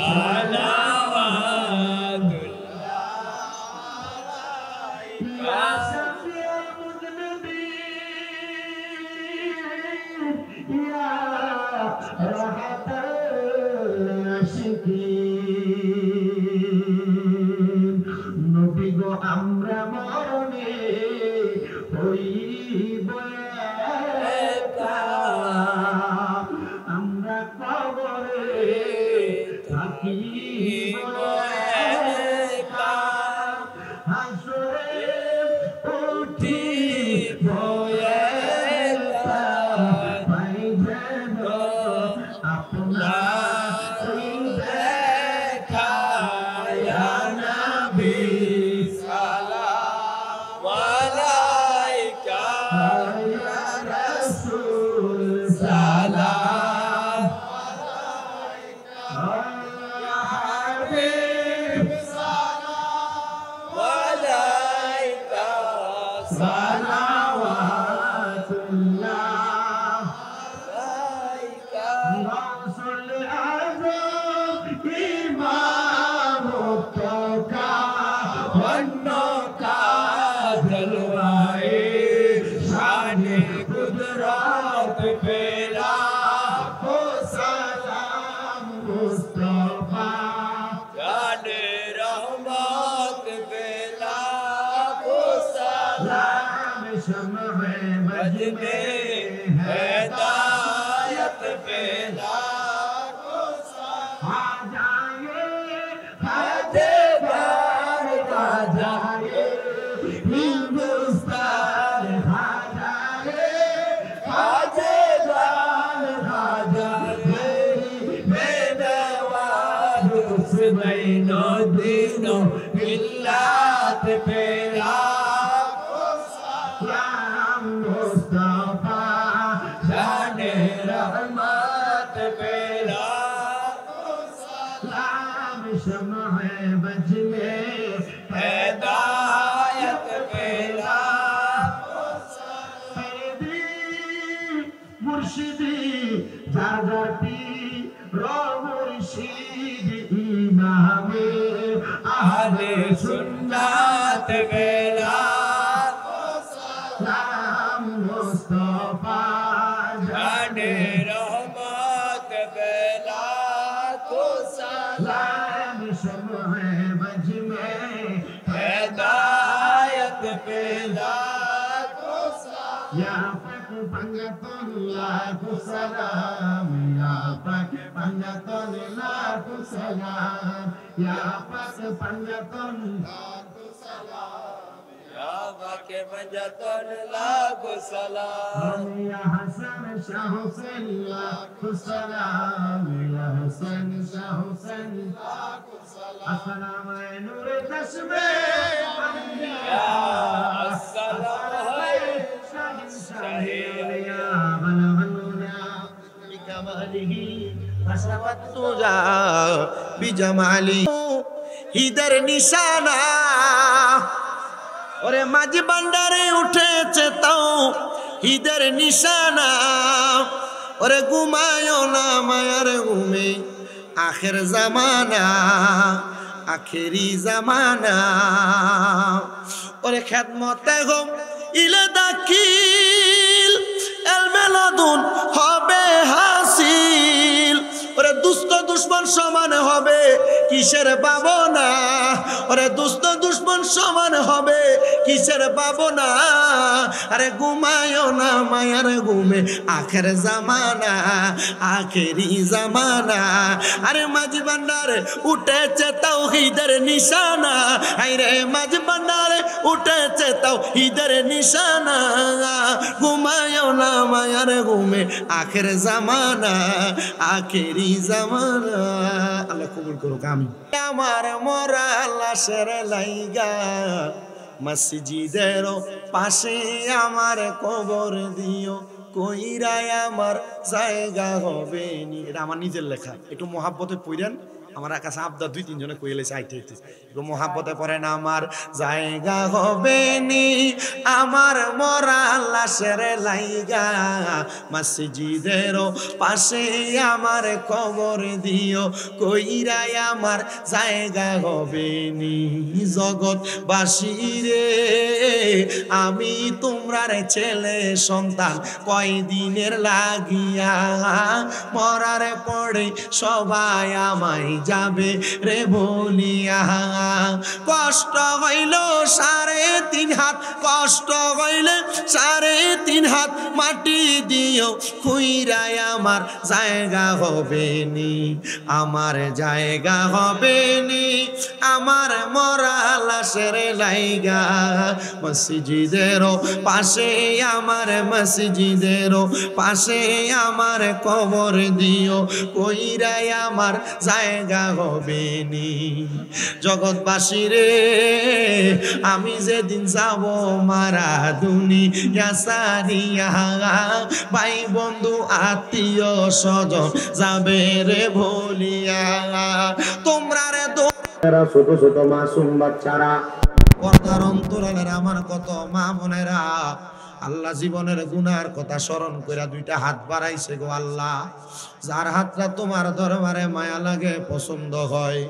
সালাওয়াতুল্লাহ আলাইকা, শাফিউল মুযনিবিন, ইয়া রাহাতাল আশিকিন, নবী গো আমরা মরণে হইব একা, আমরা কবরে থাকিব একা, হাসরে উঠিব একা, পাইব আপনার দেখা, ইয়া নবী সালাম আলাইকা, ইয়া রাসূল সালাম আলাইকা, ইয়া হাবিব সালাম আলাইকা, সালাওয়াতুল্লাহ আলাইকা, গাউসুল আজম ইমাম তোকা বন্নকা জলওয়ায়ে শানে কুদরত পেলা ও সালাম মুস্তাফা, জানে রহমত পেলা ও সালাম শমে মজনে হেদায়ত পেলা ও সালাম, आ जाए पे लाखों सलाम मुस्तफा शाने रहमत पे लाखों सलाम शम्ह बज में हिदायत पे लाखों सलाम मुर्शिदी जागती रो मुर्शिद इमामे आहले सुन्नत पे लाखों सलाम मुस्तफा जाने रहमत पे लाखों सलाम शम्ह बज में हिदायत पे लाखों सलाम या पक पंगतन लाखों सलाम या पक पंगतन लाखों सलाम या पक पंगतन लाखों सलाम या पक पंगतन लाखों सलाम या हसन शाह हुसैन लाखों सलाम या हसन शाह हुसैन लाखों सलाम अस्सलाम है नूर चश्मे अंबिया अस्सलाम है शाहिया बलवनुना बिकमालिही अशरफत तुजा बिजमाली हिदर निशाना ওরে মাঝি ভান্ডারে উঠেছে তাও হিদের নিশানা ওরে ঘুমায়ও না মায়ার ঘুমে আখের জামানা আখেরি জামানা ওরে খেদমতে গো ইলে দাখিল এলমেলাদুন হবে হাসিল ওরে দুষ্ট দুশ্মন সমান হবে কিসের ভাবনা ওরে দুষ্ট দুশ্মন সমান হবে কিসের ভাবনা আরে ঘুমায়ও না মায়ার ঘুমে আখের জামানা আখেরি জামানা আরে মাঝি ভান্ডারে উঠেছে তাওহীদের নিশানা আরে মাঝি ভান্ডারে উঠেছে তাওহীদের নিশানা ঘুমায়ও না মায়ার ঘুমে আখের জামানা আখেরি জামানা আল্লাহ কবুল করুক আমিন আমার মরা লাশের লাইগা মসজিদের পাশে আমার কবর দিও কইরায় আমার জায়গা হবে নি এটা আমার নিজের লেখা একটু মহাব্বতে পড়েন আমার কাছে আবদা দুই তিনজনে কইলে আইতে একটু মহাব্বতে পড়েন আমার জায়গা হবে নি আমার মরা লাশের লাইগা মসজিদের পাশে আমার কবর দিও কইরায় আমার জায়গা হবে নি জগৎবাসী রে আমি তোমরার ছেলে সন্তান কয়দিনের লাগিয়া মরার পরে সবাই আমায় যাবে রে বলিয়া কষ্ট হইল 3.5 হাত কষ্ট হইলে 3.5 হাত মাটি দিও খুইরায় আমার জায়গা হবে নি আমার জায়গা হবে নি আমার মরা লাশের লাইগা মসজিদের পাশে আমার মসজিদের পাশে আমার কবর দিও কইরায় আমার জায়গা হবে নি জগৎবাসী রে আমি যেদিন যাব মারা দুনিয়া সারিয়া ভাই বন্ধু আত্মীয় স্বজন যাবে রে ভুলিয়া তোমরা রে ছোট ছোট মাসুম বাচ্চারা পর্দার অন্তরালের আমার কত মা বোনেরা আল্লাহ জীবনের গুনার কথা স্মরণ কইরা দুইটা হাত বাড়াইছে গো আল্লাহ যার হাতটা তোমার দরবারে মায়া লাগে পছন্দ হয়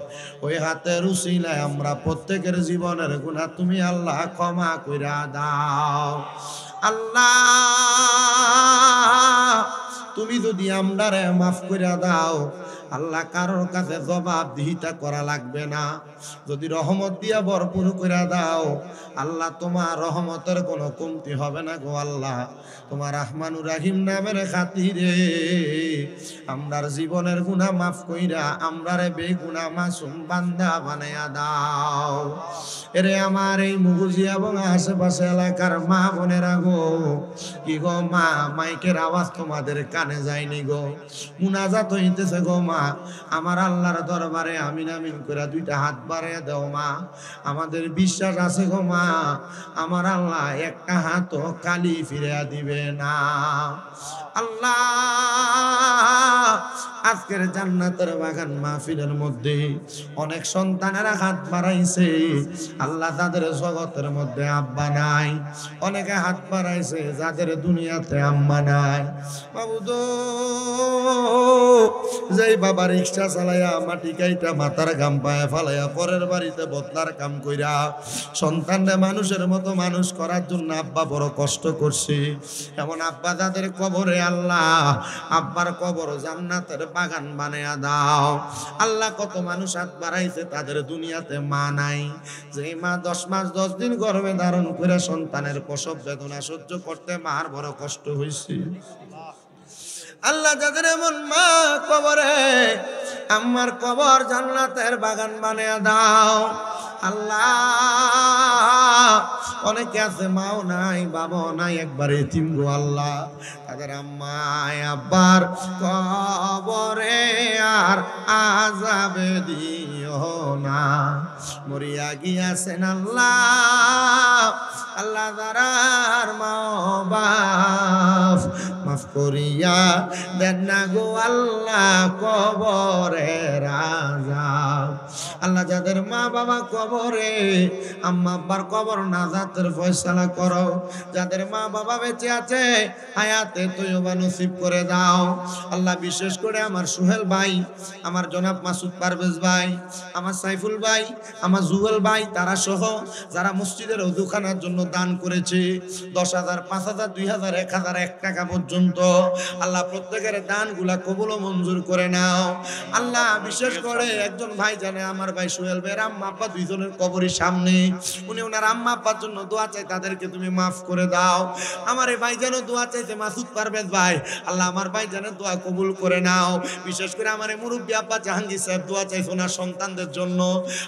ওই হাতের উসিলায় আমরা প্রত্যেকের জীবনের গুনাহ তুমি আল্লাহ ক্ষমা কইরা দাও আল্লাহ তুমি যদি আমরারে মাফ কইরা দাও আল্লাহ কারোর কাছে জবাবদিহিতা করা লাগবে না যদি রহমত দিয়া ভরপুর কইরা দাও আল্লাহ তোমার রহমতের কোনো কমতি হবে না গো আল্লাহ তোমার রহমানুর রহিম নামের খাতিরে আমরার জীবনের গুনাহ মাফ কইরা আমরারে বেগুনাহ মাসুম বান্দা বানায়া দাও এরে আমার এই মুগুজি এবং আশেপাশে এলাকার মা বোনেরা গো কি গো মা মাইকের আওয়াজ তোমাদের কানে যায়নি গো মুনাজাত হইতেছে গো মা আমার আল্লাহর দরবারে আমিন আমিন করে দুইটা হাত বাড়াইয়া দাও মা। আমাদের বিশ্বাস আছে গো মা, আমার আল্লাহ একটা হাতও খালি ফিরিয়া দিবে না। আল্লাহ আজকের জান্নাতের বাগান মাহফিলের মধ্যে অনেক সন্তানেরা হাত বাড়াইছে, আল্লাহ তাদের জগতের মধ্যে আব্বা নাই। অনেকে হাত বাড়াইছে যাদের দুনিয়াতে আম্মা নাই। বাবুদো যেই বাবা রিক্সা চালাইয়া মাটি কাইটা মাথার গাম পায়ে ফালাইয়া পরের বাড়িতে বদলার কাম কইরা সন্তানরা মানুষের মতো মানুষ করার জন্য আব্বা বড় কষ্ট করছে, এমন আব্বা তাদের কবরে আল্লাহ আব্বার কবর জান্নাতের বাগান বানায়া দাও। আল্লাহ কত মানুষ হাত বাড়াইছে তাদের দুনিয়াতে মা নাই, যে মা 10 মাস 10 দিন গর্ভে ধারণ করে সন্তানের প্রসব বেদনা সহ্য করতে মার বড় কষ্ট হয়েছে। আল্লাহ যাদের এমন মা কবরে, আমার কবর জান্নাতের বাগান বানিয়ে দাও। আল্লাহ অনেকে আছে মাও নাই বাবাও নাই, একবার এতিম গো আল্লাহ, তাদের আম্মায় আব্বার কবরে আর আযাবে দিও না, মরিয়া গিয়াছেন আল্লাহ। আল্লাহ যারার মা বাপ মাফ করিয়া দেন না গো আল্লাহ কবরের আযাব। আল্লাহ যাদের মা বাবা কবরে, আম্মা আব্বার কবর নাজাতের ফয়সালা করো। যাদের মা বাবা বেঁচে আছে হায়াতে তৈয়বা নসিব করে দাও। আল্লাহ বিশেষ করে আমার সোহেল ভাই, আমার জনাব মাসুদ পারভেজ ভাই, আমার সাইফুল ভাই, আমার জুগল ভাই, তারা সহ যারা মসজিদের ওযুখানার জন্য দান করেছে 10,000, 5,000, 2,000, 1,000, 1 টাকা পর্যন্ত, আল্লাহ প্রত্যেকের দানগুলা কবুল ও মঞ্জুর করে নাও। আল্লাহ বিশেষ করে একজন ভাই জানে আমার ভাই সোহেল ভাইয়ের আম্মা আব্বা দুইজনের কবরের সামনে, উনি ওনার আম্মা আব্বার জন্য দোয়া চাই, তাদেরকে তুমি মাফ করে দাও। আমার এই ভাই যেন দোয়া চাইছে মাসুদ পারভেজ ভাই, আল্লাহ আমার ভাই যেন দোয়া কবুল করে নাও। বিশেষ করে আমার এই মুরব্বী আব্বা জাহাঙ্গীর সাহেব দোয়া চাইছে ওনার সন্তানদের জন্য,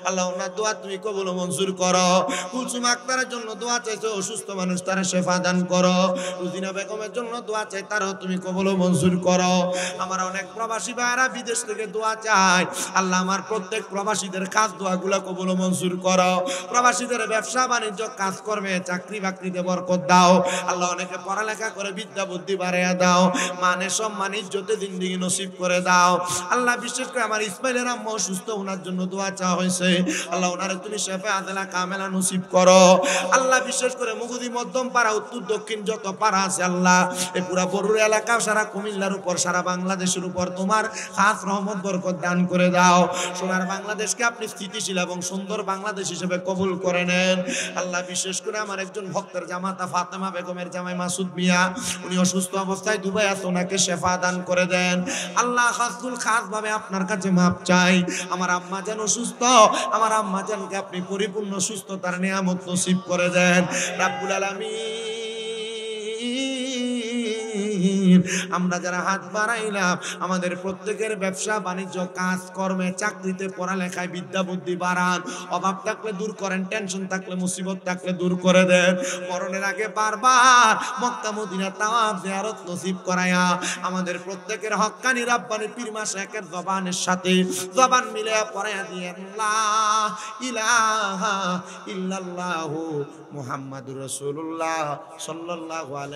আল্লাহ ওনার দোয়া তুমি কবুল ও মঞ্জুর করো। কুলসুম আক্তারের জন্য দোয়া চাইছে, অসুস্থ মানুষ তারা শেফা দান করো। রুজিনা বেগমের জন্য দোয়া চাই, তারাও তুমি কবুল ও মঞ্জুর করো। আমার অনেক প্রবাসী ভাইরা বিদেশ থেকে দোয়া চাই, আল্লাহ আমার প্রত্যেক প্রবাসীদের খাস দোয়াগুলো কবুল ও মঞ্জুর করো। প্রবাসীদের ব্যবসা বাণিজ্য কাজ কর্মে চাকরি বাকরিতে বরকত দাও। আল্লাহ অনেকে পড়ালেখা করে বিদ্যা বুদ্ধি বাড়াইয়া দাও, মানে সম্মান ইজ্জতে জিন্দেগি নসিব করে দাও। আল্লাহ বিশেষ করে আমার ইসমাইলের আম্মা অসুস্থ, ওনার জন্য দোয়া চাওয়া হয়েছে, আল্লাহ ওনারে তুমি শেফা আদেলা কামেলা নসিব করো। আল্লাহ বিশেষ করে মুগুদি মধ্যম পাড়া উত্তর দক্ষিণ যত পাড়া আছে আল্লাহ এই পুরা বরুড়া এলাকা সারা কুমিল্লার উপর সারা বাংলাদেশের উপর তোমার খাস রহমত বরকত দান করে দাও। সোনার বাংলাদেশকে আপনি স্থিতিশীল এবং সুন্দর বাংলাদেশ হিসেবে কবুল করে নেন। আল্লাহ বিশেষ করে আমার একজন ভক্তের জামাতা ফাতেমা বেগমের জামাই মাসুদ মিয়া, উনি অসুস্থ অবস্থায় দুবাই আছে, ওনাকে শেফা দান করে দেন। আল্লাহ খাসুল খাস ভাবে আপনার কাছে মাপ চাই। আমার আম্মা যেন অসুস্থ, আমার আম্মা জানকে আপনি পরিপূর্ণ সুস্থতার নিয়ামত নসিব করে দেন রাব্বুল আলামিন। আমরা যারা হাত বাড়াইলাম আমাদের প্রত্যেকের ব্যবসা বাণিজ্য কাজ কর্মে চাকরিতে পড়ালেখায় বিদ্যা বুদ্ধি বাড়ান, অভাব থাকলে দূর করেন, টেনশন থাকলে মুসিবত থাকলে দূর করে দেন। মরণের আগে বারবার মক্কা মদিনা তাওয়াফ জিয়ারত নসিব করায়া আমাদের প্রত্যেকের হক্কানি রাব্বানি পীর মাশায়েখের জবানের সাথে জবান মিলায়া পড়ায়া দিয়েন লা ইলাহা ইল্লাল্লাহু মুহাম্মাদুর রাসূলুল্লাহ সাল্লাল্লাহু আলাইহি